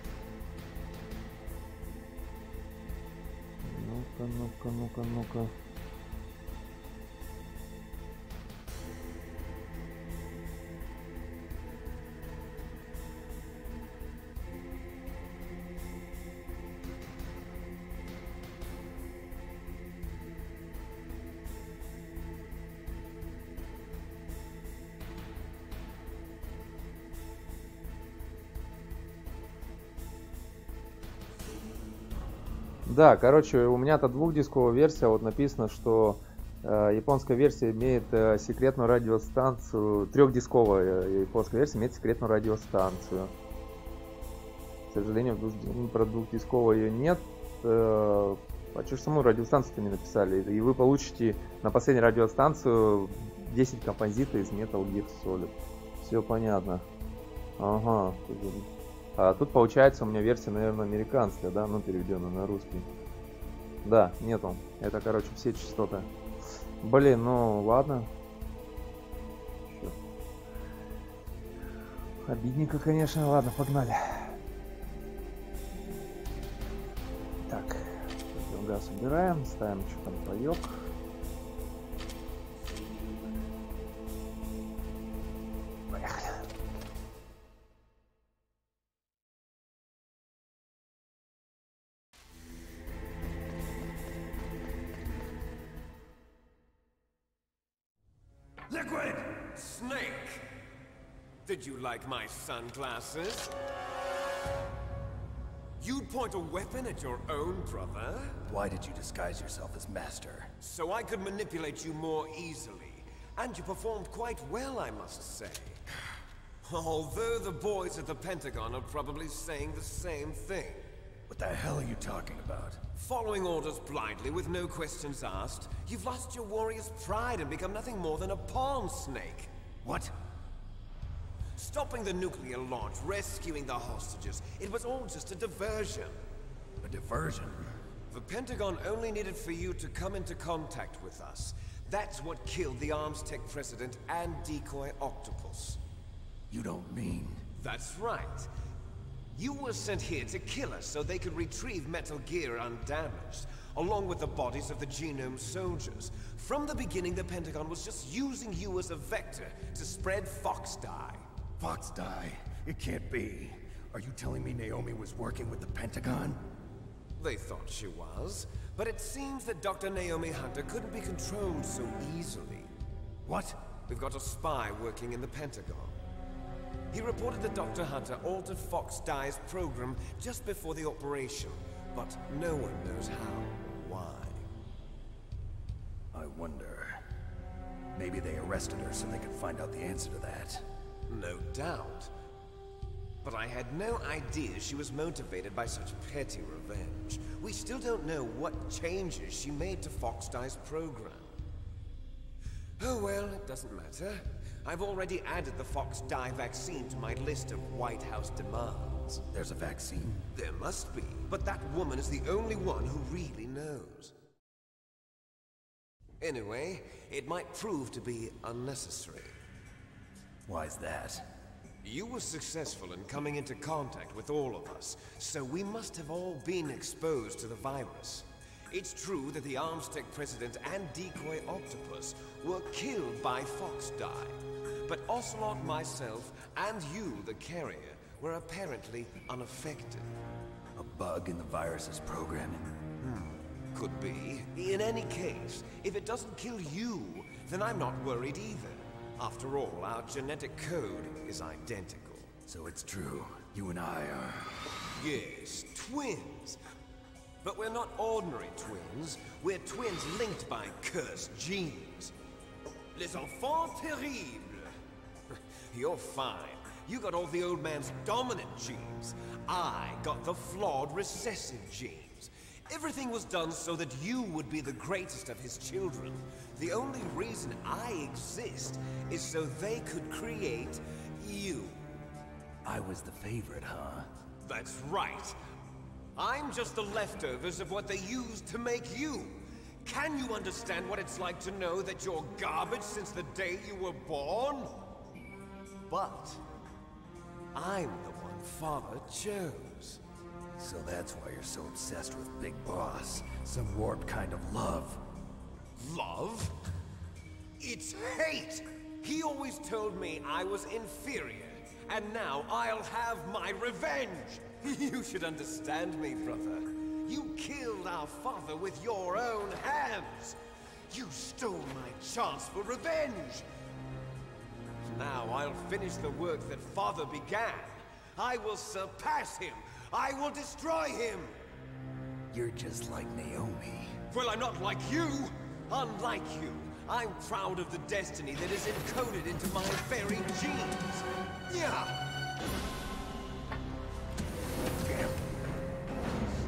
Да, короче, у меня-то двухдисковая версия, вот написано, что японская версия имеет секретную радиостанцию, трехдисковая японская версия имеет секретную радиостанцию. К сожалению, про двухдисковую ее нет. А что ж саму радиостанцию-то не написали? И вы получите на последней радиостанцию 10 композитов из Metal Gear Solid. Все понятно. Ага. А тут получается у меня версия, наверное, американская, да, ну переведенная на русский. Да, нету. Это, короче, все частоты. Блин, ну ладно. Черт. Обидненько, конечно. Ладно, погнали. Так, газ убираем, ставим что там паёк. Поехали. Liquid! Snake! Did you like my sunglasses? You'd point a weapon at your own brother? Why did you disguise yourself as Master? So I could manipulate you more easily. And you performed quite well, I must say. Although the boys at the Pentagon are probably saying the same thing. What the hell are you talking about? Following orders blindly with no questions asked, you've lost your warrior's pride and become nothing more than a pawn, Snake. What? Stopping the nuclear launch, rescuing the hostages, it was all just a diversion. A diversion? The Pentagon only needed for you to come into contact with us. That's what killed the Arms Tech president and decoy Octopus. You don't mean... That's right. You were sent here to kill us so they could retrieve Metal Gear undamaged, along with the bodies of the Genome soldiers. From the beginning, the Pentagon was just using you as a vector to spread Fox Dye. Fox Dye? It can't be. Are you telling me Naomi was working with the Pentagon? They thought she was, but it seems that Dr. Naomi Hunter couldn't be controlled so easily. What? We've got a spy working in the Pentagon. He reported that Dr. Hunter altered Fox Dye's program just before the operation, but no one knows how or why. I wonder... Maybe they arrested her so they could find out the answer to that. No doubt. But I had no idea she was motivated by such petty revenge. We still don't know what changes she made to Fox Dye's program. Oh well, it doesn't matter. I've already added the Fox Dye vaccine to my list of White House demands. odds there's a vaccine? There must be, but that woman is the only one who really knows. Anyway, it might prove to be unnecessary. Why's that? You were successful in coming into contact with all of us, so we must have all been exposed to the virus. It's true that the ANXDREY president and decoy octopus were killed by Fox-Die, but Ocelot, myself, and you, the carrier, were apparently unaffected. A bug in the virus's programming? Could be. In any case, if it doesn't kill you, then I'm not worried either. After all, our genetic code is identical. So it's true. You and I are... Yes, twins. But we're not ordinary twins. We're twins linked by cursed genes. Les enfants terribles. You're fine. You got all the old man's dominant genes. I got the flawed recessive genes. Everything was done so that you would be the greatest of his children. The only reason I exist is so they could create you. I was the favorite, huh? That's right. I'm just the leftovers of what they used to make you. Can you understand what it's like to know that you're garbage since the day you were born? But I'm the one Father chose. So that's why you're so obsessed with Big Boss. Some warped kind of love. Love? It's hate! He always told me I was inferior, and now I'll have my revenge! You should understand me, brother. You killed our father with your own hands! You stole my chance for revenge! Now I'll finish the work that Father began. I will surpass him! I will destroy him! You're just like Naomi. Well, I'm not like you! Unlike you, I'm proud of the destiny that is encoded into my very genes! Yeah!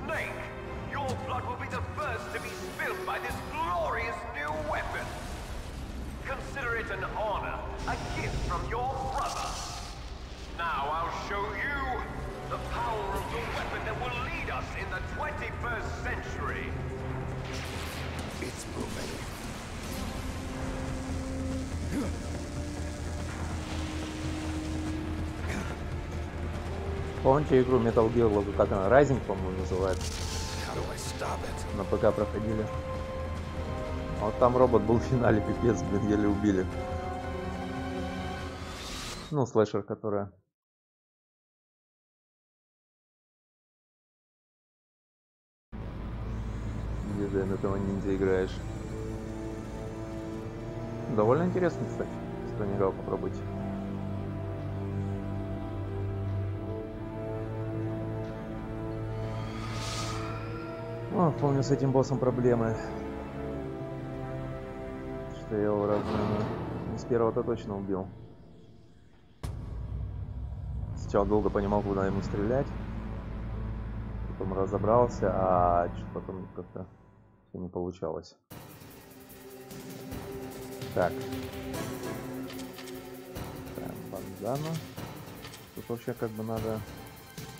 Snake! Your blood will be the first to be spilled by this glorious new weapon! Consider it an honor, a gift from your brother! Now I'll show you the power of the weapon that will lead us in the 21st century! It's moving. Помните игру Metal Gear, как она, Rising, по-моему, называется? На ПК проходили. А вот там робот был в финале, пипец, блин, еле убили. Ну, слэшер, которая... Где ты на этого ниндзя играешь? Довольно интересно, кстати. Кто не играл, попробуйте. О, помню, с этим боссом проблемы. Что я его раз, не с первого-то точно убил. Сначала долго понимал, куда ему стрелять. Потом разобрался, а что-то потом как-то все не получалось. Так. Бандану. Тут вообще как бы надо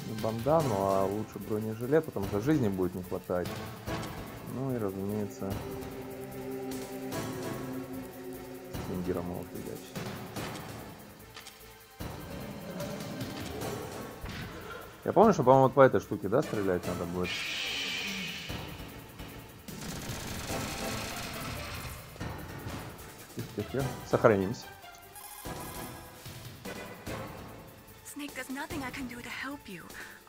не бандану, а лучше бронежилет, потому что жизни будет не хватать. Ну и разумеется, Стингером его фигачить. Я помню, что, по-моему, вот по этой штуке, да, стрелять надо будет. Тихо-тихо. Сохранимся. Snake, there's nothing I can do to help you.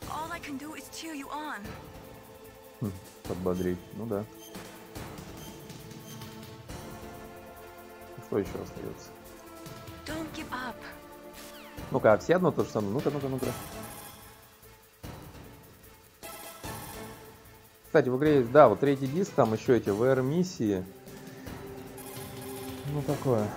All I can do is cheer you on. Подбодрить, ну да. Что еще остается? Don't give up. Ну-ка, все одно то же самое. Ну-ка, ну-ка, ну-ка. Кстати, в игре есть, да, вот третий диск, там еще эти VR-миссии. Ну, такое.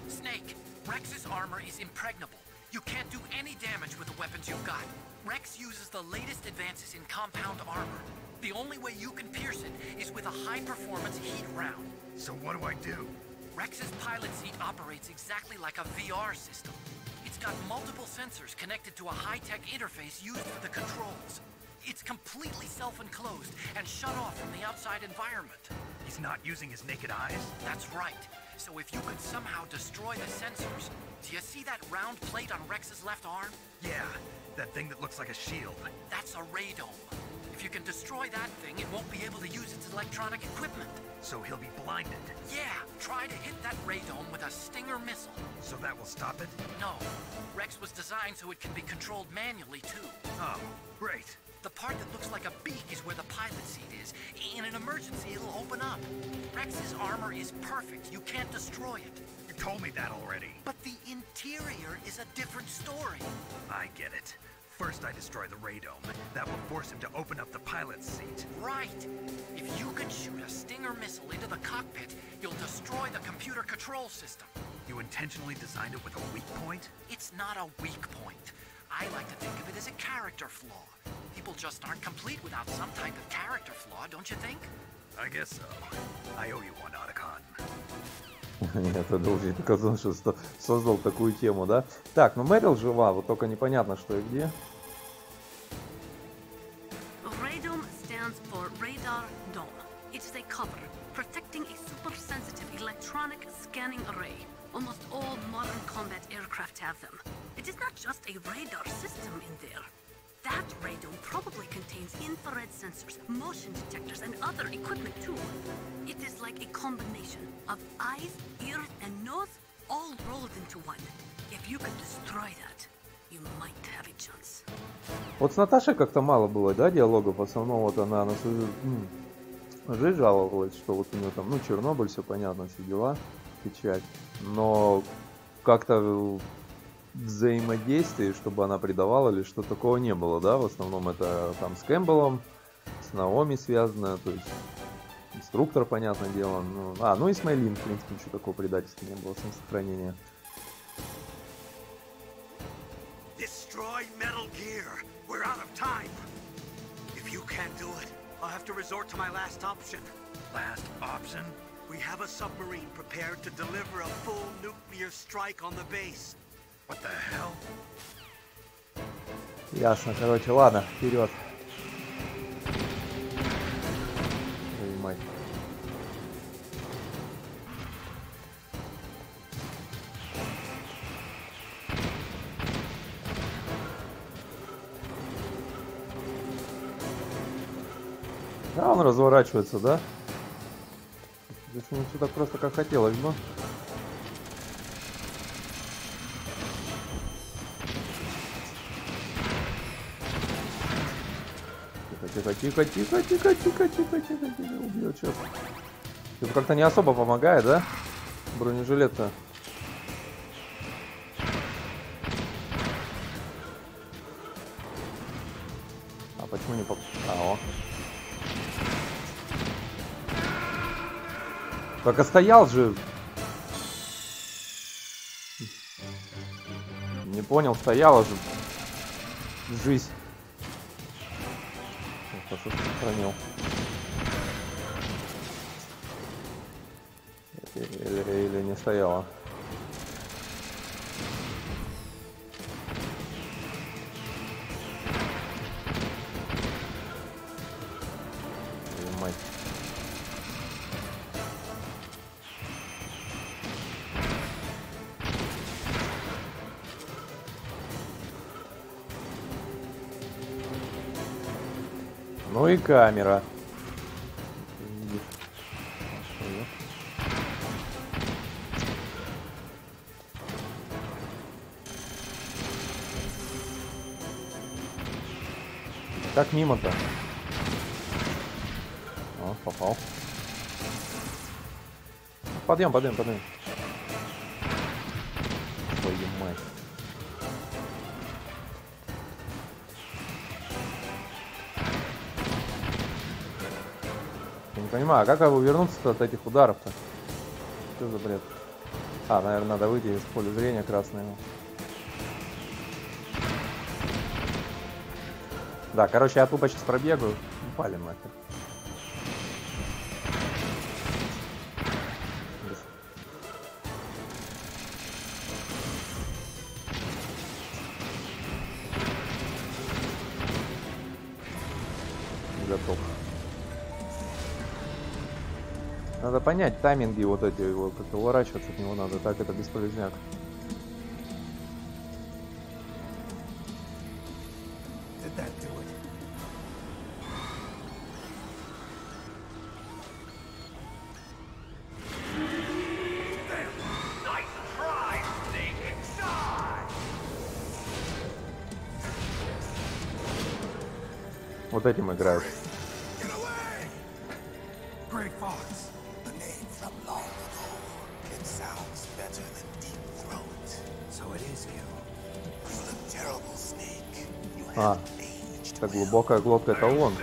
Snake, Rex's armor is impregnable. You can't do any damage with the weapons you've got. Rex uses the latest advances in compound armor. The only way you can pierce it is with a high-performance heat round. So what do I do? Rex's pilot seat operates exactly like a VR system. It's It's got multiple sensors connected to a high-tech interface used for the controls. It's completely self-enclosed and shut off from the outside environment. He's not using his naked eyes? That's right. So if you could somehow destroy the sensors... Do you see that round plate on Rex's left arm? Yeah, that thing that looks like a shield. That's a radome. If you can destroy that thing, it won't be able to use its electronic equipment. So he'll be blinded. Yeah, try to hit that radome with a Stinger missile. So that will stop it? No. Rex was designed so it can be controlled manually, too. Oh, great. The part that looks like a beak is where the pilot seat is. In an emergency, it'll open up. Rex's armor is perfect. You can't destroy it. You told me that already. But the interior is a different story. I get it. First I destroy the radome. That will force him to open up the pilot's seat. Right. If you can shoot a Stinger missile into the cockpit, you'll destroy the computer control system. You intentionally designed it with a weak point? It's not a weak point. I like to think of it as a character flaw. People just aren't complete without some type of character flaw, don't you think? I guess so. I owe you one, Otacon. Это должен показать, что создал такую тему, да? Так, ну Мэрил жива, вот только непонятно, что и где. Radome stands for Radar Dome. It's a cover, protecting a super-sensitive electronic scanning array. Almost all modern combat aircraft have them. It is not just a radar system in there. That radome probably contains infrared sensors, motion detectors, and other equipment too. It is like a combination of eyes, ears, and nose all rolled into one. If you could destroy that, you might have a chance. Вот с Наташей как-то мало было, да, диалогов. В основном вот она на свою жизнь жаловалась, что вот у нее там, ну, Чернобыль, все понятно, все дела, печаль. Но как-то взаимодействие, чтобы она предавала или что такого не было, да, в основном это там с Кэмпбеллом, с Наоми связано, то есть инструктор, понятное дело, ну и с Мэйлин, в принципе, ничего такого предательства не было, самосохранения. Destroy Metal Gear. We're out of time. If you can't do it, I'll have to resort to my last option. Last option? We have a submarine prepared to deliver a full nuclear strike on the base. What the hell? Ясно, короче, ладно, вперед. Ой, мать. Да, он разворачивается, да? Здесь не все так просто, как хотелось бы. Тихо, убьет сейчас. Это как-то не особо помогает, да? Бронежилет-то. А почему не поп... о. Только стоял же. Не понял, стояла же. Жизнь. Хорошо, что сохранил. Или не стояла. Мать. Ну и камера. Как мимо-то? О, попал. Подъем. Твою мать. Я не понимаю, а как увернуться от этих ударов-то? Что за бред? А, наверное, надо выйти из поля зрения красного. Да, короче, я тупо сейчас пробегаю. Упали нахер. Надо понять тайминги вот эти, вот как-то уворачиваться от него надо, так это бесполезняк. Вот этим играют. А, так глубокая глотка, это он.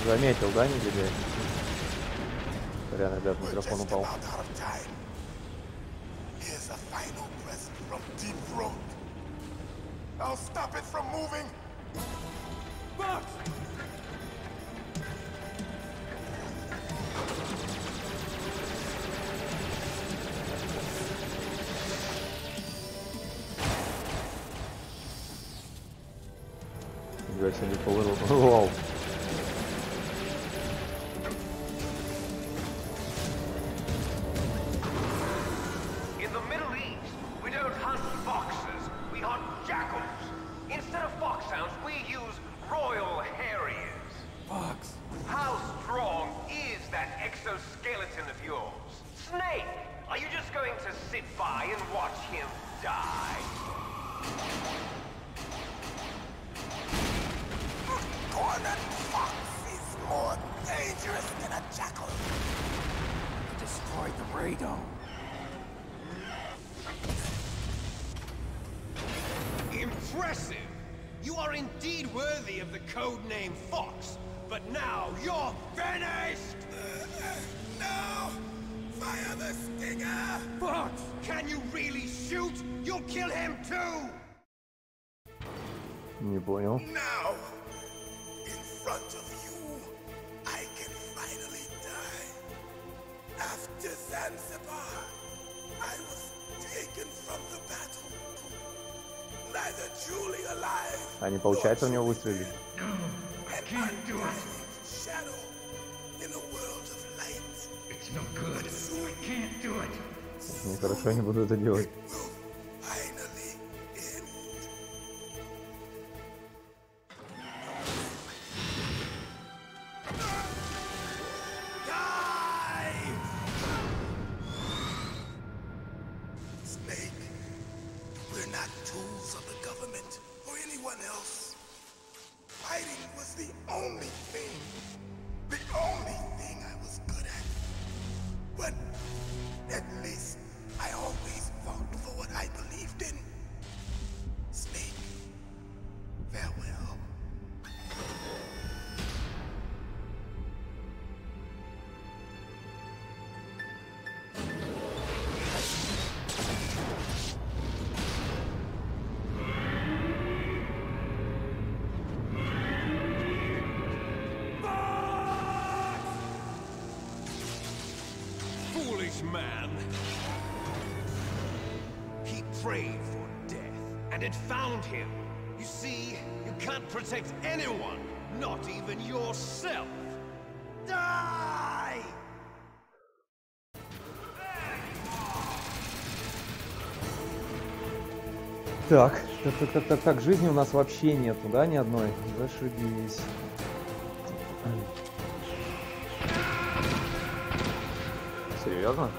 Заметил, да, не тебе? Реально, ребят, микрофон упал. Я сегодня повырвал. Impressive! You are indeed worthy of the codename Fox, but now you're finished! No! Fire the stinger! Fox, can you really shoot? You'll kill him too! Не понял. Now, in front of you, I can finally die. After Zanzibar, I was taken from the battle. Neither truly alive. А не получается у него выстрелить? Shadow in a world of light. It's no good. I can't do it. Нехорошо, я не буду это делать. Man. He prayed for death, and it found him. You see, you can't protect anyone, not even yourself. Die! Так, жизни у нас вообще нету, да, ни одной? Зашибись. Серьезно?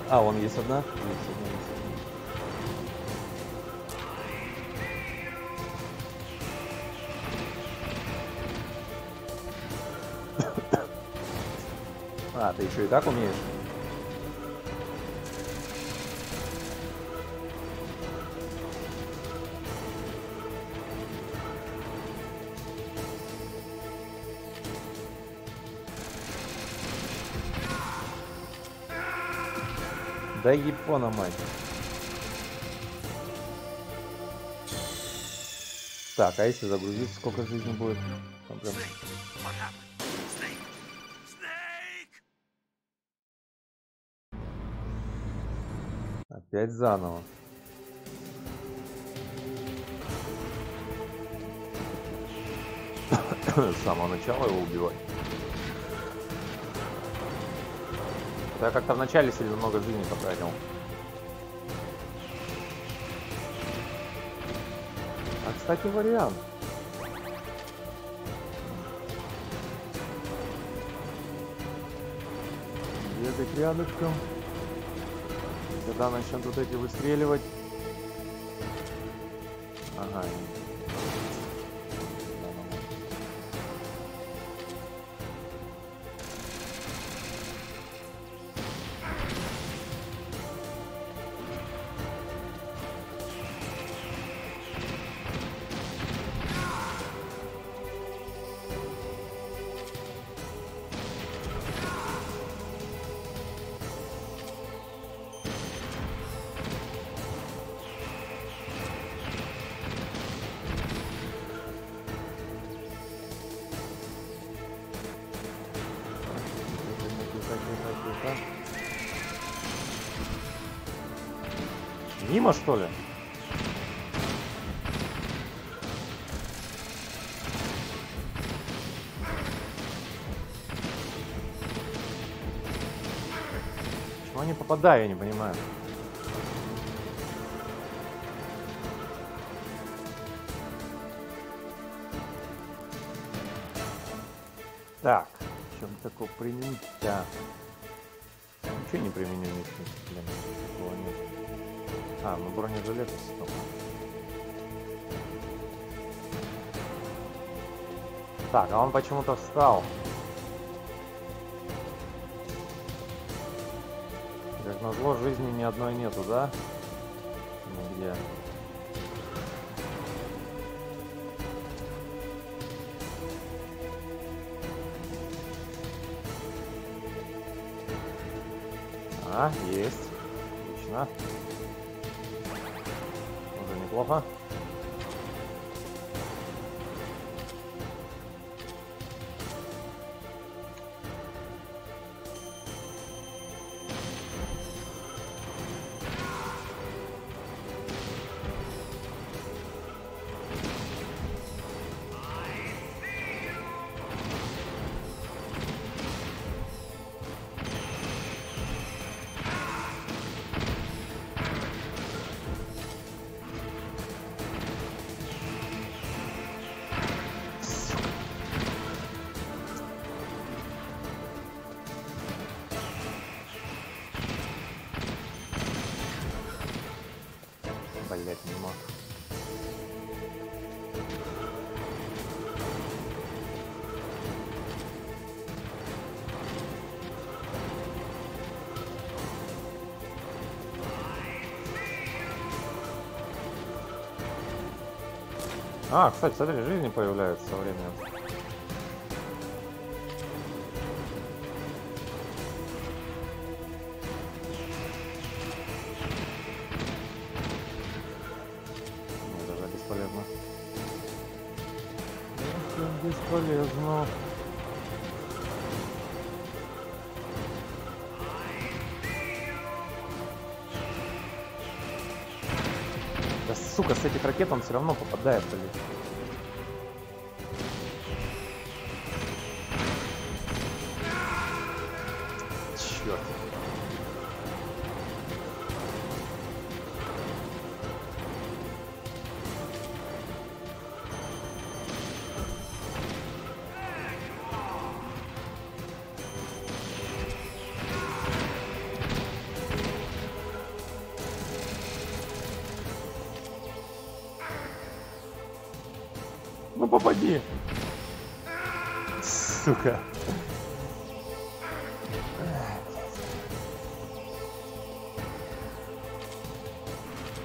А, вон есть одна? Есть одна. А, ты еще и так умеешь? Да япона, мать. Так, а если загрузить, сколько жизни будет? Там прям... Опять заново. С самого начала его убивать. Я как-то в начале сильно много жизни потратил. А, кстати, вариант. Бегать рядышком. Когда начнут вот эти выстреливать. Ага. Мимо, что ли? Почему я не попадаю, я не понимаю. Так, чем такое применить-то? Ничего не применю, блин, такого нет. А, ну бронежилет стоп. Так, а он почему-то встал. Как назло, жизни ни одной нету, да? Нигде. А, есть. Отлично. Уже неплохо. Блять, не могу. А, кстати, смотри, жизни появляются со временем. Бесполезно. Бесполезно. сука, с этих ракет он все равно попадает, блин. Черт. Ну попади. Сука.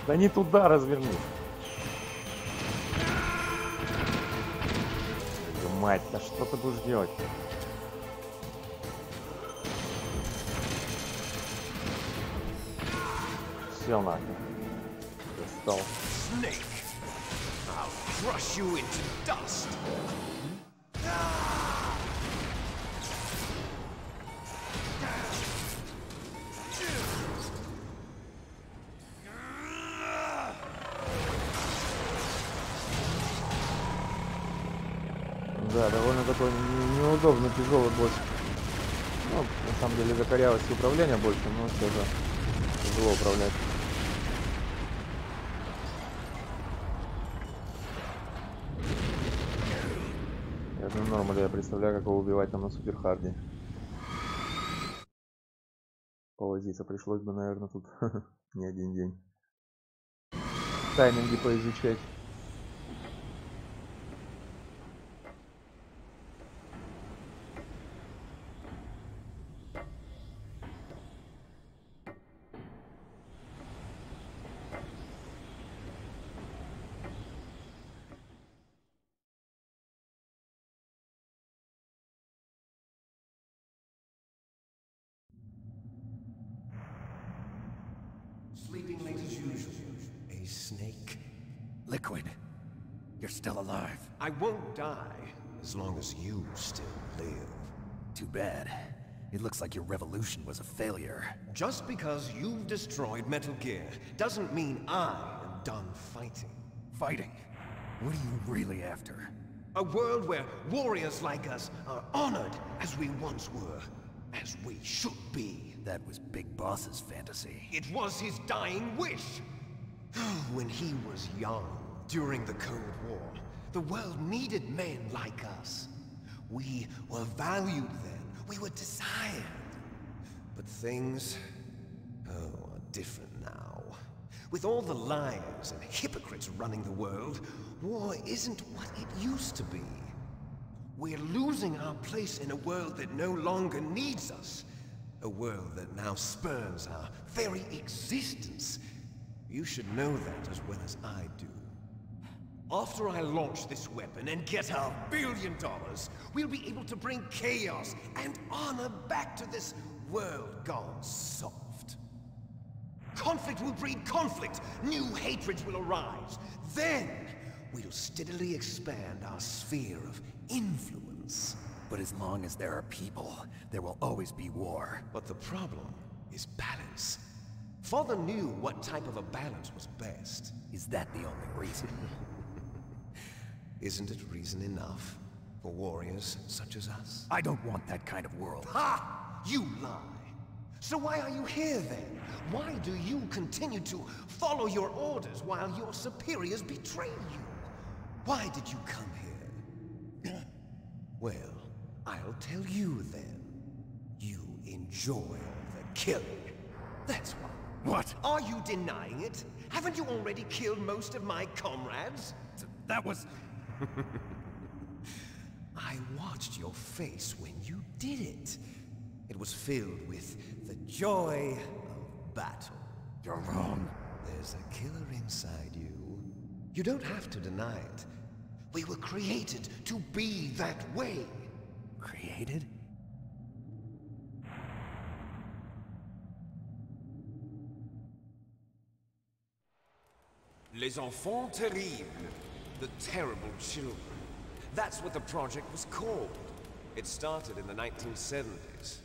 Да не туда разверни. Твою мать, да что ты будешь делать? Все нахуй. Достал. Crush you into dust. Да, довольно такой неудобно тяжелый босс. Ну, на самом деле за корявости управления больше, но все же тяжело управлять. Нормально, я представляю, как его убивать там на суперхарде. Повозиться пришлось бы, наверное, тут не один день. Тайминги поизучать. Sleeping late as usual. A snake. Liquid. You're still alive. I won't die as long as you still live. Too bad. It looks like your revolution was a failure. Just because you've destroyed Metal Gear doesn't mean I am done fighting. Fighting? What are you really after? A world where warriors like us are honored as we once were, as we should be. That was Big Boss's fantasy. It was his dying wish. When he was young, during the Cold War, the world needed men like us. We were valued then. We were desired. But things, are different now. With all the liars and hypocrites running the world, war isn't what it used to be. We're losing our place in a world that no longer needs us. A world that now spurns our very existence. You should know that as well as I do. After I launch this weapon and get our $1 billion, we'll be able to bring chaos and honor back to this world gone soft. Conflict will breed conflict. New hatreds will arise. Then, we'll steadily expand our sphere of influence. But as long as there are people, there will always be war. But the problem is balance. Father knew what type of a balance was best. Is that the only reason? Isn't it reason enough for warriors such as us? I don't want that kind of world. Ha! You lie! So why are you here then? Why do you continue to follow your orders while your superiors betray you? Why did you come here? Well, I'll tell you then. You enjoy all the killing. That's why. What? Are you denying it? Haven't you already killed most of my comrades? That was... I watched your face when you did it. It was filled with the joy of battle. You're wrong. There's a killer inside you. You don't have to deny it. We were created to be that way. Created? Les enfants terribles. The terrible children. That's what the project was called. It started in the 1970s.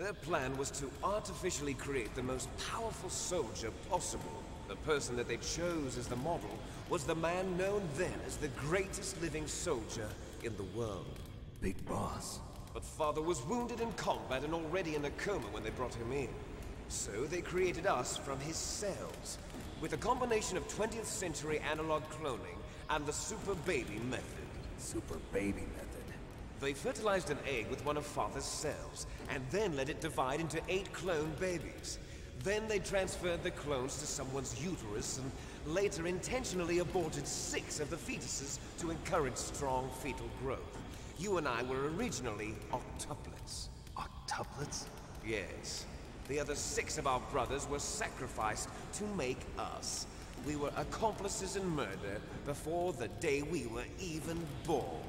Their plan was to artificially create the most powerful soldier possible. The person that they chose as the model was the man known then as the greatest living soldier in the world. Big Boss. But Father was wounded in combat and already in a coma when they brought him in. So they created us from his cells, with a combination of 20th century analog cloning and the super baby method. Super baby method. They fertilized an egg with one of Father's cells, and then let it divide into 8 clone babies. Then they transferred the clones to someone's uterus and later intentionally aborted 6 of the fetuses to encourage strong fetal growth. You and I were originally octuplets. Octuplets? Yes. The other 6 of our brothers were sacrificed to make us. We were accomplices in murder before the day we were even born.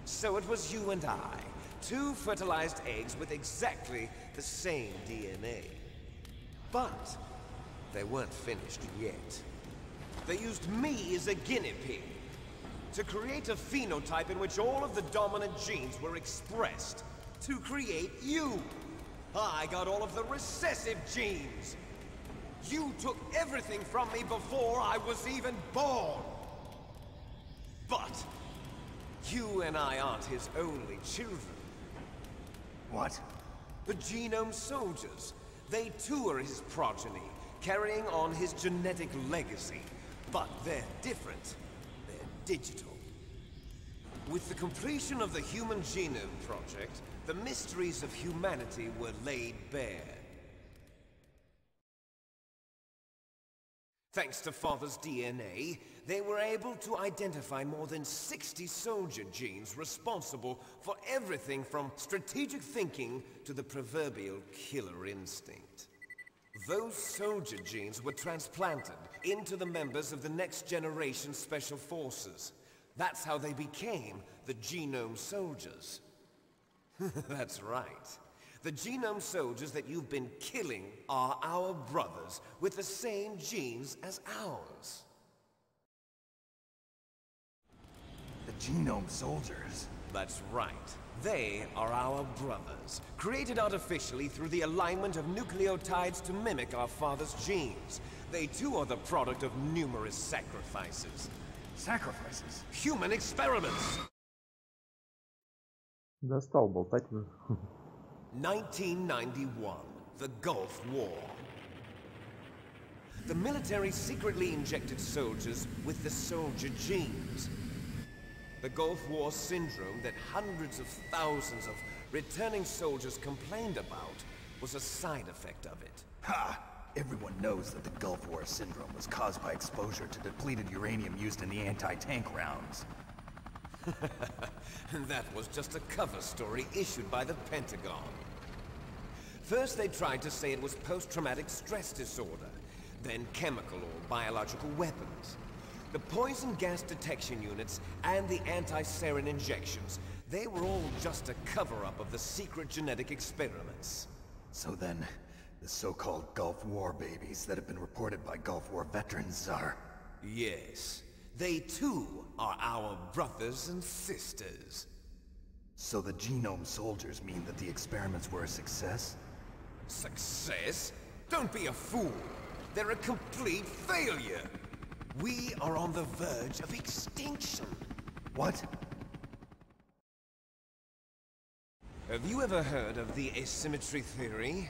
So it was you and I, 2 fertilized eggs with exactly the same DNA. But they weren't finished yet. They used me as a guinea pig to create a phenotype in which all of the dominant genes were expressed to create you. I got all of the recessive genes. You took everything from me before I was even born. But you and I aren't his only children. What? The Genome Soldiers. They too are his progeny, carrying on his genetic legacy. But they're different. They're digital. With the completion of the Human Genome Project, the mysteries of humanity were laid bare. Thanks to Father's DNA, they were able to identify more than 60 soldier genes responsible for everything from strategic thinking to the proverbial killer instinct. Those soldier genes were transplanted into the members of the next generation Special Forces. That's how they became the Genome Soldiers. That's right. The Genome Soldiers that you've been killing are our brothers with the same genes as ours. The Genome Soldiers? That's right. They are our brothers, created artificially through the alignment of nucleotides to mimic our father's genes. They too are the product of numerous sacrifices. Sacrifices? Human experiments! Достал болтать. 1991, the Gulf War. The military secretly injected soldiers with the soldier genes. The Gulf War syndrome that hundreds of thousands of returning soldiers complained about was a side effect of it. Ha! Everyone knows that the Gulf War syndrome was caused by exposure to depleted uranium used in the anti-tank rounds. That was just a cover story issued by the Pentagon. First they tried to say it was post-traumatic stress disorder, then chemical or biological weapons. The poison gas detection units and the anti-sarin injections, they were all just a cover-up of the secret genetic experiments. So then, the so-called Gulf War babies that have been reported by Gulf War veterans are... Yes. They too are our brothers and sisters. So the Genome Soldiers mean that the experiments were a success? Success? Don't be a fool. They're a complete failure. We are on the verge of extinction. What? Have you ever heard of the asymmetry theory?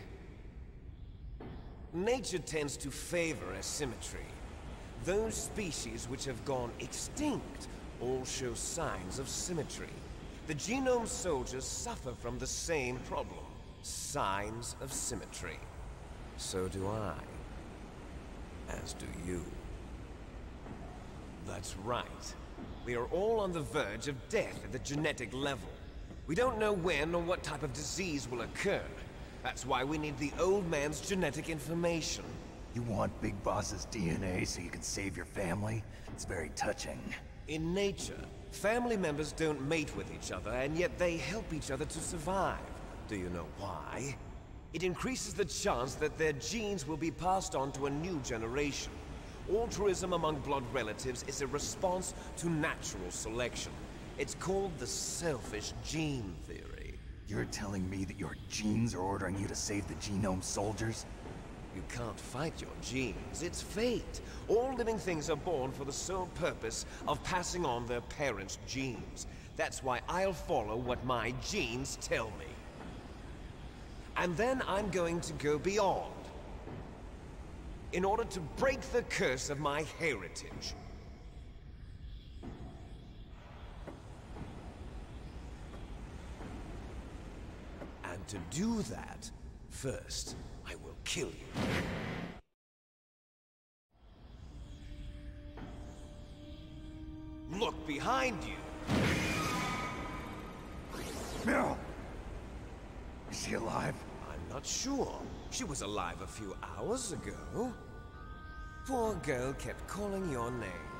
Nature tends to favor asymmetry. Those species which have gone extinct all show signs of symmetry. The Genome Soldiers suffer from the same problem. Signs of symmetry. So do I. As do you. That's right. We are all on the verge of death at the genetic level. We don't know when or what type of disease will occur. That's why we need the old man's genetic information. You want Big Boss's DNA so you can save your family? It's very touching. In nature, family members don't mate with each other, and yet they help each other to survive. Do you know why? It increases the chance that their genes will be passed on to a new generation. Altruism among blood relatives is a response to natural selection. It's called the selfish gene theory. You're telling me that your genes are ordering you to save the genome soldiers? You can't fight your genes. It's fate. All living things are born for the sole purpose of passing on their parents' genes. That's why I'll follow what my genes tell me. And then I'm going to go beyond, in order to break the curse of my heritage. And to do that, first, I will kill you. Look behind you! Meryl! Is she alive? I'm not sure. She was alive a few hours ago. Poor girl kept calling your name.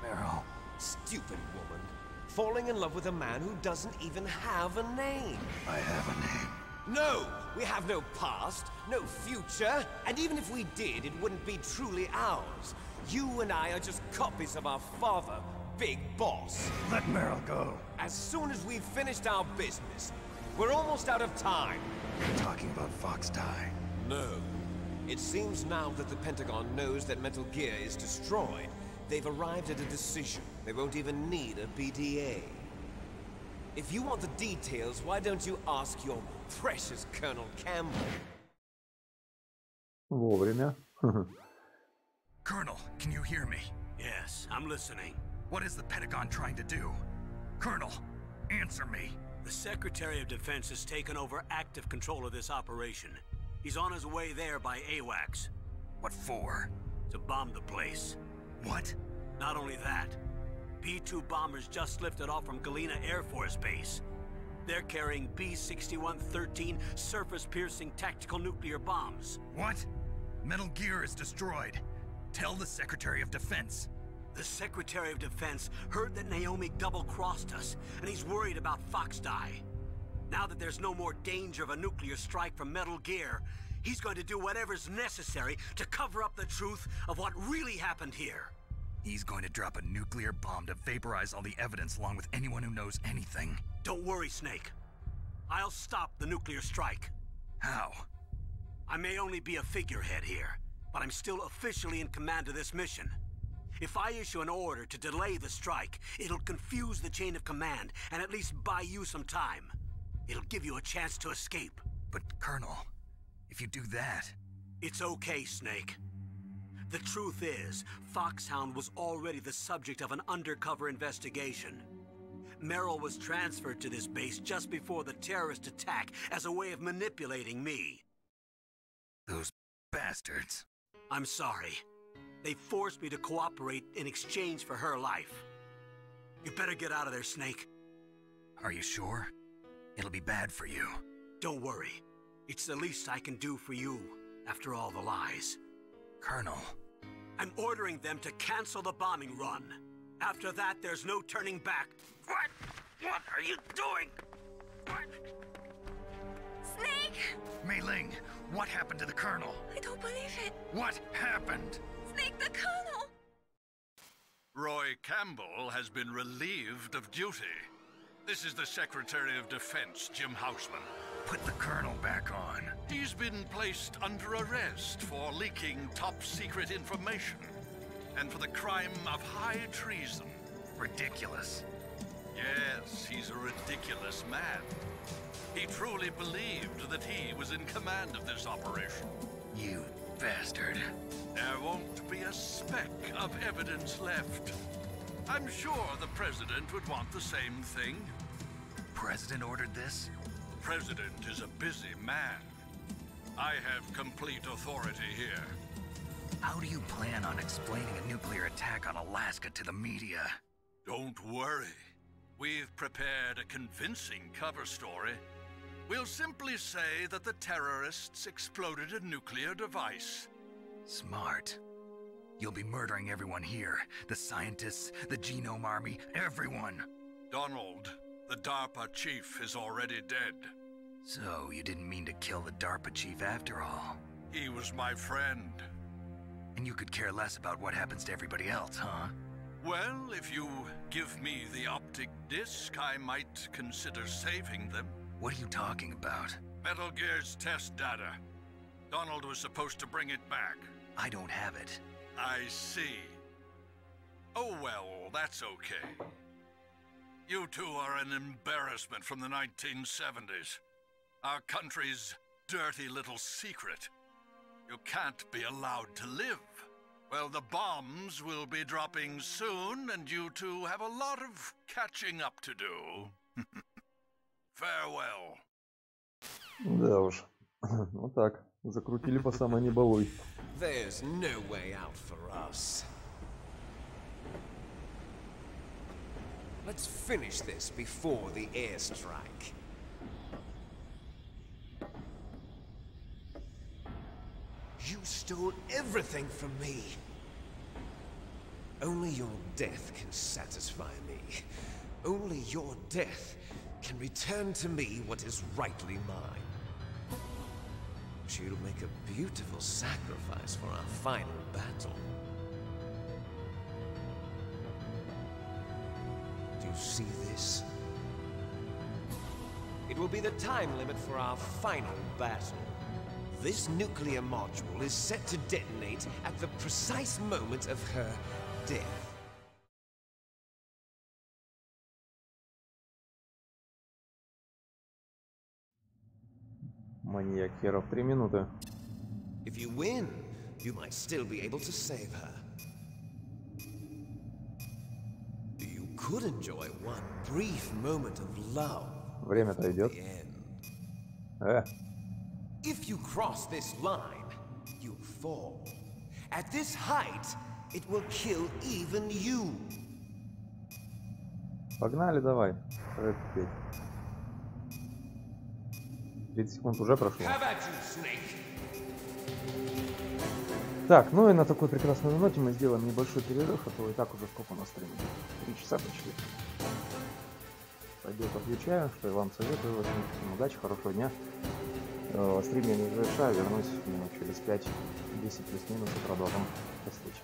Meryl. Stupid woman. Falling in love with a man who doesn't even have a name. I have a name. No! We have no past, no future, and even if we did, it wouldn't be truly ours. You and I are just copies of our father, Big Boss. Let Meryl go. As soon as we've finished our business, we're almost out of time. You're talking about Fox Die. No. It seems now that the Pentagon knows that Metal Gear is destroyed, they've arrived at a decision. They won't even need a BDA. If you want the details, why don't you ask your precious Colonel Campbell? Вовремя. Colonel, can you hear me? Yes, I'm listening. What is the Pentagon trying to do? Colonel, answer me. The Secretary of Defense has taken over active control of this operation. He's on his way there by AWACS. What for? To bomb the place. What? Not only that, B-2 bombers just lifted off from Galena Air Force Base. They're carrying B-6113 surface-piercing tactical nuclear bombs. What? Metal Gear is destroyed. Tell the Secretary of Defense. The Secretary of Defense heard that Naomi double-crossed us, and he's worried about Fox Die. Now that there's no more danger of a nuclear strike from Metal Gear, he's going to do whatever's necessary to cover up the truth of what really happened here. He's going to drop a nuclear bomb to vaporize all the evidence along with anyone who knows anything. Don't worry, Snake. I'll stop the nuclear strike. How? I may only be a figurehead here, but I'm still officially in command of this mission. If I issue an order to delay the strike, it'll confuse the chain of command and at least buy you some time. It'll give you a chance to escape. But, Colonel, if you do that... It's okay, Snake. The truth is, Foxhound was already the subject of an undercover investigation. Meryl was transferred to this base just before the terrorist attack as a way of manipulating me. Those bastards. I'm sorry. They forced me to cooperate in exchange for her life. You better get out of there, Snake. Are you sure? It'll be bad for you. Don't worry. It's the least I can do for you, after all the lies. Colonel. I'm ordering them to cancel the bombing run. After that, there's no turning back. What? What are you doing? What? Snake! Mei Ling, what happened to the Colonel? I don't believe it. What happened? Snake, the Colonel! Roy Campbell has been relieved of duty. This is the Secretary of Defense, Jim Houseman. Put the Colonel back on. He's been placed under arrest for leaking top-secret information and for the crime of high treason. Ridiculous. Yes, he's a ridiculous man. He truly believed that he was in command of this operation. You bastard. There won't be a speck of evidence left. I'm sure the President would want the same thing. President ordered this? President is a busy man. I have complete authority here. How do you plan on explaining a nuclear attack on Alaska to the media? Don't worry. We've prepared a convincing cover story. We'll simply say that the terrorists exploded a nuclear device. Smart. You'll be murdering everyone here. The scientists, the Genome Army, everyone. Donald, the DARPA chief, is already dead. So, you didn't mean to kill the DARPA chief after all? He was my friend. And you could care less about what happens to everybody else, huh? Well, if you give me the optic disc, I might consider saving them. What are you talking about? Metal Gear's test data. Donald was supposed to bring it back. I don't have it. I see. Oh well, that's okay. You two are an embarrassment from the 1970s. Our country's dirty little secret. You can't be allowed to live. Well, the bombs will be dropping soon, and you two have a lot of catching up to do. Farewell. Да уж. Вот так. Закрутили по самой не балуй. There's no way out for us. Let's finish this before the airstrike. You stole everything from me. Only your death can satisfy me. Only your death can return to me what is rightly mine. She'll make a beautiful sacrifice for our final battle. Do you see this? It will be the time limit for our final battle. This nuclear module is set to detonate at the precise moment of her death. Маньяк херов 3 минуты. If you win, you might still be able to save her. You could enjoy one brief moment of love. Время-то идет. If you cross this line, you fall. At this height, it will kill even you. Погнали, давай. 30 секунд уже прошло. Так, ну и на такой прекрасной ноте мы сделаем небольшой перерыв, а то и так уже сколько у нас времени? 3 часа почти. Пойду отвечаю, что я вам советую. Всем удачи, хорошего дня. Стрим я не завершаю, вернусь минут через 5-10 плюс-минус и продолжим. До встречи.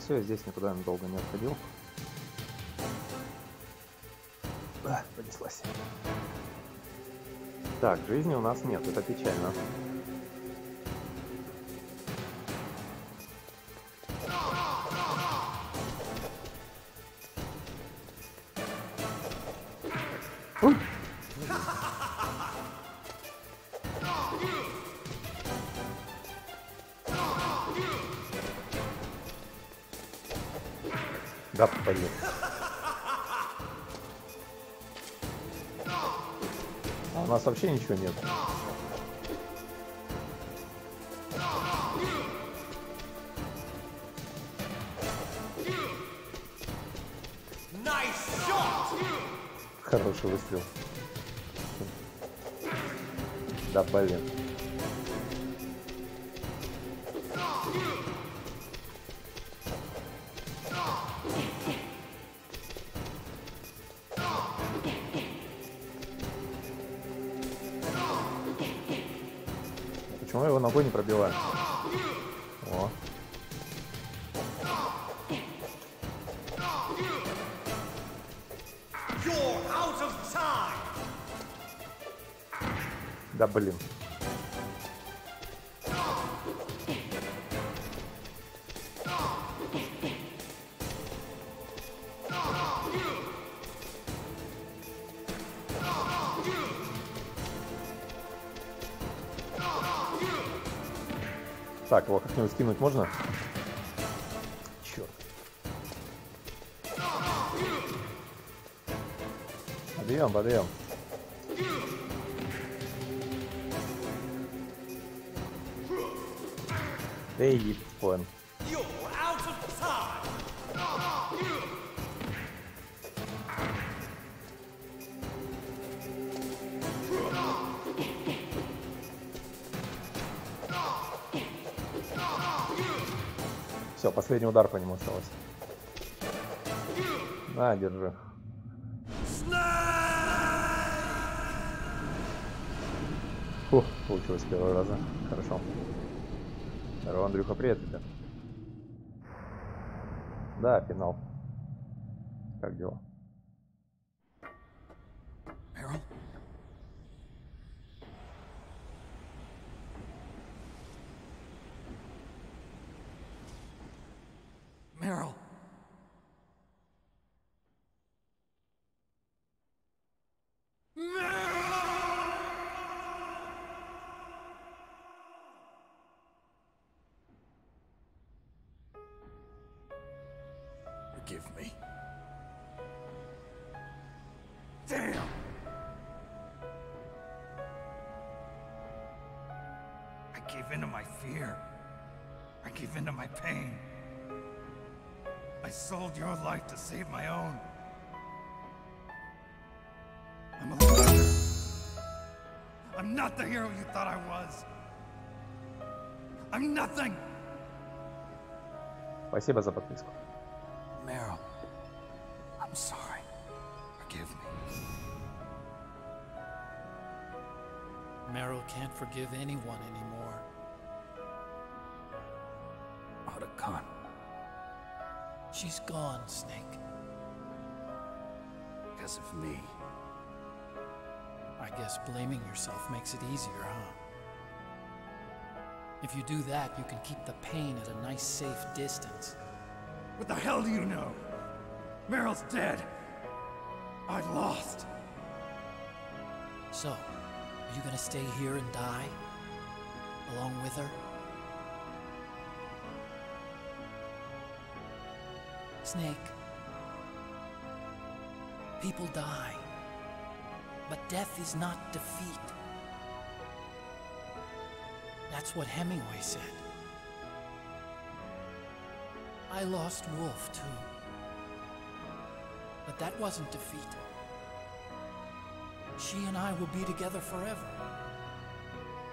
все, я здесь никуда долго не отходил. Понеслась. Так, жизни у нас нет, это печально. Да, пойдет. А у нас вообще ничего нет. Хороший выстрел. Да, блин. Почему я его ногой не пробиваю? О. Да блин. Так, его как-нибудь скинуть можно? Черт. Подъем, подъем. Эй, понял. Все, последний удар по нему осталось. На, держи. Фух, получилось с первого раза. Хорошо. Здорово, Андрюха, привет тебе. Да, финал. Как дела? Meryl? Meryl. Forgive me. Damn! I gave in to my fear. I gave in to my pain. I sold your life to save my own. I'm a loser. I'm not the hero you thought I was. I'm nothing. Спасибо за подписку. Meryl, I'm sorry. Forgive me. Meryl can't forgive anyone anymore. Otto Khan. She's gone, Snake. Because of me. I guess blaming yourself makes it easier, huh? If you do that, you can keep the pain at a nice, safe distance. What the hell do you know? Meryl's dead. I lost. So, are you gonna stay here and die? Along with her? Snake. People die. But death is not defeat. That's what Hemingway said. I lost Wolf, too. But that wasn't defeat. She and I will be together forever.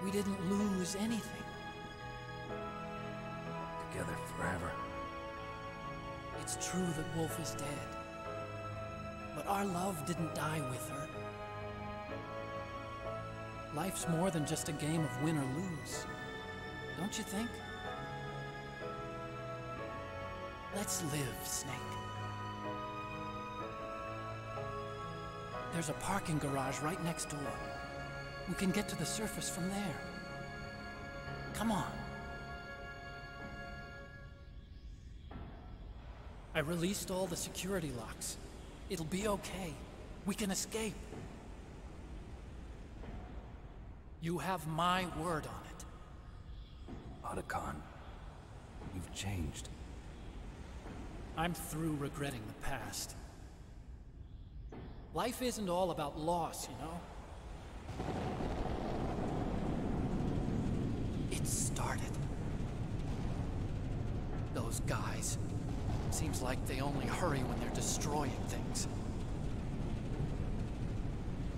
We didn't lose anything. Together forever. It's true that Wolf is dead. But our love didn't die with her. Life's more than just a game of win or lose. Don't you think? Let's live, Snake. There's a parking garage right next door. We can get to the surface from there. Come on. I released all the security locks. It'll be okay. We can escape. You have my word on it. Otacon, you've changed. I'm through regretting the past. Life isn't all about loss, you know? It started. Those guys. Seems like they only hurry when they're destroying things.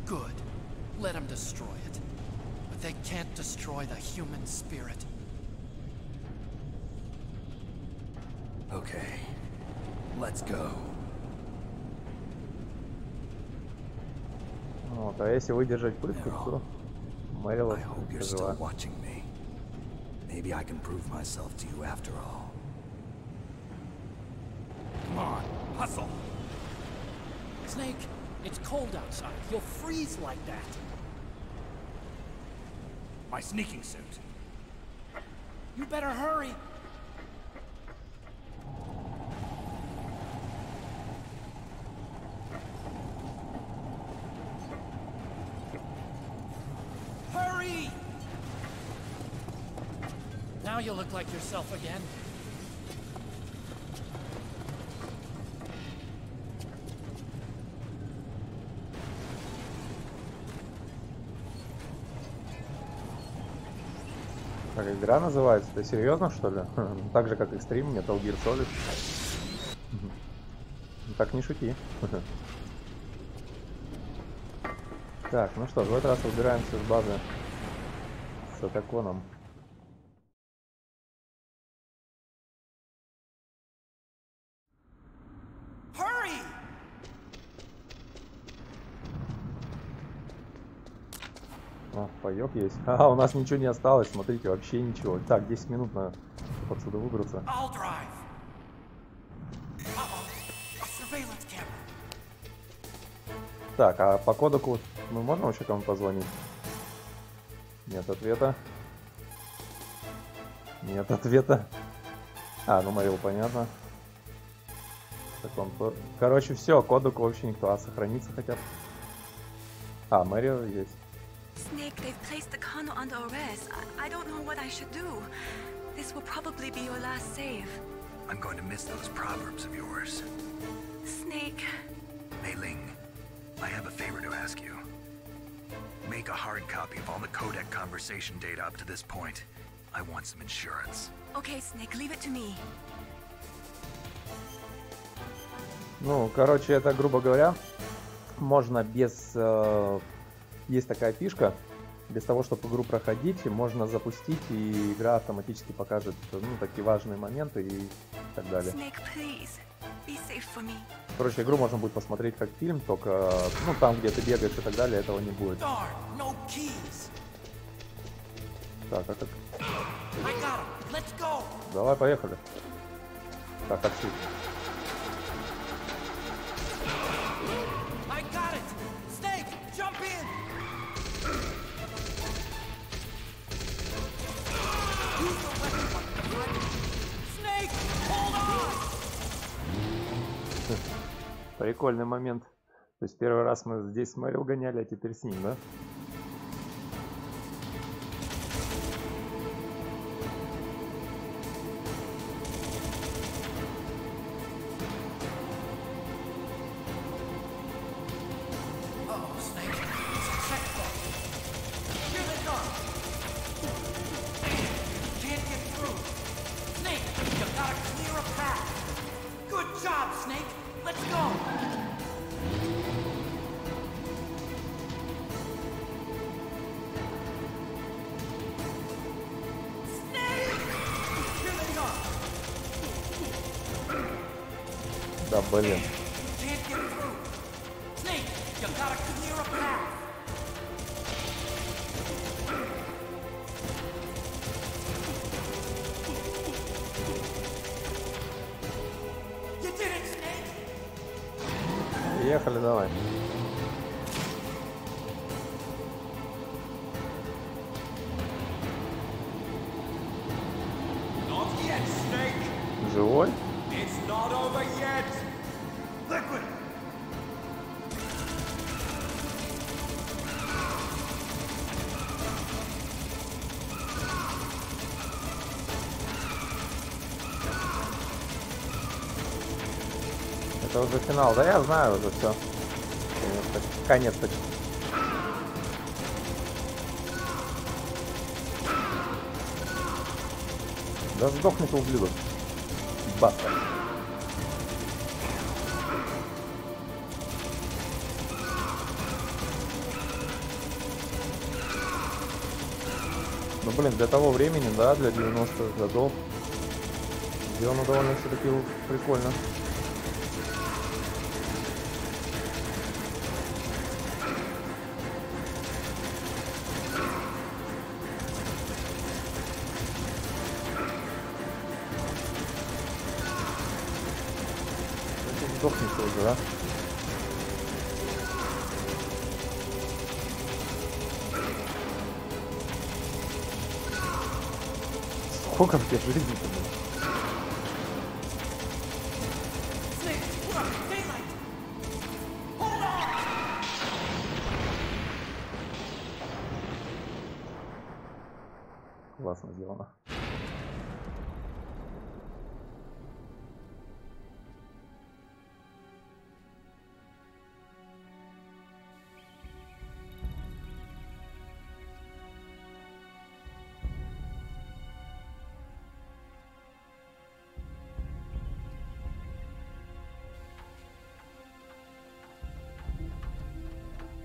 Good. Let them destroy it. But they can't destroy the human spirit. Okay. Let's go. Вот, а если выдержать пытку, то Мэрил I hope you're still жива. watching me. Maybe I can prove myself to you after all. Come on, hustle! Snake, it's cold outside. You'll freeze like that. My sneaking suit. You better hurry. Hurry! Now you look like yourself again. Как игра называется? Ты серьезно, что ли? Так же, как и стрим, Metal Gear Solid. Так не шути. Так, ну что, в этот раз выбираемся с базы с Атаконом. О, паёк есть. А, у нас ничего не осталось, смотрите, вообще ничего. Так, 10 минут на чтобы отсюда выбраться. Так, а по кодеку мы можем вообще кому позвонить? Нет ответа. Нет ответа. А, ну Мэрил, понятно. Так он... Короче, все, кодеку вообще никто. А сохранится хотя бы. А, Мэрил есть. Snake, they've placed the Kano under arrest. I don't know what I should do. This will probably be your last save. I'm going to miss those proverbs of yours. Snake. Mei Ling, I have a favor to ask you. Make a hard copy of all the codec conversation data up to this point. I want some insurance. Okay, Snake, leave it to me. Ну, короче, это, грубо говоря, можно без... Есть такая фишка, без того, чтобы игру проходить, можно запустить, и игра автоматически покажет, ну, такие важные моменты и так далее. Snake, please. Be safe for me. Короче, игру можно будет посмотреть как фильм, только, ну, там, где ты бегаешь и так далее, этого не будет. Так, а как? Давай, поехали. Так, такси. Прикольный момент. То есть первый раз мы здесь с Мэрил гоняли, а теперь с ним, да? Да, блин. Поехали, давай. Живой? Это уже финал, да я знаю уже все. Конец почти. Да сдохнет ублюдок. Баста. Ну блин, для того времени, да, для 90-х годов сделано довольно все-таки прикольно. Сдохнется уже, да? Сколько в тебе жизни-то, блин? Классно сделано.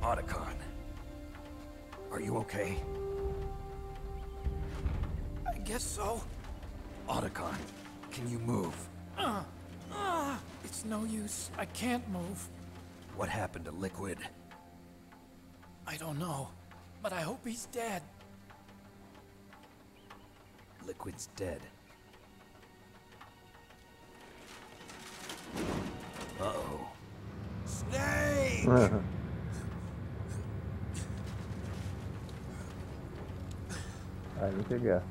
Otacon, are you okay? I guess so. Otacon, can you move? It's no use. I can't move. What happened to Liquid? I don't know, but I hope he's dead. Liquid's dead. Uh-oh. Snake! А, нифига.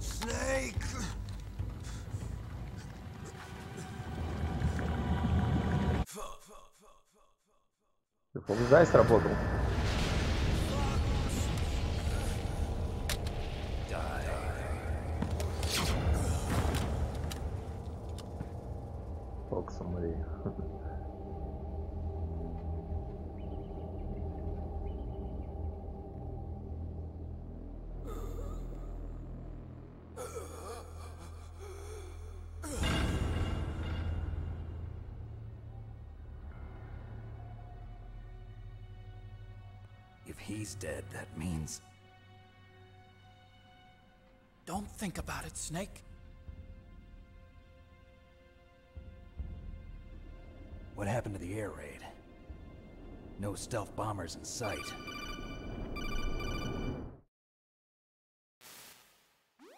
Snake! Фокус-дай сработал. Фокус, умри. If he's dead, that means... Don't think about it, Snake. What happened to the air raid? No stealth bombers in sight.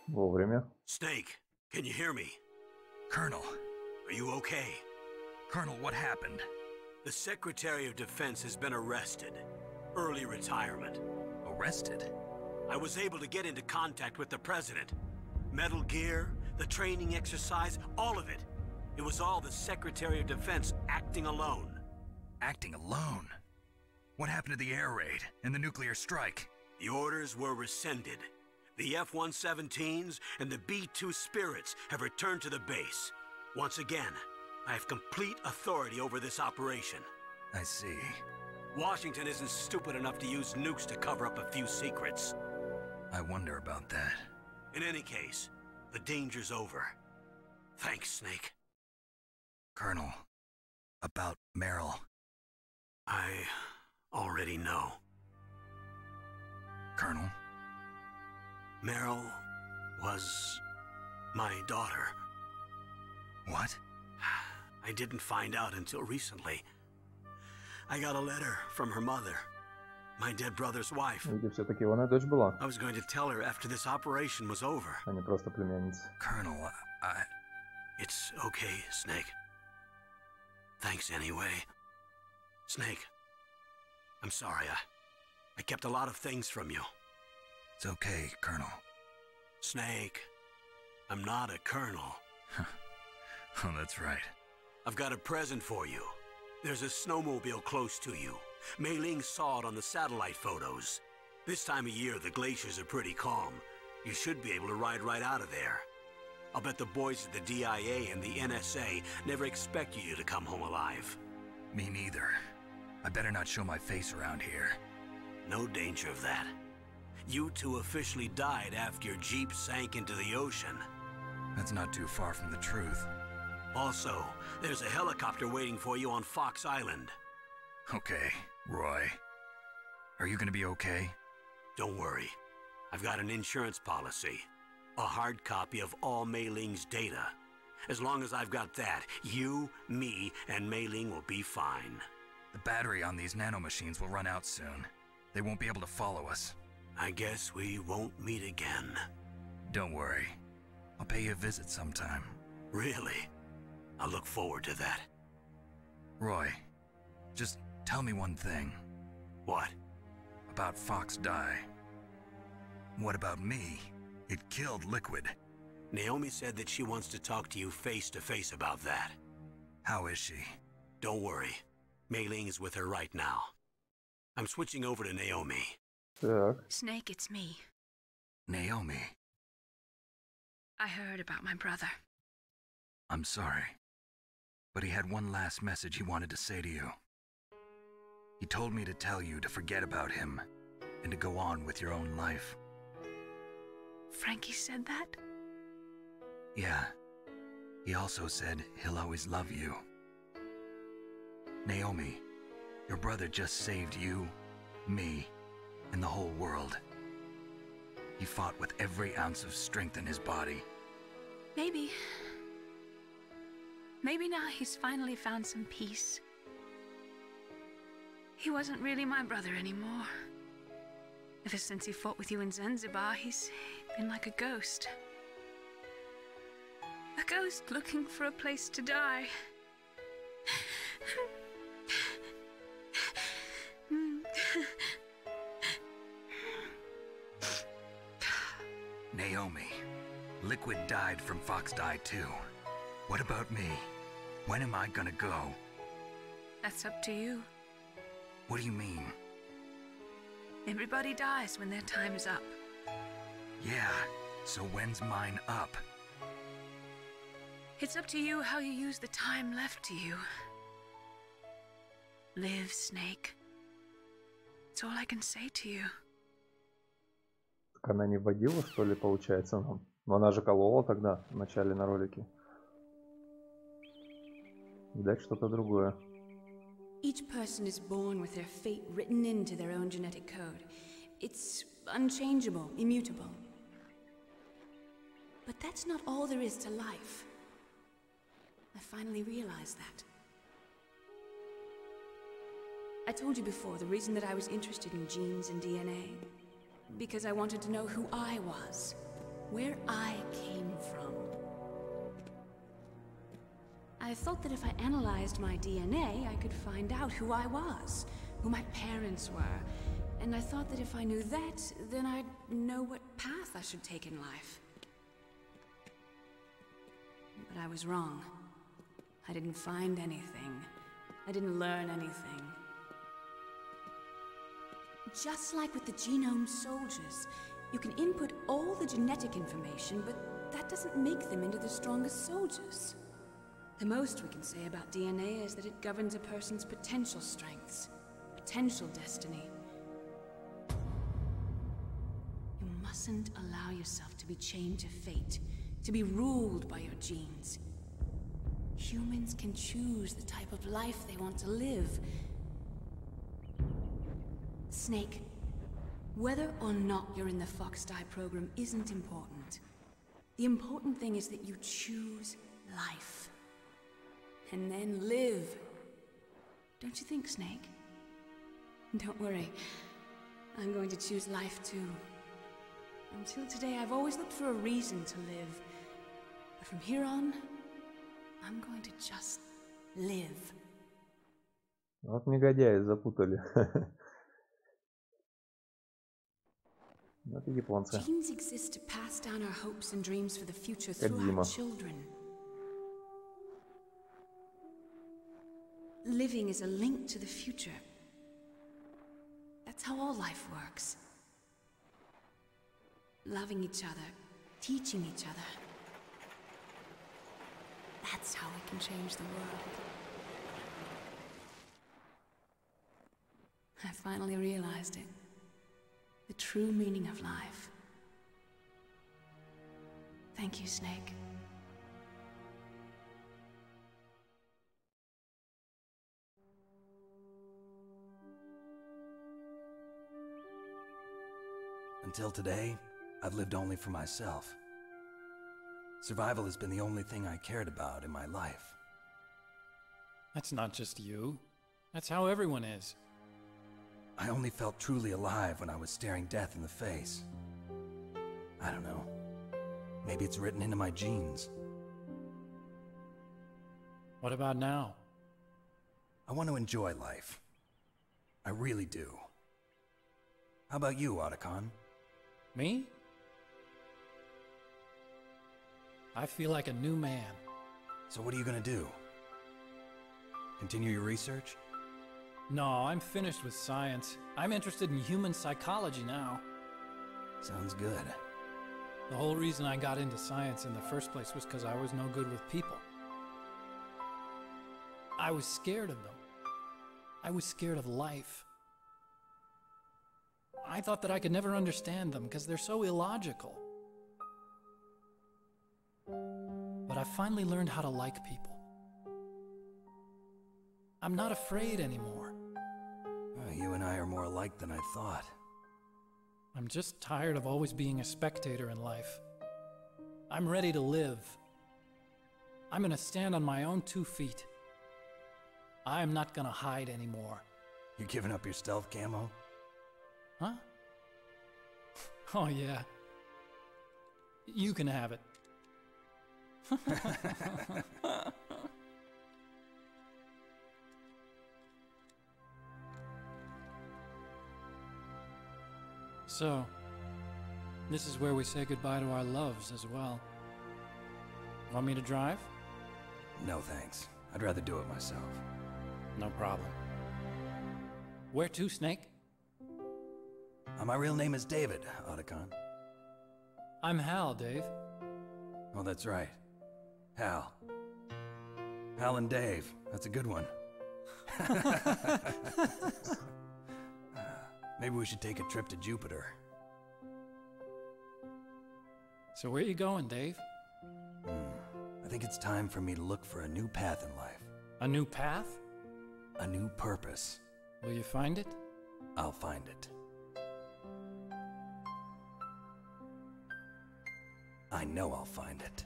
Вовремя. Snake, can you hear me? Colonel. Are you okay? Colonel, what happened? The Secretary of Defense has been arrested. Early retirement. Arrested? I was able to get into contact with the President. Metal Gear, the training exercise, all of it. It was all the Secretary of Defense acting alone. Acting alone? What happened to the air raid and the nuclear strike? The orders were rescinded. The F-117s and the B-2 Spirits have returned to the base. Once again, I have complete authority over this operation. I see. Washington isn't stupid enough to use nukes to cover up a few secrets. I wonder about that. In any case, the danger's over. Thanks, Snake. Colonel, about Meryl. I already know. Colonel? Meryl was my daughter. What? I didn't find out until recently. I got a letter from her mother, my dead brother's wife. Все-таки она дочь была. I was going to tell her after this operation was over. А не просто племянница. Colonel, It's okay, Snake. Thanks anyway. Snake, I'm sorry. I kept a lot of things from you. It's okay, Colonel. Snake, I'm not a colonel. Oh, that's right. I've got a present for you. There's a snowmobile close to you. Mei Ling saw it on the satellite photos. This time of year, the glaciers are pretty calm. You should be able to ride right out of there. I'll bet the boys at the DIA and the NSA never expect you to come home alive. Me neither. I better not show my face around here. No danger of that. You two officially died after your Jeep sank into the ocean. That's not too far from the truth. Also, there's a helicopter waiting for you on Fox Island. Okay, Roy. Are you gonna be okay? Don't worry. I've got an insurance policy. A hard copy of all Mei Ling's data. As long as I've got that, you, me, and Mei Ling will be fine. The battery on these nanomachines will run out soon. They won't be able to follow us. I guess we won't meet again. Don't worry. I'll pay you a visit sometime. Really? I look forward to that. Roy, just tell me one thing. What? About Fox Die. What about me? It killed Liquid. Naomi said that she wants to talk to you face to face about that. How is she? Don't worry. Mei Ling is with her right now. I'm switching over to Naomi. Так. Snake, it's me. Naomi. I heard about my brother. I'm sorry. But he had one last message he wanted to say to you. He told me to tell you to forget about him and to go on with your own life. Frankie said that? Yeah. He also said he'll always love you. Naomi, your brother just saved you, me, and the whole world. He fought with every ounce of strength in his body. Maybe. Maybe now he's finally found some peace. He wasn't really my brother anymore. Ever since he fought with you in Zanzibar, he's been like a ghost. A ghost looking for a place to die. Naomi, Liquid died from Fox Die too. What about me? When am I gonna go? That's up to you. What do you mean? Everybody dies when their time's up. Yeah, so when's mine up? It's up to you how you use the time left to you. Live, Snake. That's all I can say to you. Так она не вводила, что ли, получается, нам? Но она же колола тогда, в начале на ролике. Видать, что-то другое. Each person is born with their fate written into their own genetic code. It's unchangeable, immutable. But that's not all there is to life. I finally realized that. I told you before the reason that I was interested in genes and DNA. Because I wanted to know who I was, where I came from. I thought that if I analyzed my DNA, I could find out who I was, who my parents were, and I thought that if I knew that, then I'd know what path I should take in life. But I was wrong. I didn't find anything. I didn't learn anything. Just like with the genome soldiers, you can input all the genetic information, but that doesn't make them into the strongest soldiers. The most we can say about DNA is that it governs a person's potential strengths, potential destiny. You mustn't allow yourself to be chained to fate, to be ruled by your genes. Humans can choose the type of life they want to live. Snake, whether or not you're in the Fox Die program isn't important. The important thing is that you choose life. And then live. Don't you think, Snake? Don't worry. I'm going to choose life too. Until today, I've always looked for a reason to live. But from here on, I'm going to just live. Вот негодяи запутали. Это японцы. Genes exist to pass down our hopes and dreams for the future through Кодзима. our children. Living is a link to the future. That's how all life works. Loving each other, teaching each other. That's how we can change the world. I finally realized it. The true meaning of life. Thank you, Snake. Until today, I've lived only for myself. Survival has been the only thing I cared about in my life. That's not just you. That's how everyone is. I only felt truly alive when I was staring death in the face. I don't know. Maybe it's written into my genes. What about now? I want to enjoy life. I really do. How about you, Otacon? Me? I feel like a new man. So what are you gonna do? Continue your research? No, I'm finished with science. I'm interested in human psychology now. Sounds good. The whole reason I got into science in the first place was because I was no good with people. I was scared of them. I was scared of life. I thought that I could never understand them because they're so illogical. But I finally learned how to like people. I'm not afraid anymore. You and I are more alike than I thought. I'm just tired of always being a spectator in life. I'm ready to live. I'm gonna stand on my own 2 feet. I'm not gonna hide anymore. You giving up your stealth camo? Huh? Oh yeah. You can have it. So, this is where we say goodbye to our loves as well. Want me to drive? No thanks. I'd rather do it myself. No problem. Where to, Snake? My real name is David, Otacon. I'm Hal, Dave. Oh, that's right. Hal. Hal and Dave. That's a good one. Maybe we should take a trip to Jupiter. So where you going, Dave? I think it's time for me to look for a new path in life. A new path? A new purpose. Will you find it? I'll find it. I know I'll find it.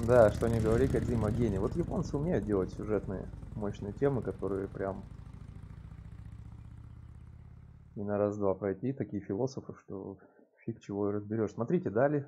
Да, что не говори, Кодзима гений. Вот японцы умеют делать сюжетные мощные темы, которые прям не на раз-два пройти, такие философы, что фиг чего и разберешь. Смотрите, далее.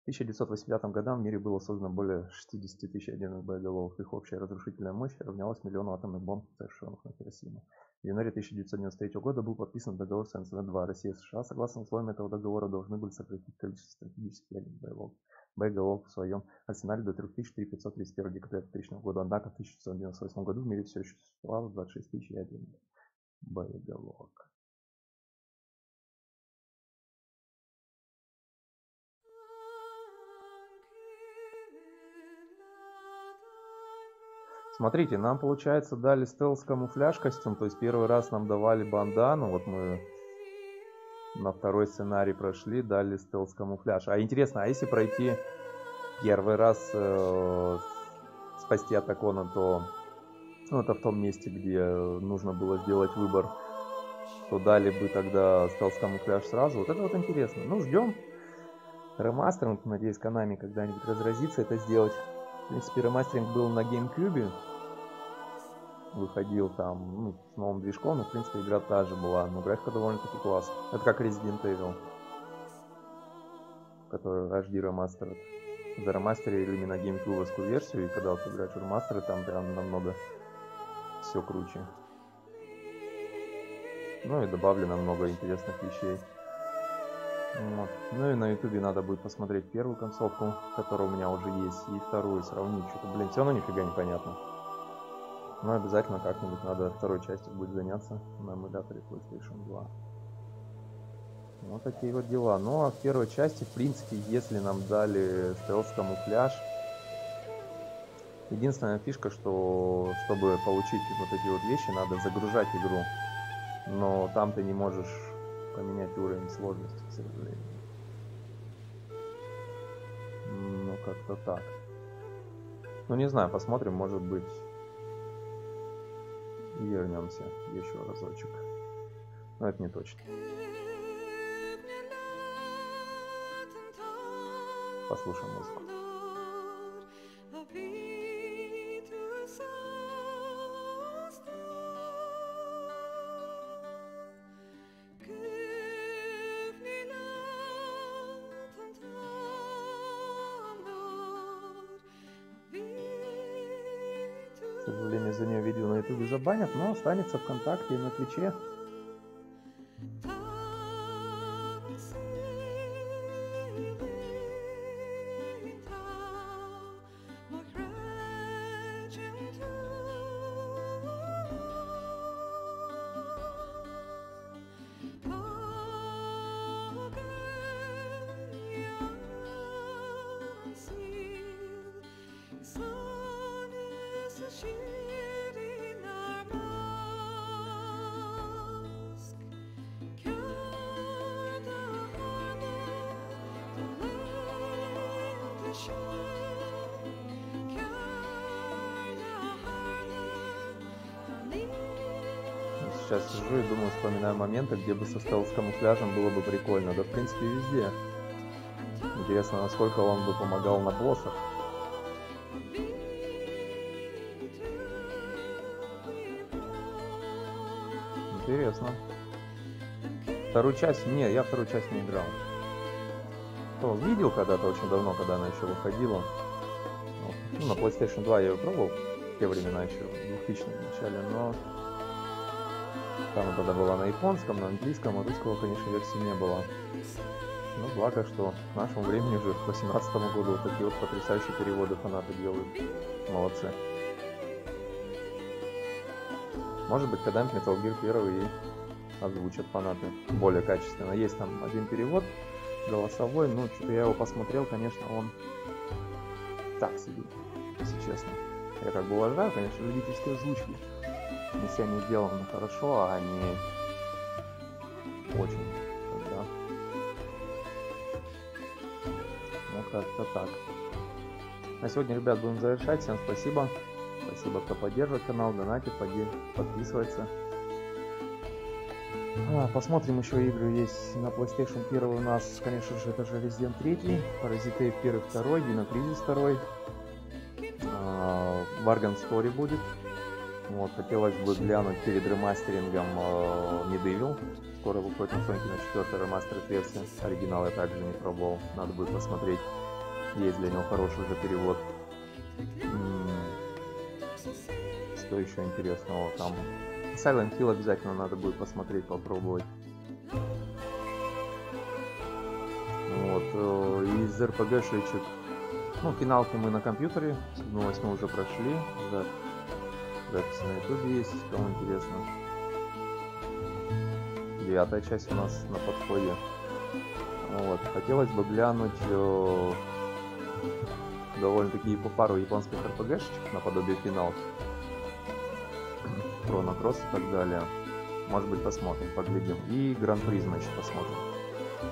В 1980 годам в мире было создано более 60 тысяч ядерных боеголовок. Их общая разрушительная мощь равнялась миллиону атомных бомб, совершенных на Хиросиму. В январе 1993 года был подписан договор с НСВ-2. Россия и США, согласно условиям этого договора, должны были сократить количество стратегических ядерных боеголовок в своем арсенале до 3531 декабря 2000 года. Однако в 1998 году в мире все еще существовало 26 тысяч ядерных боеголовок. Смотрите, нам, получается, дали стелс-камуфляж костюм, то есть первый раз нам давали бандану, вот мы на второй сценарий прошли, дали стелс-камуфляж. А интересно, а если пройти первый раз спасти Отакона, то ну, это в том месте, где нужно было сделать выбор, то дали бы тогда стелс-камуфляж сразу. Вот это вот интересно. Ну, ждем ремастеринг, надеюсь, Konami когда-нибудь разразится это сделать. В принципе, ремастеринг был на GameCube, выходил там с новым движком, но в принципе игра та же была, но графика довольно-таки классная. Это как Resident Evil. который HD Remastered. Заремастерили именно геймкубовскую версию, и когда вот играешь в ремастеры, там прям намного все круче. Ну и добавлено много интересных вещей. Вот. Ну и на ютубе надо будет посмотреть первую концовку, которая у меня уже есть, и вторую сравнить. Что-то, блин, все равно нифига не понятно. Но обязательно как-нибудь надо второй частью будет заняться на эмуляторе PlayStation 2. Вот такие вот дела. Ну а в первой части, в принципе, если нам дали стелс-камуфляж, единственная фишка, что чтобы получить вот эти вот вещи, надо загружать игру. Но там ты не можешь поменять уровень сложности, к сожалению. Ну, как-то так. Ну, не знаю, посмотрим, может быть, и вернемся еще разочек. Но это не точно. Послушаем музыку. К сожалению, за нее видео на ютубе забанят, но останется ВКонтакте и на Твиче. Сейчас сижу и думаю, вспоминаю моменты, где бы со стелс-камуфляжем было бы прикольно. Да, в принципе, везде. Интересно, насколько он бы помогал на боссах. Интересно. Вторую часть? Нет, я вторую часть не играл. То видел когда-то очень давно, когда она еще выходила. Ну, на PlayStation 2 я ее пробовал в те времена еще, в 2000-х начале, но там тогда была на японском, на английском, а русского, конечно, версии не было. Но благо, что к нашему времени уже к 2018 году вот такие вот потрясающие переводы фанаты делают. Молодцы. Может быть, когда-нибудь Metal Gear 1 и озвучат фанаты более качественно. Есть там один перевод голосовой, но что-то я его посмотрел, конечно, он так себе, если честно. Я как бы уважаю, конечно, любительские озвучки. Если они сделаны хорошо, а не очень, да. Ну, как-то так. На сегодня, ребят, будем завершать. Всем спасибо. Спасибо, кто поддерживает канал, донатит, подписывается. Посмотрим, еще игры есть на PlayStation 1 у нас, конечно же, это же Resident 3, Parasite 1, 2, Dino Crisis 2, Bargain Story будет. Вот, хотелось бы глянуть перед ремастерингом Medieval. Скоро выходит на Sony на 4 ремастерд версия. Оригинал я также не пробовал. Надо будет посмотреть. Есть для него хороший уже перевод. Что еще интересного там? Silent Hill обязательно надо будет посмотреть, попробовать. Вот. Из RPG-шечек. Ну, финалки мы на компьютере. 7-8 уже прошли. Записи на ютубе есть, кому интересно. 9-я часть у нас на подходе. Вот. Хотелось бы глянуть довольно-таки пару японских RPG-шечек наподобие финалки. Chrono Cross и так далее. Может быть, посмотрим, поглядим. И Гран Призма еще посмотрим.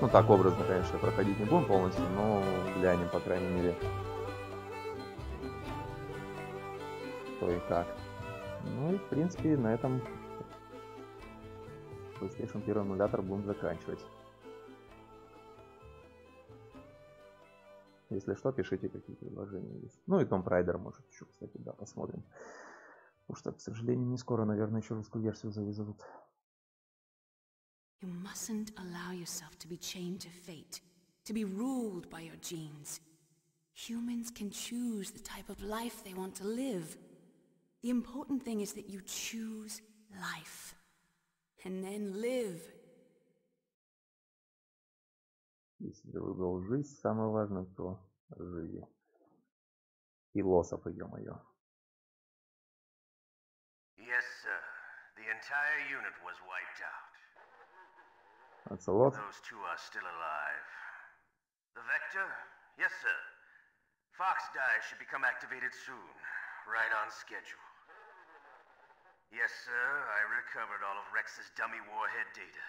Ну так, образно, конечно, проходить не будем полностью, но глянем, по крайней мере, что и как. Ну и, в принципе, на этом PlayStation 1 эмулятор будем заканчивать. Если что, пишите, какие предложения есть. Ну и Tomb Raider, может, еще, кстати, да, посмотрим. Потому что, к сожалению, не скоро, наверное, еще русскую версию завезут. You mustn't allow yourself to be chained to fate. to be ruled by your genes. Humans can choose the type of life they want to live. The important thing is that you choose life. And then live. Если ты выбрал жизнь, самое важное, то живи. Философы, ё-моё. Yes, sir. The entire unit was wiped out. That's a lot. Those two are still alive. The Vector? Yes, sir. Fox die should become activated soon. Right on schedule. Yes, sir. I recovered all of Rex's dummy warhead data.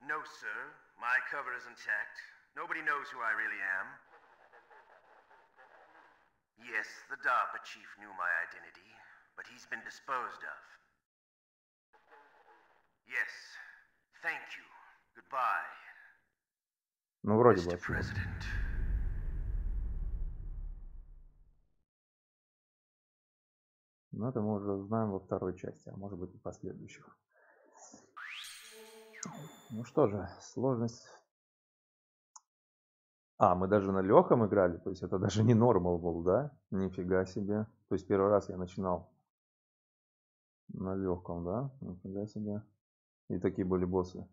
No, sir. My cover is intact. Nobody knows who I really am. Yes, the DARPA chief knew my identity, but he's been disposed of. Yes. Thank you. Goodbye. Ну, вроде бы. Mr. President. Но это мы уже узнаем во второй части, а может быть и последующих. Ну что же, сложность... А, мы даже на легком играли, то есть это даже не нормал был, да? Нифига себе. То есть первый раз я начинал на легком, да? Нифига себе. И такие были боссы.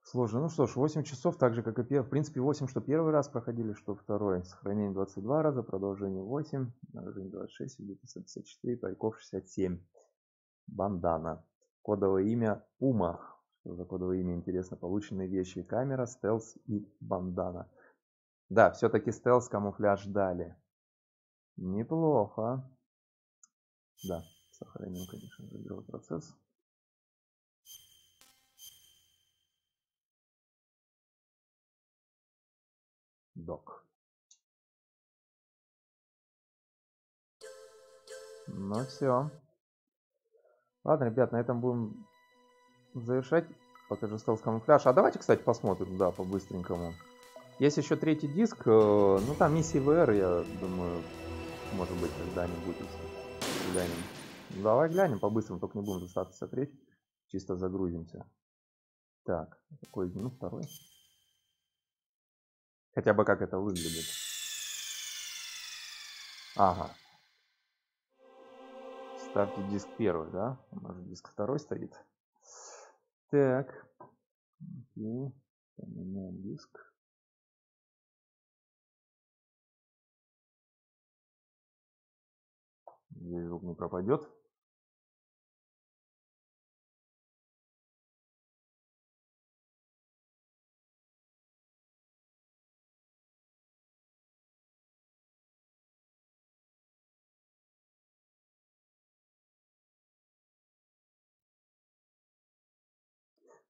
Сложно. Ну что ж, 8 часов, так же как и первый. В принципе, 8, что первый раз проходили, что второй. Сохранение 22 раза, продолжение 8, награждение 26, великий 154, пайков 67. Бандана. Кодовое имя Пума. Что за кодовое имя, интересно. Полученные вещи: камера, стелс и бандана. Да, все-таки стелс, камуфляж дали. Неплохо. Да, сохраним, конечно же, игровой процесс. Док. Ну все. Ладно, ребят, на этом будем завершать. Покажу стелс камуфляж. А давайте, кстати, посмотрим, да, по-быстренькому. Есть еще третий диск. Ну, там миссии VR, я думаю, может быть, когда-нибудь глянем. Давай глянем по-быстрому, только не будем достаточно смотреть. Чисто загрузимся. Так, какой, ну, второй. Хотя бы как это выглядит. Ага. Ставьте диск первый, да? У нас же диск второй стоит. Так. Окей. Поменяем диск. Здесь звук не пропадет.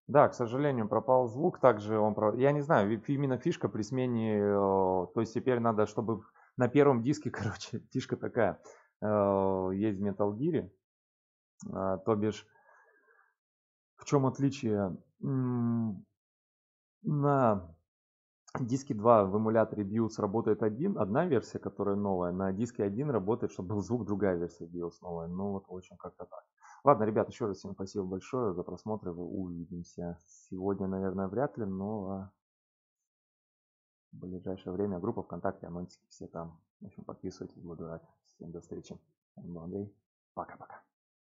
Да, к сожалению, пропал звук. Также он... Я не знаю, именно фишка при смене... То есть теперь надо, чтобы на первом диске, короче, фишка такая. Есть в Metal Gear. То бишь, в чем отличие? На диске 2 в эмуляторе BIOS работает одна версия, которая новая. На диске 1 работает, чтобы был звук, другая версия BIOS новая. Ну вот, в общем, как-то так. Ладно, ребят, еще раз всем спасибо большое за просмотр. Увидимся сегодня, наверное, вряд ли, но в ближайшее время. Группа ВКонтакте, анонсики все там. В общем, подписывайтесь, буду рад. Всем до встречи. Я был Андрей. Пока-пока.